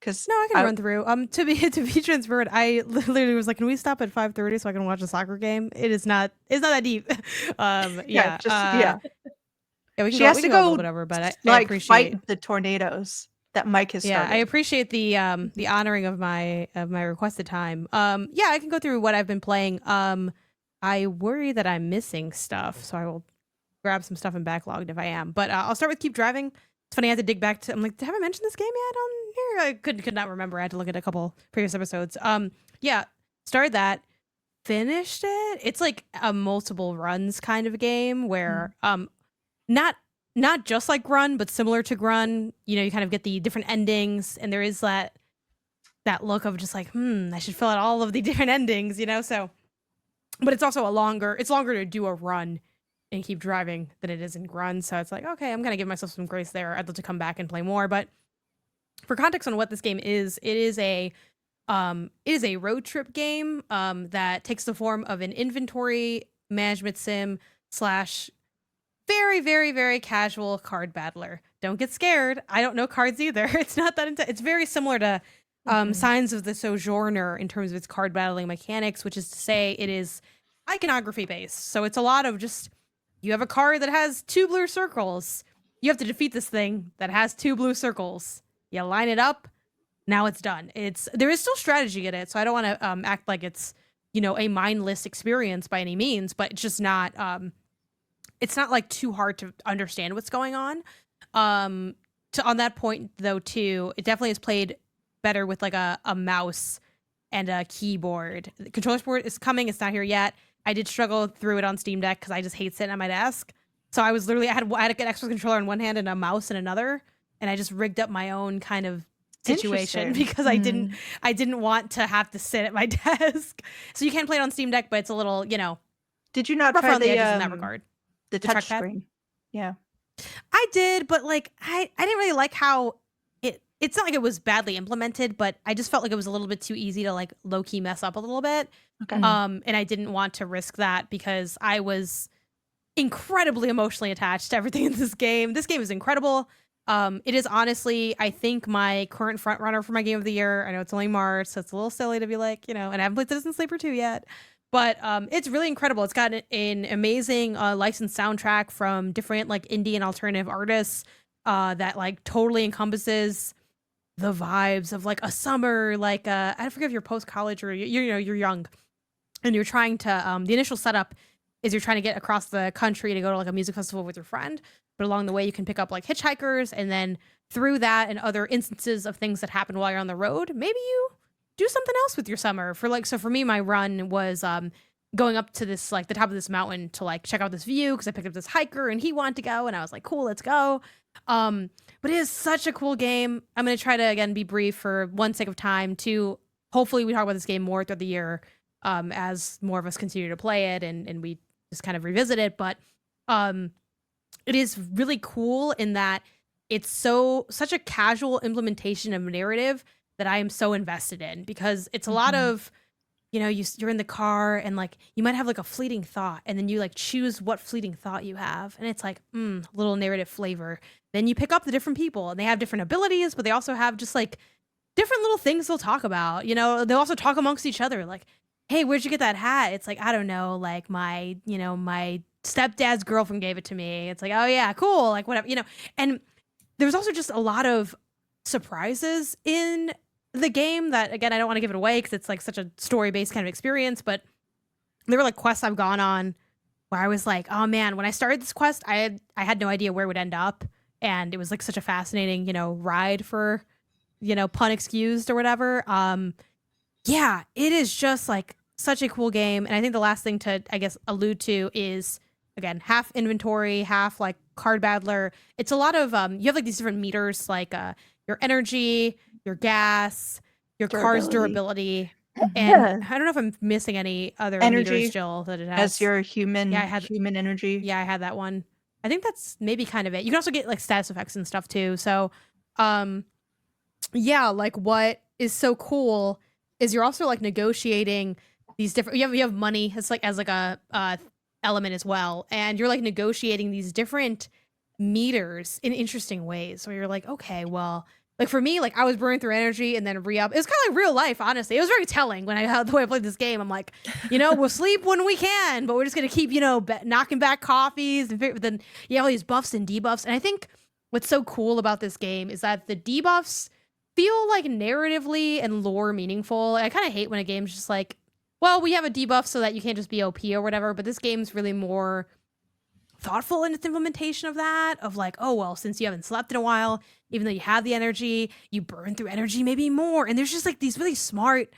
Speaker 1: Because
Speaker 3: No, I can run through. To be transparent, I literally was like, "Can we stop at 5:30 so I can watch a soccer game?" It's not that deep.
Speaker 1: yeah,
Speaker 3: yeah, we can
Speaker 1: she
Speaker 3: go.
Speaker 1: has
Speaker 3: We
Speaker 1: to
Speaker 3: can go a little
Speaker 1: go
Speaker 3: bit over, but I
Speaker 1: like
Speaker 3: appreciate.
Speaker 1: fight the tornadoes that Mike has
Speaker 3: Yeah, I
Speaker 1: started.
Speaker 3: appreciate the honoring of my requested time. Yeah, I can go through what I've been playing. I worry that I'm missing stuff, so I will grab some stuff and backlogged if I am. But I'll start with Keep Driving. It's funny, I had to dig back to. I'm like, have I mentioned this game yet on here? I could not remember. I had to look at a couple previous episodes. Yeah, started that, finished it. It's like a multiple runs kind of a game where not just like Grun, but similar to Grun. You kind of get the different endings, and there is that look of just like, I should fill out all of the different endings. So, but it's also it's longer to do a run and Keep Driving than it is in Grun. So it's like, okay, I'm gonna give myself some grace there. I'd love to come back and play more. But for context on what this game is, it is a road trip game that takes the form of an inventory management sim slash very, very, very casual card battler. Don't get scared. I don't know cards either. It's not that intense. It's very similar to Signs of the Sojourner in terms of its card battling mechanics, which is to say it is iconography based. So it's a lot of just, you have a card that has 2 blue circles. You have to defeat this thing that has 2 blue circles. You line it up. Now it's done. There is still strategy in it, so I don't want to act like it's, a mindless experience by any means, but it's just not it's not like too hard to understand what's going on. On that point though too, it definitely is played better with like a mouse and a keyboard. The controller support is coming, it's not here yet. I did struggle through it on Steam Deck because I just hate sitting at my desk. So I had an Xbox controller in one hand and a mouse in another, and I just rigged up my own kind of situation because I didn't want to have to sit at my desk. So you can play it on Steam Deck, but it's a little,
Speaker 1: Did you not
Speaker 3: rougher
Speaker 1: try
Speaker 3: on the edges in that regard.
Speaker 1: The touch screen? Yeah.
Speaker 3: I did, but like I didn't really like how it's not like it was badly implemented, but I just felt like it was a little bit too easy to like low key mess up a little bit.
Speaker 1: Okay.
Speaker 3: And I didn't want to risk that because I was incredibly emotionally attached to everything in this game. This game is incredible. It is honestly, I think, my current front runner for my game of the year. I know it's only March, so it's a little silly to be like, and I haven't played Citizen Sleeper 2 yet. But it's really incredible. It's got an amazing licensed soundtrack from different like indie and alternative artists that like totally encompasses the vibes of like a summer, like I forget if you're post college or you're young, and you're trying to the initial setup is you're trying to get across the country to go to like a music festival with your friend, but along the way you can pick up like hitchhikers, and then through that and other instances of things that happen while you're on the road, maybe you do something else with your summer. So for me, my run was going up to this like the top of this mountain to like check out this view because I picked up this hiker and he wanted to go, and I was like, cool, let's go. But it is such a cool game. I'm gonna try to again be brief for one sake of time. Two, hopefully we talk about this game more throughout the year as more of us continue to play it and we just kind of revisit it. But it is really cool in that it's such a casual implementation of narrative that I am so invested in, because it's a lot of, you're in the car and like you might have like a fleeting thought, and then you like choose what fleeting thought you have, and it's like little narrative flavor. Then you pick up the different people and they have different abilities, but they also have just like different little things they'll talk about. They'll also talk amongst each other like, hey, where'd you get that hat? It's like, I don't know, like my stepdad's girlfriend gave it to me. It's like, oh yeah, cool, like whatever, And there's also just a lot of surprises in the game that, again, I don't want to give it away because it's like such a story-based kind of experience, but there were like quests I've gone on where I was like, oh man, when I started this quest, I had no idea where it would end up, and it was like such a fascinating, ride for, pun excused or whatever. Yeah, it is just like such a cool game. And I think the last thing to, I guess, allude to is, again, half inventory, half like card battler. It's a lot of you have like these different meters, like your energy, your gas, your car's durability. And I don't know if I'm missing any other meters, Jill, that it has.
Speaker 1: As your human energy.
Speaker 3: Yeah, I had that one. I think that's maybe kind of it. You can also get like status effects and stuff too. So yeah, like what is so cool is you're also like negotiating these different, you have money. It's like as like a element as well, and you're like negotiating these different meters in interesting ways. So you're like, okay, well, like for me, like I was burning through energy and then re-up. It was kind of like real life, honestly. It was very telling when the way I played this game. I'm like, we'll sleep when we can, but we're just gonna keep knocking back coffees, and then you have all these buffs and debuffs. And I think what's so cool about this game is that the debuffs feel like narratively and lore meaningful. I kind of hate when a game's just like, well, we have a debuff so that you can't just be OP or whatever, but this game's really more thoughtful in its implementation of that, of like, oh, well, since you haven't slept in a while, even though you have the energy, you burn through energy maybe more. And there's just like these really smart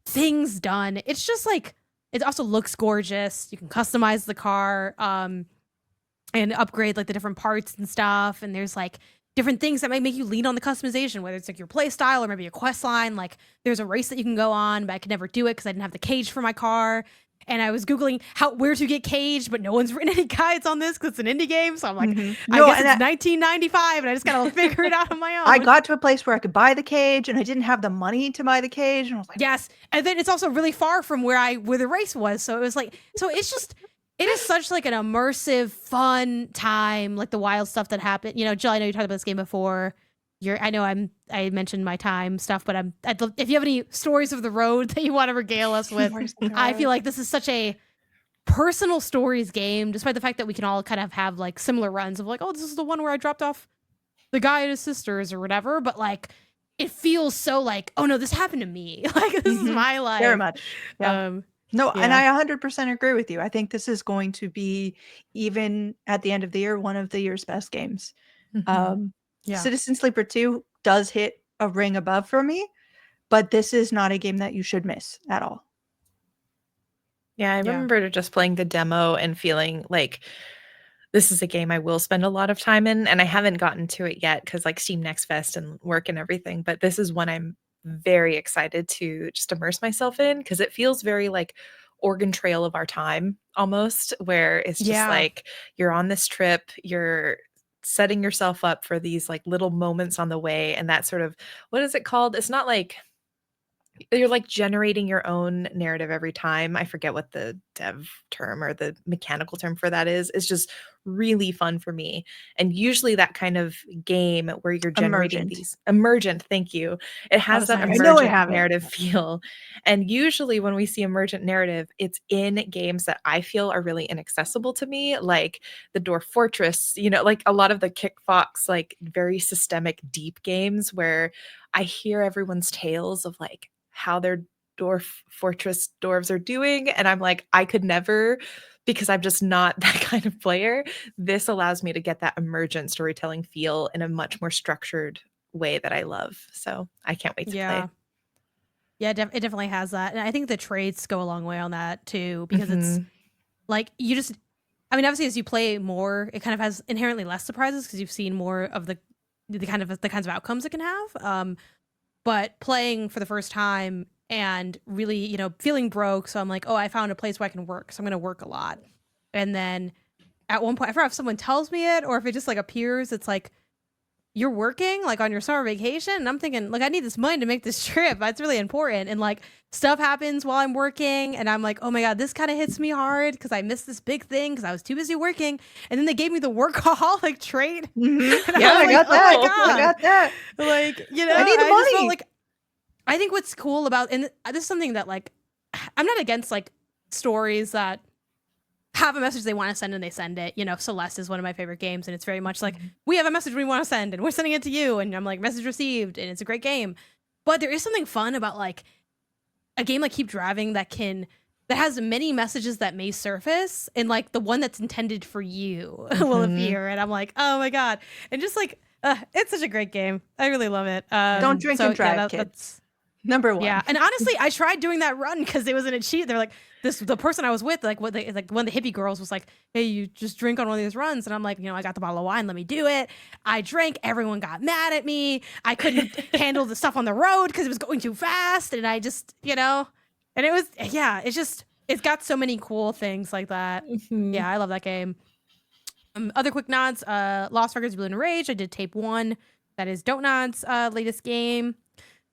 Speaker 3: things done. It's just like, it also looks gorgeous. You can customize the car and upgrade like the different parts and stuff. And there's like different things that might make you lean on the customization, whether it's like your play style or maybe a quest line. Like there's a race that you can go on, but I could never do it because I didn't have the cage for my car. And I was Googling where to get caged, but no one's written any guides on this because it's an indie game. So I'm like, I guess it's 1995 and I just got to figure it out on my own.
Speaker 1: I got to a place where I could buy the cage and I didn't have the money to buy the cage. And I was like,
Speaker 3: yes. And then it's also really far from where the race was. So it was like, so it's just, it is such like an immersive, fun time, like the wild stuff that happened. You know, Jill, I know you talked about this game before. I mentioned my time stuff, but if you have any stories of the road that you want to regale us with, I feel like this is such a personal stories game, despite the fact that we can all kind of have like similar runs of like, oh, this is the one where I dropped off the guy and his sisters or whatever, but like it feels so like, oh no, this happened to me. Like this is my life.
Speaker 1: Very much. Yeah. No,
Speaker 3: yeah.
Speaker 1: and I 100% agree with you. I think this is going to be, even at the end of the year, one of the year's best games.
Speaker 3: Yeah.
Speaker 1: Citizen Sleeper 2 does hit a ring above for me, but this is not a game that you should miss at all.
Speaker 2: Yeah, I remember just playing the demo and feeling like this is a game I will spend a lot of time in, and I haven't gotten to it yet because like Steam Next Fest and work and everything, but this is one I'm very excited to just immerse myself in because it feels very like Oregon Trail of our time almost, where it's just like you're on this trip, you're setting yourself up for these like little moments on the way, and that sort of, what is it called? It's not like you're like generating your own narrative every time. I forget what the dev term or the mechanical term for that is. It's just really fun for me. And usually that kind of game where you're generating these emergent, thank you. It has that emergent narrative feel. And usually when we see emergent narrative, it's in games that I feel are really inaccessible to me, like the Dwarf Fortress, you know, like a lot of the Kickfox, like very systemic, deep games where I hear everyone's tales of like how their Dwarf Fortress dwarves are doing. And I'm like, I could never, because I'm just not that kind of player. This allows me to get that emergent storytelling feel in a much more structured way that I love. So I can't wait to play.
Speaker 3: Yeah, it definitely has that. And I think the traits go a long way on that too, because it's like I mean, obviously as you play more, it kind of has inherently less surprises because you've seen more of the kinds of outcomes it can have. But playing for the first time and really, you know, feeling broke. So I'm like, oh, I found a place where I can work. So I'm going to work a lot. And then at one point, I forgot if someone tells me it or if it just like appears, it's like, you're working like on your summer vacation. And I'm thinking, like, I need this money to make this trip. That's really important. And like stuff happens while I'm working. And I'm like, oh my God, this kind of hits me hard because I missed this big thing because I was too busy working. And then they gave me the workaholic trait.
Speaker 1: Yeah, I got that. Oh I got that.
Speaker 3: Like, you know,
Speaker 1: I need the money.
Speaker 3: Just felt like, I think what's cool about, and this is something that like, I'm not against like stories that have a message they want to send and they send it. You know, Celeste is one of my favorite games, and it's very much like, we have a message we want to send and we're sending it to you, and I'm like, message received, and it's a great game. But there is something fun about like a game like Keep Driving that has many messages that may surface, and like the one that's intended for you will appear, and I'm like, oh my God. And just like it's such a great game. I really love it.
Speaker 1: Don't drink and drive, kids. That's number one.
Speaker 3: Yeah, and honestly, I tried doing that run because it was in a cheat. They're like, the person I was with, like one of the hippie girls was like, hey, you just drink on one of these runs. And I'm like, you know, I got the bottle of wine, let me do it. I drank, everyone got mad at me. I couldn't handle the stuff on the road because it was going too fast. And I just, you know, and it was, yeah, it's got so many cool things like that. Yeah, I love that game. Other quick nods, Lost Records, Balloon Rage. I did tape 1. That is Don't Nod's latest game.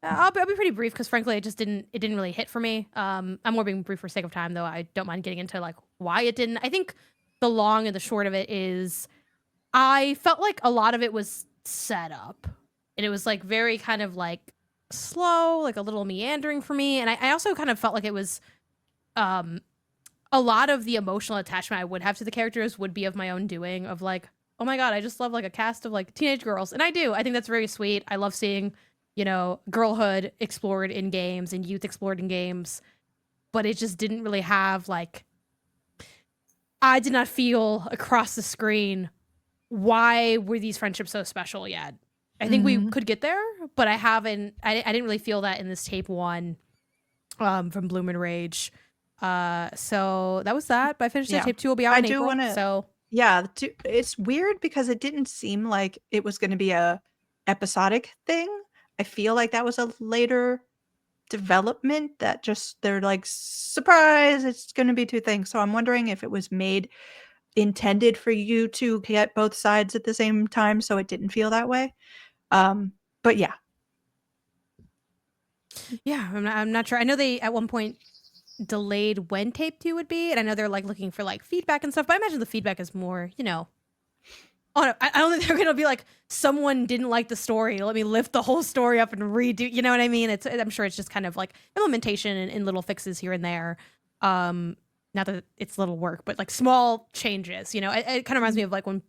Speaker 3: I'll be pretty brief because frankly, it didn't really hit for me. I'm more being brief for sake of time, though. I don't mind getting into like why it didn't. I think the long and the short of it is I felt like a lot of it was set up, and it was like very kind of like slow, like a little meandering for me. And I also kind of felt like it was a lot of the emotional attachment I would have to the characters would be of my own doing, of like, oh my God, I just love like a cast of like teenage girls. And I do. I think that's very sweet. I love seeing, you know, girlhood explored in games and youth explored in games, but it just didn't really have like, I did not feel across the screen, why were these friendships so special yet? I think we could get there, but I didn't really feel that in this tape 1 from Bloom and Rage. So that was that, but I finished it. Tape 2 will be out in April.
Speaker 1: Yeah, it's weird because it didn't seem like it was going to be a episodic thing. I feel like that was a later development that just they're like, surprise, it's going to be 2 things. So I'm wondering if it was intended for you to get both sides at the same time, so it didn't feel that way. But yeah.
Speaker 3: Yeah, I'm not sure. I know they at one point delayed when tape 2 would be, and I know they're like looking for like feedback and stuff, but I imagine the feedback is more, I don't think they're gonna be like, someone didn't like the story, let me lift the whole story up and redo, you know what I mean? I'm sure it's just kind of like implementation and little fixes here and there. Not that it's little work, but like small changes, it kind of reminds me of like when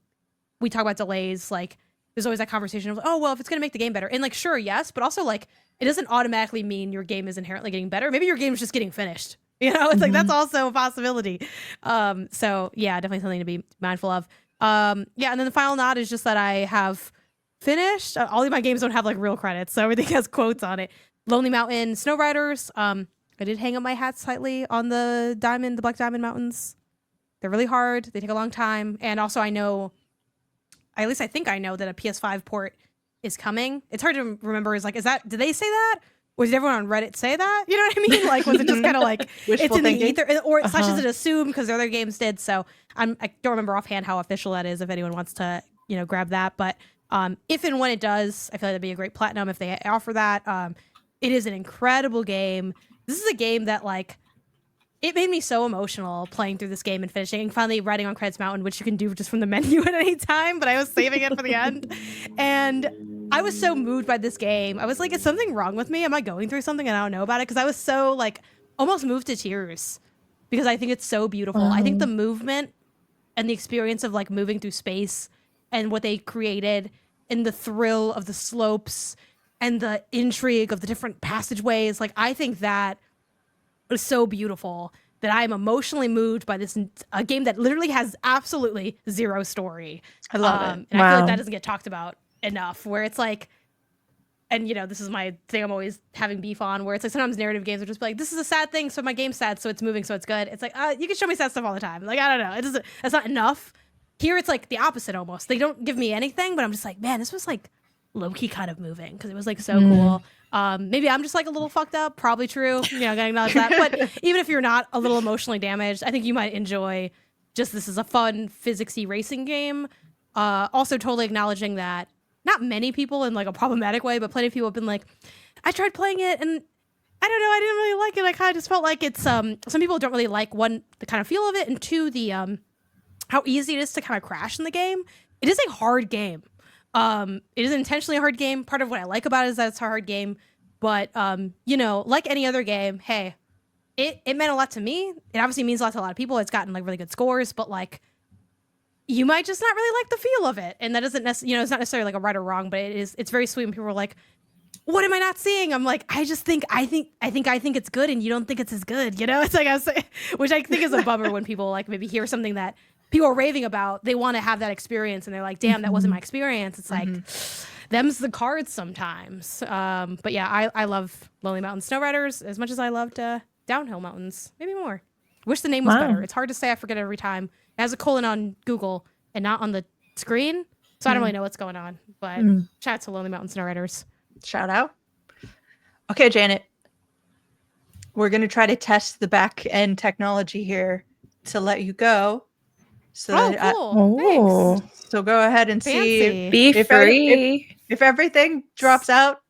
Speaker 3: we talk about delays, like there's always that conversation of like, oh well, if it's gonna make the game better, and like sure, yes, but also like it doesn't automatically mean your game is inherently getting better. Maybe your game's just getting finished. It's like that's also a possibility. So yeah, definitely something to be mindful of. And then the final nod is just that I have finished. All of my games don't have like real credits, so everything has quotes on it. Lonely Mountain Snow Riders. I did hang up my hat slightly on the Black Diamond Mountains. They're really hard. They take a long time, and also I think I know that a PS5 port is coming. It's hard to remember. Did they say that? Or did everyone on Reddit say that? You know what I mean? Like, was it just kind of like, it's in the ether? Or slash is it assumed because the other games did? So I don't remember offhand how official that is if anyone wants to, grab that. But if and when it does, I feel like that'd be a great platinum if they offer that. It is an incredible game. This is a game that, like, it made me so emotional playing through this game and finishing and finally writing on Credits Mountain, which you can do just from the menu at any time, but I was saving it for the end. And I was so moved by this game. I was like, is something wrong with me? Am I going through something and I don't know about it? Because I was so, like, almost moved to tears because I think it's so beautiful. I think the movement and the experience of, like, moving through space and what they created and the thrill of the slopes and the intrigue of the different passageways, like, I think that was so beautiful that I am emotionally moved by a game that literally has absolutely zero story.
Speaker 1: I love it.
Speaker 3: And I feel like that doesn't get talked about enough, where it's like, and this is my thing I'm always having beef on, where it's like sometimes narrative games will just be like, this is a sad thing, so my game's sad, so it's moving, so it's good. It's like, you can show me sad stuff all the time. Like, I don't know. That's not enough. Here it's like the opposite almost. They don't give me anything, but I'm just like, man, this was like low-key kind of moving because it was like so cool. Maybe I'm just like a little fucked up, probably true, gotta acknowledge that. But even if you're not a little emotionally damaged, I think you might enjoy just this is a fun physicsy racing game. Also totally acknowledging that not many people in like a problematic way, but plenty of people have been like, I tried playing it and I don't know, I didn't really like it. I kind of just felt like it's some people don't really like, one, the kind of feel of it, and two, the how easy it is to kind of crash in the game. It is a hard game. It is intentionally a hard game. Part of what I like about it is that it's a hard game, but like any other game, hey, it meant a lot to me. It obviously means a lot to a lot of people. It's gotten like really good scores, but like you might just not really like the feel of it, and that doesn't necessarily, it's not necessarily like a right or wrong, but it's very sweet when people are like, what am I not seeing? I'm like, I think it's good, and you don't think it's as good. It's like I was saying, which I think is a bummer when people like maybe hear something that people are raving about, they want to have that experience, and they're like, damn, that wasn't my experience. It's like, them's the cards sometimes. But yeah, I love Lonely Mountain Snow Riders as much as I loved Downhill Mountains, maybe more. Wish the name was better. It's hard to say. I forget every time. It has a colon on Google and not on the screen, so I don't really know what's going on. But shout out to Lonely Mountain Snow Riders.
Speaker 1: Shout out. Okay, Janet, we're going to try to test the back end technology here to let you go. So
Speaker 3: Cool. Thanks.
Speaker 1: So go ahead and
Speaker 3: Fancy.
Speaker 1: see.
Speaker 2: Be free.
Speaker 1: If everything drops out,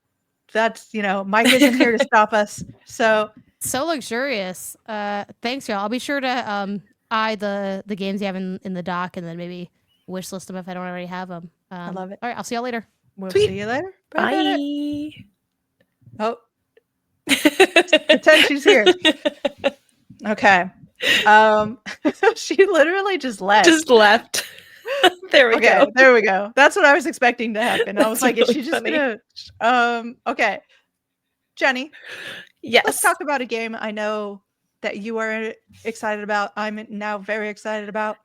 Speaker 1: that's, Mike isn't here to stop us. So
Speaker 3: luxurious. Thanks, y'all. I'll be sure to eye the games you have in the dock, and then maybe wish list them if I don't already have them.
Speaker 1: I love it.
Speaker 3: All right, I'll see y'all later.
Speaker 1: We'll see you later.
Speaker 2: Bye.
Speaker 1: Oh, pretend she's here. Okay. She literally just left.
Speaker 2: There we go.
Speaker 1: There we go. That's what I was expecting to happen. I was like, really, is she just gonna okay. Jenny.
Speaker 2: Yes.
Speaker 1: Let's talk about a game I know that you are excited about. I'm now very excited about.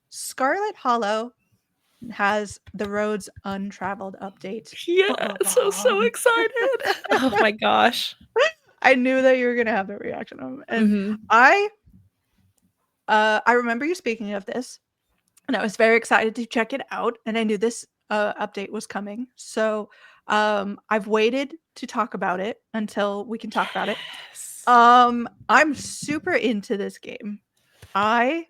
Speaker 1: Scarlet Hollow has the Roads Untraveled update.
Speaker 2: Yeah, so excited. Oh my gosh.
Speaker 1: I knew that you were gonna have that reaction. And I remember you speaking of this, and I was very excited to check it out, and I knew this update was coming. So I've waited to talk about it until we can talk about it. I'm super into this game. I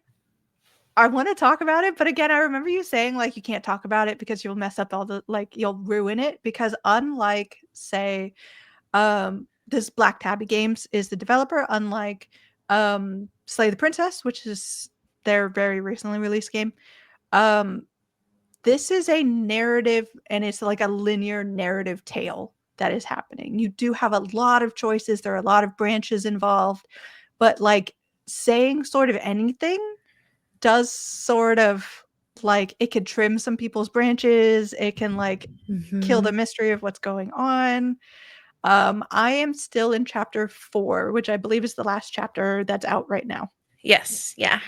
Speaker 1: want to talk about it, but again, I remember you saying like you can't talk about it because you'll mess up all the, like, you'll ruin it, because unlike say this Black Tabby Games is the developer, unlike Slay the Princess, which is their very recently released game. This is a narrative, and it's like a linear narrative tale that is happening. You do have a lot of choices. There are a lot of branches involved, but like saying sort of anything does sort of like it could trim some people's branches. It can like kill the mystery of what's going on. I am still in chapter 4, which I believe is the last chapter that's out right now.
Speaker 2: Yes. Yeah.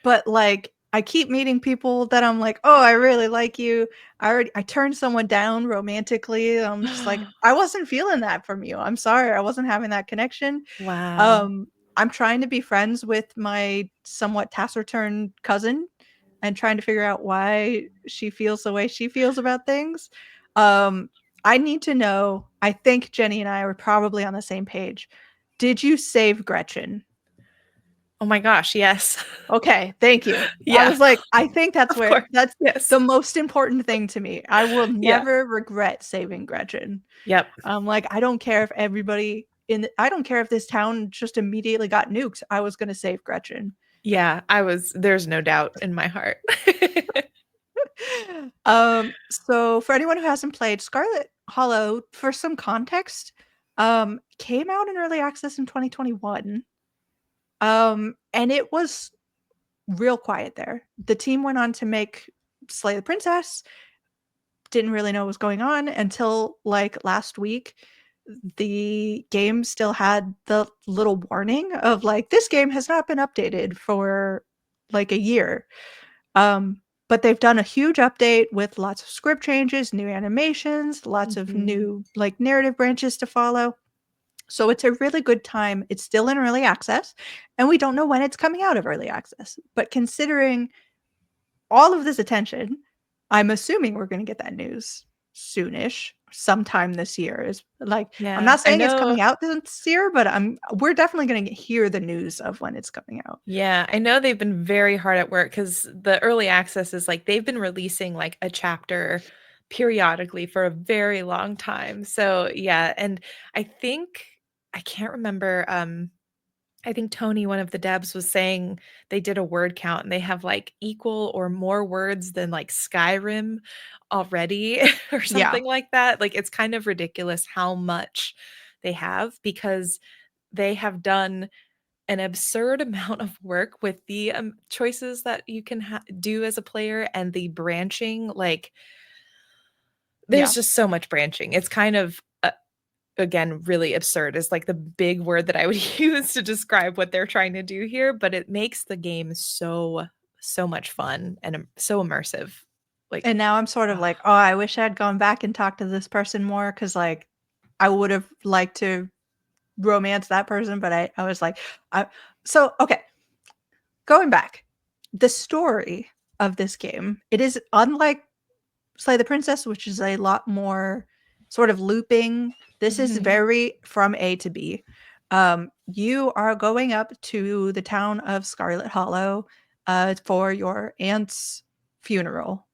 Speaker 1: But like I keep meeting people that I'm like, oh, I really like you. I turned someone down romantically. I'm just like, I wasn't feeling that from you. I'm sorry, I wasn't having that connection.
Speaker 2: Wow.
Speaker 1: I'm trying to be friends with my somewhat taciturn cousin and trying to figure out why she feels the way she feels about things. I need to know. I think Jenny and I are probably on the same page. Did you save Gretchen?
Speaker 2: Oh my gosh, yes.
Speaker 1: Okay, thank you. I
Speaker 2: Yeah.
Speaker 1: was like, I think that's
Speaker 2: Of
Speaker 1: where
Speaker 2: course.
Speaker 1: that's
Speaker 2: Yes.
Speaker 1: the most important thing to me. I will
Speaker 2: Yeah.
Speaker 1: never regret saving Gretchen.
Speaker 2: Yep.
Speaker 1: Like, I don't care if everybody I don't care if this town just immediately got nuked. I was going to save Gretchen.
Speaker 2: Yeah, there's no doubt in my heart.
Speaker 1: So for anyone who hasn't played Scarlet Hollow, for some context, came out in early access in 2021. And it was real quiet there. The team went on to make Slay the Princess. Didn't really know what was going on until like last week. The game still had the little warning of like, this game has not been updated for like a year. But they've done a huge update with lots of script changes, new animations, lots of new like narrative branches to follow. So it's a really good time. It's still in early access, and we don't know when it's coming out of early access. But considering all of this attention, I'm assuming we're going to get that news soonish, sometime this year. Is like I'm not
Speaker 2: I
Speaker 1: saying it's
Speaker 2: know.
Speaker 1: coming out this year, but we're definitely going to hear the news of when it's coming out.
Speaker 2: Yeah, I know they've been very hard at work because the early access is like they've been releasing like a chapter periodically for a very long time. So yeah, and I think I can't remember. I think Tony, one of the devs, was saying they did a word count and they have like equal or more words than like Skyrim already or
Speaker 1: Yeah.
Speaker 2: something like that. Like it's kind of ridiculous how much they have because they have done an absurd amount of work with the choices that you can do as a player and the branching. Like there's just so much branching. It's kind of again really absurd is like the big word that I would use to describe what they're trying to do here, but it makes the game so much fun and so immersive. Like,
Speaker 1: and now I'm sort of like, oh, I wish I'd gone back and talked to this person more, because like I would have liked to romance that person, but I was like, okay, going back, the story of this game, it is unlike Slay the Princess, which is a lot more sort of looping. This is very from A to B. You are going up to the town of Scarlet Hollow for your aunt's funeral.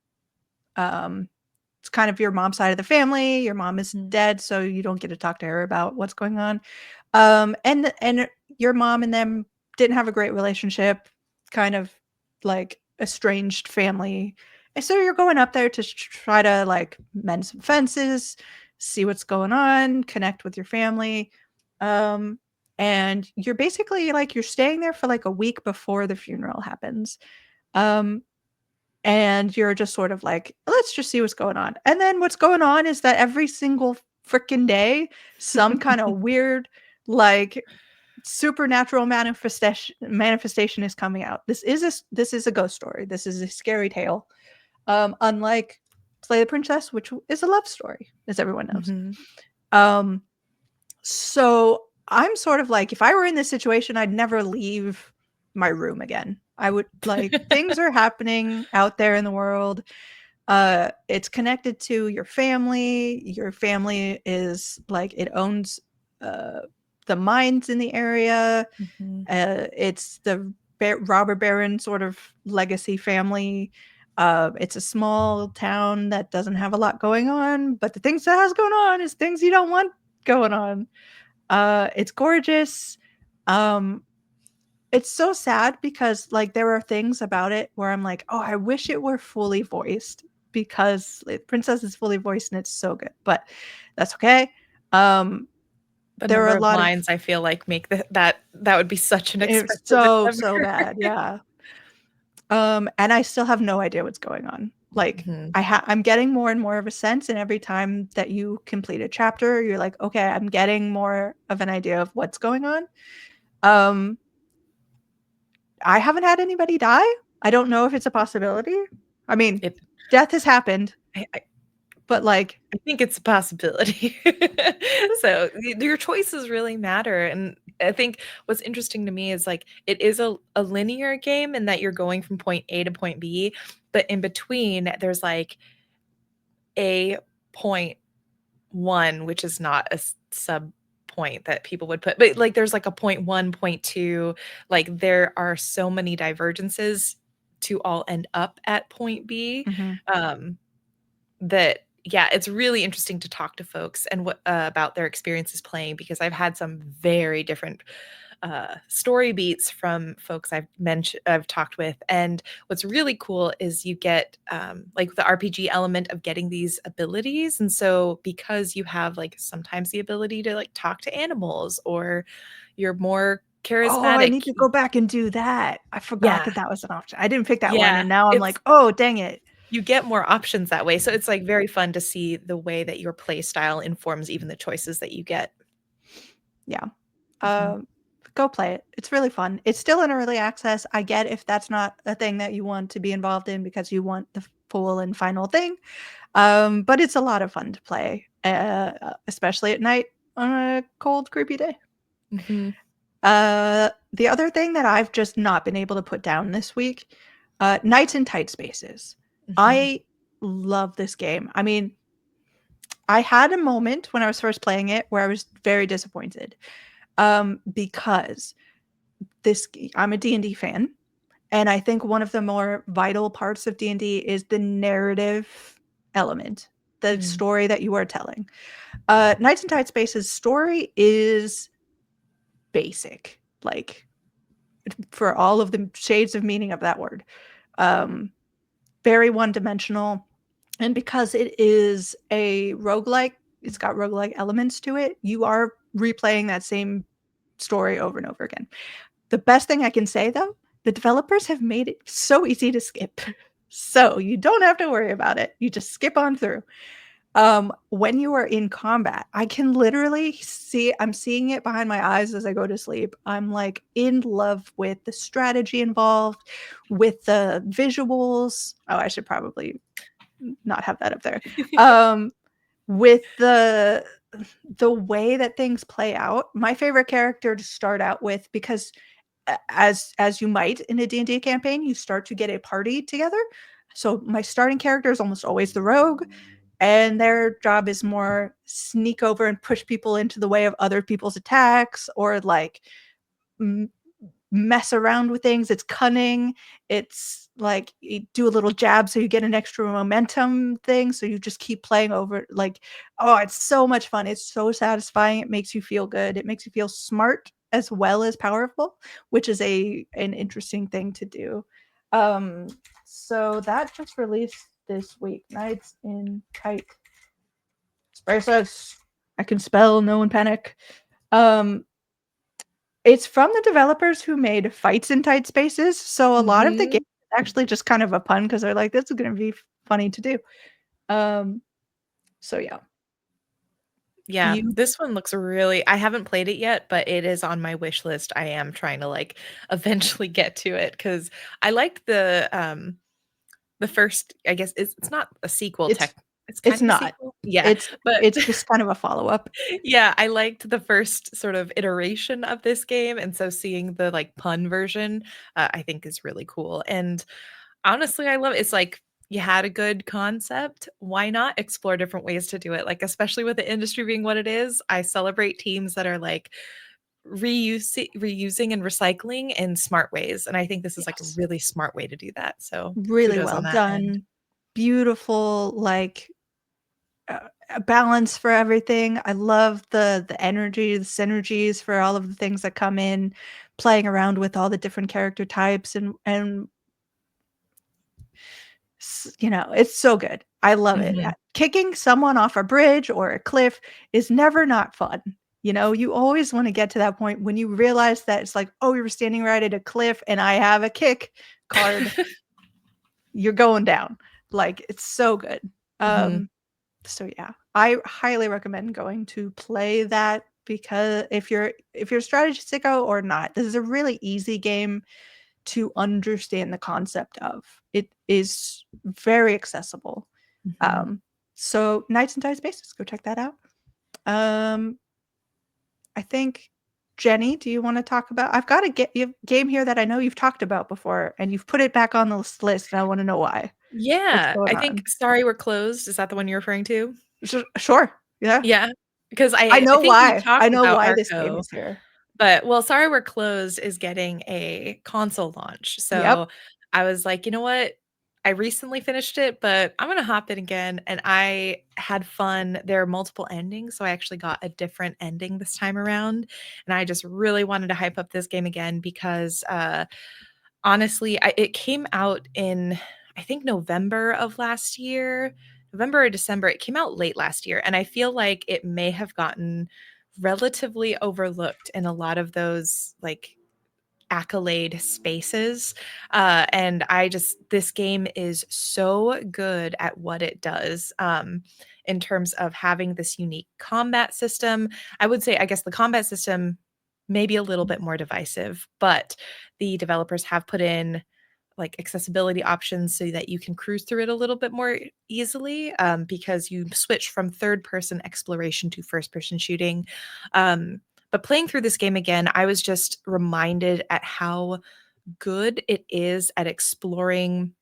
Speaker 1: It's kind of your mom's side of the family. Your mom is dead, so you don't get to talk to her about what's going on. And your mom and them didn't have a great relationship, kind of like estranged family. And so you're going up there to try to like mend some fences, see what's going on, connect with your family. And you're basically like you're staying there for like a week before the funeral happens. And you're just sort of like, let's just see what's going on. And then what's going on is that every single freaking day, some kind of weird, like supernatural manifestation is coming out. This is a ghost story. This is a scary tale. Unlike Slay the Princess, which is a love story, as everyone knows. So I'm sort of like, if I were in this situation, I'd never leave my room again. I would like things are happening out there in the world. It's connected to your family. Your family is like it owns the mines in the area. It's the robber baron sort of legacy family. It's a small town that doesn't have a lot going on, but the things that has going on is things you don't want going on. It's gorgeous. it's so sad because like there are things about it where I'm like, oh, I wish it were fully voiced because Princess is fully voiced and it's so good, but that's okay.
Speaker 2: The
Speaker 1: There are
Speaker 2: number
Speaker 1: a
Speaker 2: of
Speaker 1: lot of
Speaker 2: lines I feel like make that would be such an
Speaker 1: it's
Speaker 2: expensive
Speaker 1: so
Speaker 2: endeavor.
Speaker 1: bad, yeah. And I still have no idea what's going on. Like
Speaker 2: Mhm.
Speaker 1: I'm getting more and more of a sense, and every time that you complete a chapter, you're like, okay, I'm getting more of an idea of what's going on. Um, I haven't had anybody die. I don't know if it's a possibility. I mean,
Speaker 2: It
Speaker 1: death has happened,
Speaker 2: I
Speaker 1: but like,
Speaker 2: I think it's a possibility. So your choices really matter. And I think what's interesting to me is like it is a linear game in that you're going from point A to point B, but in between there's like a point one, which is not a sub point that people would put, but like there's like a point one, point two, like there are so many divergences to all end up at point B.
Speaker 1: mhm.
Speaker 2: Um, that yeah, it's really interesting to talk to folks and what about their experiences playing because I've had some very different story beats from folks I've talked with, and what's really cool is you get like the RPG element of getting these abilities, and so because you have like sometimes the ability to like talk to animals or you're more
Speaker 1: Oh, I
Speaker 2: charismatic.
Speaker 1: need to go back and do that. I forgot
Speaker 2: Yeah,
Speaker 1: that that was an option. I didn't pick that one,
Speaker 2: yeah,
Speaker 1: and now I'm
Speaker 2: it's
Speaker 1: like, oh, dang it.
Speaker 2: you get more options that way. So it's like very fun to see the way that your play style informs even the choices that you get.
Speaker 1: Yeah.
Speaker 2: Mhm.
Speaker 1: Um, go play it. It's really fun. It's still in early access. I get if that's not a thing that you want to be involved in because you want the full and final thing. But it's a lot of fun to play, especially at night on a cold, creepy day.
Speaker 2: Mhm.
Speaker 1: The other thing that I've just not been able to put down this week, Nights in Tight Spaces.
Speaker 2: Mhm.
Speaker 1: I love this game. I mean, I had a moment when I was first playing it where I was very disappointed because I'm a D&D fan, and I think one of the more vital parts of D&D is the narrative element, the
Speaker 2: Mm.
Speaker 1: story that you are telling. Nights in Tight Spaces story is basic, like for all of the shades of meaning of that word. Um, very one-dimensional, and because it is a roguelike, it's got roguelike elements to it, you are replaying that same story over and over again. The best thing I can say, though, the developers have made it so easy to skip. So you don't have to worry about it. You just skip on through. When you are in combat, I can literally I'm seeing it behind my eyes as I go to sleep. I'm like in love with the strategy involved, with the visuals. Oh, I should probably not have that up there. Um, with the way that things play out. My favorite character to start out with, because as you might in a D&D campaign, you start to get a party together. So my starting character is almost always the rogue, and their job is more sneak over and push people into the way of other people's attacks, or like m- mess around with things. It's cunning. It's like you do a little jab so you get an extra momentum thing. So you just keep playing over. Like, oh, it's so much fun. It's so satisfying. It makes you feel good. It makes you feel smart as well as powerful, which is an interesting thing to do. Um, so that just released this week. Nights in Tight Spaces. I can spell, no one panic. Um, it's from the developers who made Fights in Tight Spaces, so a lot of the game
Speaker 2: Mhm.
Speaker 1: is actually just kind of a pun because 'cause they're like, "This is gonna be funny to do." Um, so yeah.
Speaker 2: Yeah,
Speaker 1: You
Speaker 2: this one looks really I haven't played it yet, but it is on my wish list. I am trying to, like, eventually get to it because I liked the first I guess it's not a sequel
Speaker 1: it's
Speaker 2: it's
Speaker 1: it's
Speaker 2: kind of a
Speaker 1: not.
Speaker 2: sequel? Yeah,
Speaker 1: It's
Speaker 2: but
Speaker 1: it's just kind of a follow-up.
Speaker 2: yeah, I liked the first sort of iteration of this game, and so seeing the, like, pun version, I think is really cool, and honestly, I love it. It's like you had a good concept. Why not explore different ways to do it? Like, especially with the industry being what it is, I celebrate teams that are like reusing and recycling in smart ways. And I think this is like a
Speaker 1: Yes.
Speaker 2: really smart way to do that. So
Speaker 1: Really
Speaker 2: kudos
Speaker 1: well
Speaker 2: on that end.
Speaker 1: done. Beautiful, like, a balance for everything. I love the energy, the synergies for all of the things that come in, playing around with all the different character types and you know, it's so good. I love it.
Speaker 2: Mhm.
Speaker 1: Kicking someone off a bridge or a cliff is never not fun. You know, you always want to get to that point when you realize that it's like, oh, we were standing right at a cliff and I have a kick card. You're going down. Like, it's so good.
Speaker 2: Mhm.
Speaker 1: So yeah, I highly recommend going to play that because if you're a strategy sicko or not, this is a really easy game to understand the concept of. It is very accessible.
Speaker 2: Mhm.
Speaker 1: So Knights and Dire Spaces, go check that out. I think Jenny, do you want to talk about? I've got a game here that I know you've talked about before, and you've put it back on the list, and I want to know why. What's
Speaker 2: Yeah,
Speaker 1: going
Speaker 2: I think
Speaker 1: on?
Speaker 2: Sorry We're Closed, is that the one you're referring to?
Speaker 1: Sure, yeah.
Speaker 2: Yeah, because
Speaker 1: I
Speaker 2: I
Speaker 1: know
Speaker 2: think we
Speaker 1: why. I
Speaker 2: talked
Speaker 1: know
Speaker 2: about
Speaker 1: why this game
Speaker 2: Arco,
Speaker 1: is here.
Speaker 2: but well, Sorry We're Closed is getting a console launch,
Speaker 1: Yep.
Speaker 2: so I was like, "You know what? I recently finished it, but I'm gonna hop in again," and I had fun. There are multiple endings, so I actually got a different ending this time around, and I just really wanted to hype up this game again because, honestly, it came out in, I think, November of last year, November or December. It came out late last year, and I feel like it may have gotten relatively overlooked in a lot of those like accolade spaces. And this game is so good at what it does. In terms of having this unique combat system, I would say, I guess the combat system may be a little bit more divisive, but the developers have put in like accessibility options so that you can cruise through it a little bit more easily, because you switch from third person exploration to first person shooting. But playing through this game again, I was just reminded at how good it is at exploring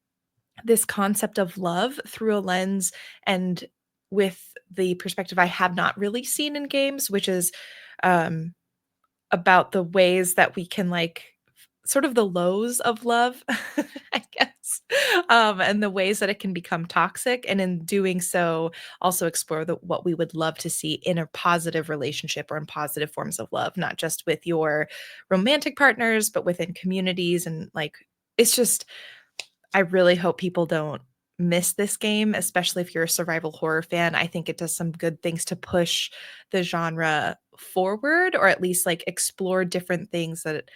Speaker 2: this concept of love through a lens and with the perspective I have not really seen in games, which is um, about the ways that we can like sort of the lows of love, I guess, and the ways that it can become toxic, and in doing so, also explore what we would love to see in a positive relationship or in positive forms of love, not just with your romantic partners, but within communities. And like, it's just, I really hope people don't miss this game, especially if you're a survival horror fan. I think it does some good things to push the genre forward, or at least like explore different things that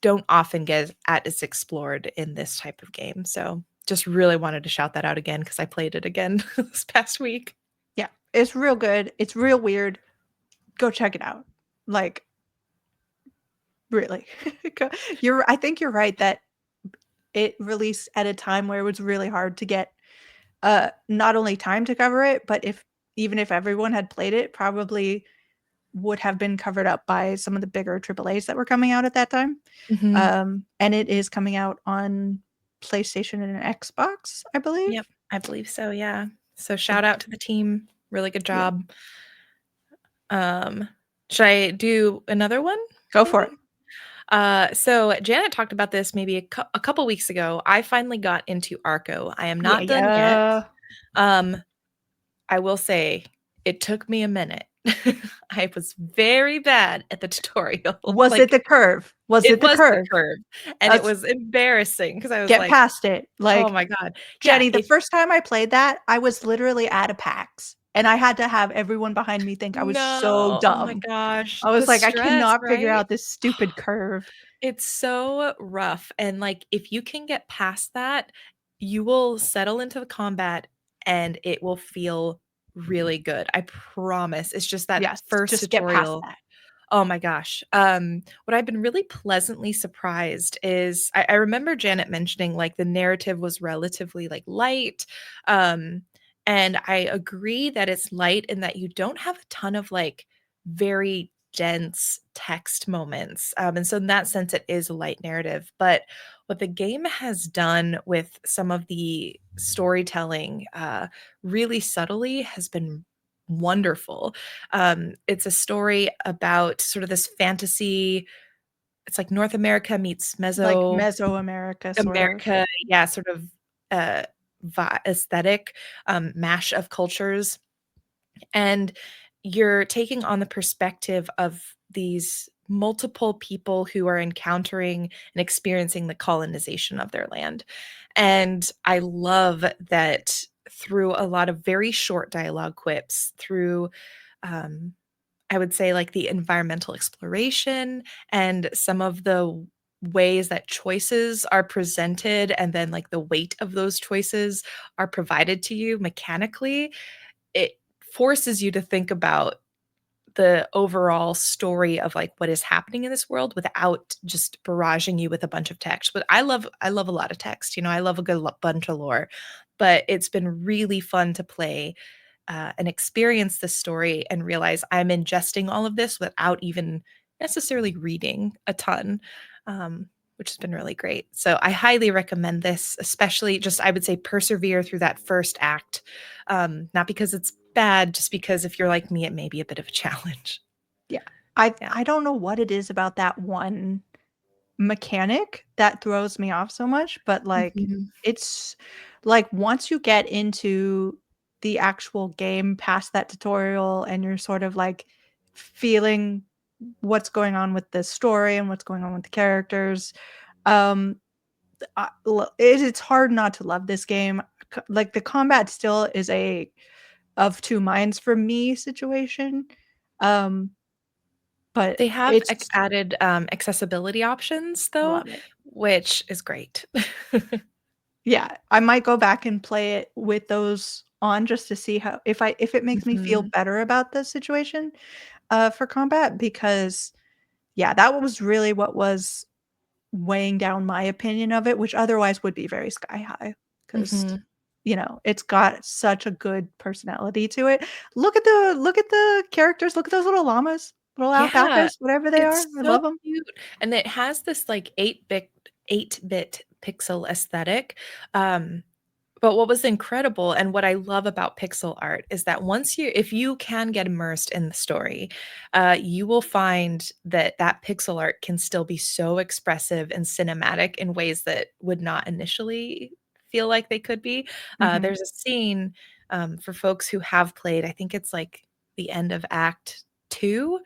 Speaker 2: don't often get at as explored in this type of game. So just really wanted to shout that out again because I played it again this past week.
Speaker 1: Yeah, it's real good. It's real weird. Go check it out. Like, really. I think you're right that it released at a time where it was really hard to get not only time to cover it, but even if everyone had played it, probably would have been covered up by some of the bigger AAAs that were coming out at that time.
Speaker 2: Mhm.
Speaker 1: And it is coming out on PlayStation and Xbox, I believe.
Speaker 2: Yep, I believe so, yeah. So shout out to the team. Really good
Speaker 1: Yeah.
Speaker 2: job. Um, should I do another one?
Speaker 1: Go for it.
Speaker 2: Maybe? So Janet talked about this maybe a couple weeks ago. I finally got into Arco. I am
Speaker 1: Yeah,
Speaker 2: not done yet.
Speaker 1: yeah.
Speaker 2: Um, I will say it took me a minute. I was very bad at the tutorial.
Speaker 1: Was it
Speaker 2: Like
Speaker 1: the curve? Was
Speaker 2: it
Speaker 1: it the
Speaker 2: was the
Speaker 1: curve?
Speaker 2: curve, and it
Speaker 1: Let's
Speaker 2: was embarrassing because I was
Speaker 1: get
Speaker 2: like,
Speaker 1: past it.
Speaker 2: "Oh
Speaker 1: Like,
Speaker 2: my god." Yeah,
Speaker 1: Jenny, the
Speaker 2: if
Speaker 1: first time I played that, I was literally at a PAX and I had to have everyone behind me think I was so
Speaker 2: no, oh my
Speaker 1: dumb.
Speaker 2: gosh,
Speaker 1: I
Speaker 2: the
Speaker 1: was like, I
Speaker 2: stress,
Speaker 1: cannot figure
Speaker 2: right?
Speaker 1: out this stupid curve.
Speaker 2: It's so rough, and, like, if you can get past that, you will settle into the combat, and it will feel really good, I promise. It's just that
Speaker 1: Yes,
Speaker 2: first
Speaker 1: just get past
Speaker 2: tutorial.
Speaker 1: that.
Speaker 2: Oh my gosh. What I've been really pleasantly surprised is I remember Janet mentioning like the narrative was relatively like light. Um, and I agree that it's light and that you don't have a ton of like very dense text moments. And so in that sense, it is a light narrative. But what the game has done with some of the storytelling really subtly has been wonderful. It's a story about sort of this fantasy. It's like North America meets
Speaker 1: Like Mesoamerica, sort of.
Speaker 2: America, yeah, sort of uh, aesthetic mash of cultures. And you're taking on the perspective of these multiple people who are encountering and experiencing the colonization of their land. And I love that through a lot of very short dialogue quips, through um, I would say like the environmental exploration and some of the ways that choices are presented and then like the weight of those choices are provided to you mechanically, it forces you to think about the overall story of like what is happening in this world without just barraging you with a bunch of text. But I love a lot of text. I love a good bunch of lore, but it's been really fun to play and experience this story and realize I'm ingesting all of this without even necessarily reading a ton, which has been really great. So I highly recommend this, especially just I would say persevere through that first act. Not because it's bad, just because if you're like me, it may be a bit of a challenge.
Speaker 1: Yeah. I
Speaker 2: Yeah.
Speaker 1: I don't know what it is about that one mechanic that throws me off so much, but, like,
Speaker 2: Mhm.
Speaker 1: it's like, once you get into the actual game past that tutorial and you're sort of, like, feeling what's going on with the story and what's going on with the characters, um, it's hard not to love this game. Like, the combat still is a of 2 minds for me situation, um, but
Speaker 2: They have
Speaker 1: it's
Speaker 2: added accessibility options
Speaker 1: I
Speaker 2: though,
Speaker 1: love it.
Speaker 2: which is great.
Speaker 1: Yeah, I might go back and play it with those on just to see how if it makes me feel
Speaker 2: Mhm.
Speaker 1: better about the situation, for combat because, yeah, that was really what was weighing down my opinion of it, which otherwise would be very sky high because
Speaker 2: Mhm.
Speaker 1: it's got such a good personality to it. Look at the characters, look at those little llamas, little
Speaker 2: Yeah,
Speaker 1: alpacas, whatever they are.
Speaker 2: it's
Speaker 1: I
Speaker 2: so
Speaker 1: love them.
Speaker 2: cute, and it has this, like, 8-bit pixel aesthetic, um, but what was incredible and what I love about pixel art is that if you can get immersed in the story, you will find that that pixel art can still be so expressive and cinematic in ways that would not initially feel like they could be.
Speaker 1: Mhm.
Speaker 2: There's a scene, for folks who have played, I think it's, like, the end of act 2,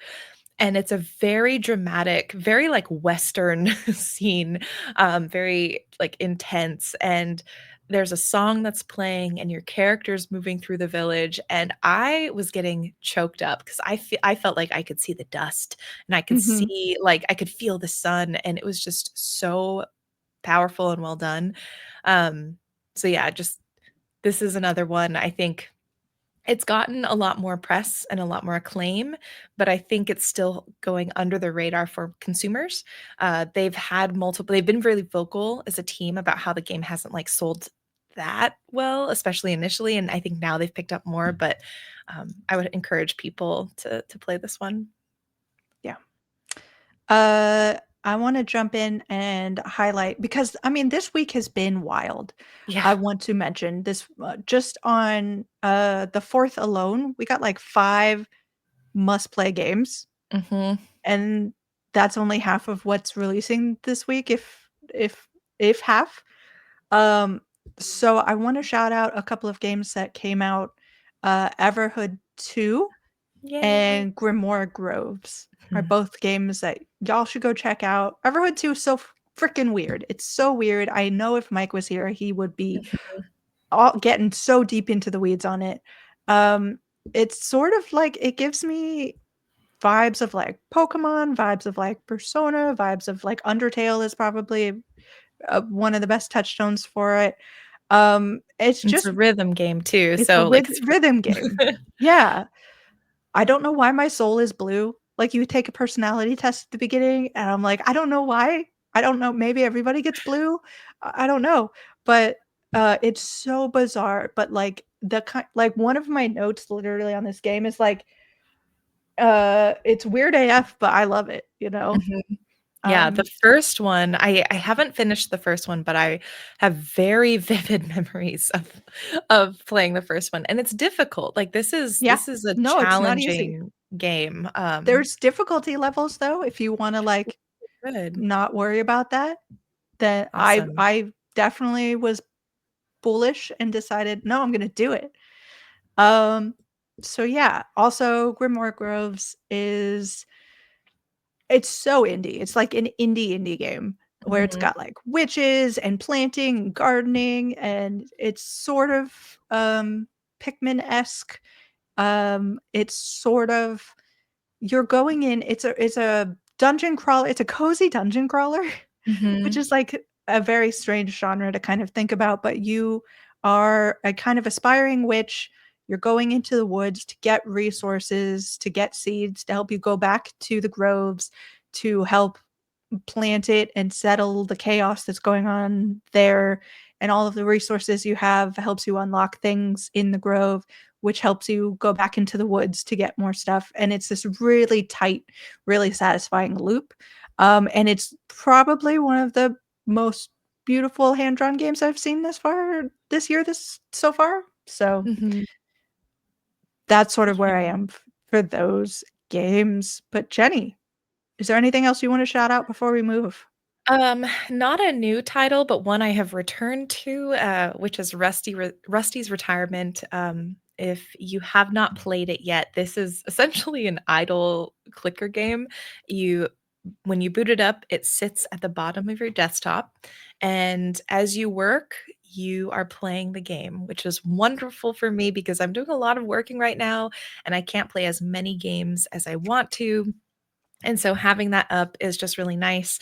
Speaker 2: and it's a very dramatic, very, like, Western scene, very, like, intense, and there's a song that's playing, and your character's moving through the village, and I was getting choked up 'cause I felt like I could see the dust, and I could
Speaker 1: Mhm.
Speaker 2: see like, I could feel the sun, and it was just so powerful and well done. Um, so yeah, just this is another one I think it's gotten a lot more press and a lot more acclaim, but I think it's still going under the radar for consumers. They've been really vocal as a team about how the game hasn't like sold that well, especially initially, and I think now they've picked up more, but I would encourage people to play this one.
Speaker 1: Yeah. I wanna jump in and highlight because, I mean, this week has been wild.
Speaker 2: Yeah.
Speaker 1: I want to mention this, just on, the 4th alone, we got, like, 5 must-play games,
Speaker 2: Mhm.
Speaker 1: and that's only half of what's releasing this week, if if half. Um, so I wanna shout out a couple of games that came out, Everhood 2
Speaker 2: Yay.
Speaker 1: and Grimoire Groves are
Speaker 2: Mhm.
Speaker 1: both games that y'all should go check out. Everhood 2 is so freaking weird. It's so weird. I know if Mike was here, he would be all getting so deep into the weeds on it. Um, it's sort of like it gives me vibes of like Pokemon, vibes of like Persona, vibes of like Undertale is probably one of the best touchstones for it. It's
Speaker 2: It's
Speaker 1: just
Speaker 2: a rhythm game too,
Speaker 1: it's a
Speaker 2: so like
Speaker 1: rhythm game. Yeah. I don't know why my soul is blue. Like, you take a personality test at the beginning, and I'm like, "I don't know why. I don't know. Maybe everybody gets blue. I don't know." But, it's so bizarre, but, like, like, one of my notes literally on this game is like, "It's weird AF, but I love it," you know?
Speaker 2: Mhm. Yeah, the
Speaker 1: Um,
Speaker 2: first one, I haven't finished the first one, but I have very vivid memories of playing the first one, and it's difficult, like,
Speaker 1: yeah.
Speaker 2: this is a
Speaker 1: No, it's not easy.
Speaker 2: challenging game,
Speaker 1: There's difficulty levels, though, if you wanna, like,
Speaker 2: good,
Speaker 1: not worry about that, then
Speaker 2: awesome.
Speaker 1: I definitely was foolish and decided, "No, I'm gonna do it." Um, So yeah, also Grimoire Groves it's so indie. It's like an indie game where it's got like witches and planting and gardening, and it's sort of Pikmin-esque. It's sort of you're going in, it's a dungeon crawler, it's a cozy dungeon crawler, which is like a very strange genre to kind of think about, but you are a kind of aspiring witch. You're going into the woods to get resources, to get seeds, to help you go back to the groves, to help plant it and settle the chaos that's going on there. And all of the resources you have helps you unlock things in the grove, which helps you go back into the woods to get more stuff. And it's this really tight, really satisfying loop. And it's probably one of the most beautiful hand-drawn games I've seen this year so far. So that's sort of where I am for those games. But Jenny, is there anything else you want to shout out before we move?
Speaker 2: Not a new title, but one I have returned to, which is Rusty's Retirement. If you have not played it yet, this is essentially an idle clicker game. When you boot it up, it sits at the bottom of your desktop, and as you work, you are playing the game, which is wonderful for me because I'm doing a lot of working right now, and I can't play as many games as I want to. And so having that up is just really nice.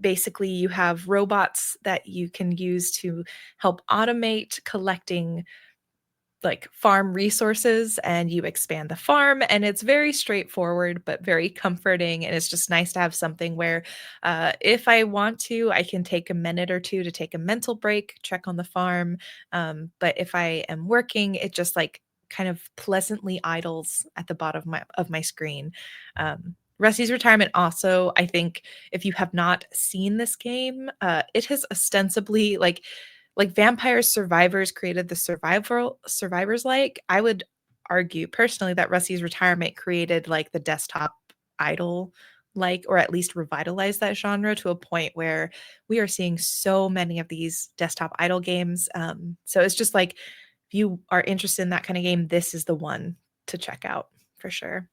Speaker 2: Basically, you have robots that you can use to help automate collecting like farm resources, and you expand the farm, and it's very straightforward but very comforting, and it's just nice to have something where if I want to, I can take a minute or two to take a mental break, check on the farm, but if I am working, it just like kind of pleasantly idles at the bottom of my screen. Rusty's Retirement also, I think, if you have not seen this game, it has ostensibly like Vampire Survivors created the survivors like. I would argue personally that Rusty's Retirement created like the desktop idol like, or at least revitalized that genre to a point where we are seeing so many of these desktop idol games. So it's just like if you are interested in that kind of game, this is the one to check out for sure.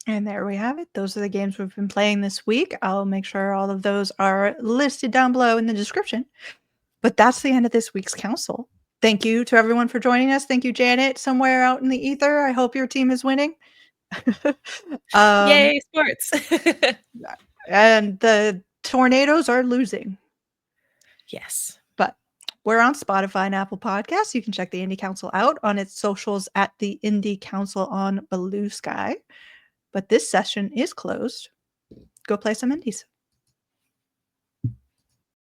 Speaker 1: And there we have it. Those are the games we've been playing this week. I'll make sure all of those are listed down below in the description. But that's the end of this week's council. Thank you to everyone for joining us. Thank you, Janet, somewhere out in the ether. I hope your team is winning.
Speaker 2: Yay, sports.
Speaker 1: And the Tornadoes are losing.
Speaker 2: Yes.
Speaker 1: But we're on Spotify and Apple Podcasts. You can check the Indie Council out on its socials at the Indie Council on Blue Sky. But this session is closed. Go play some indies.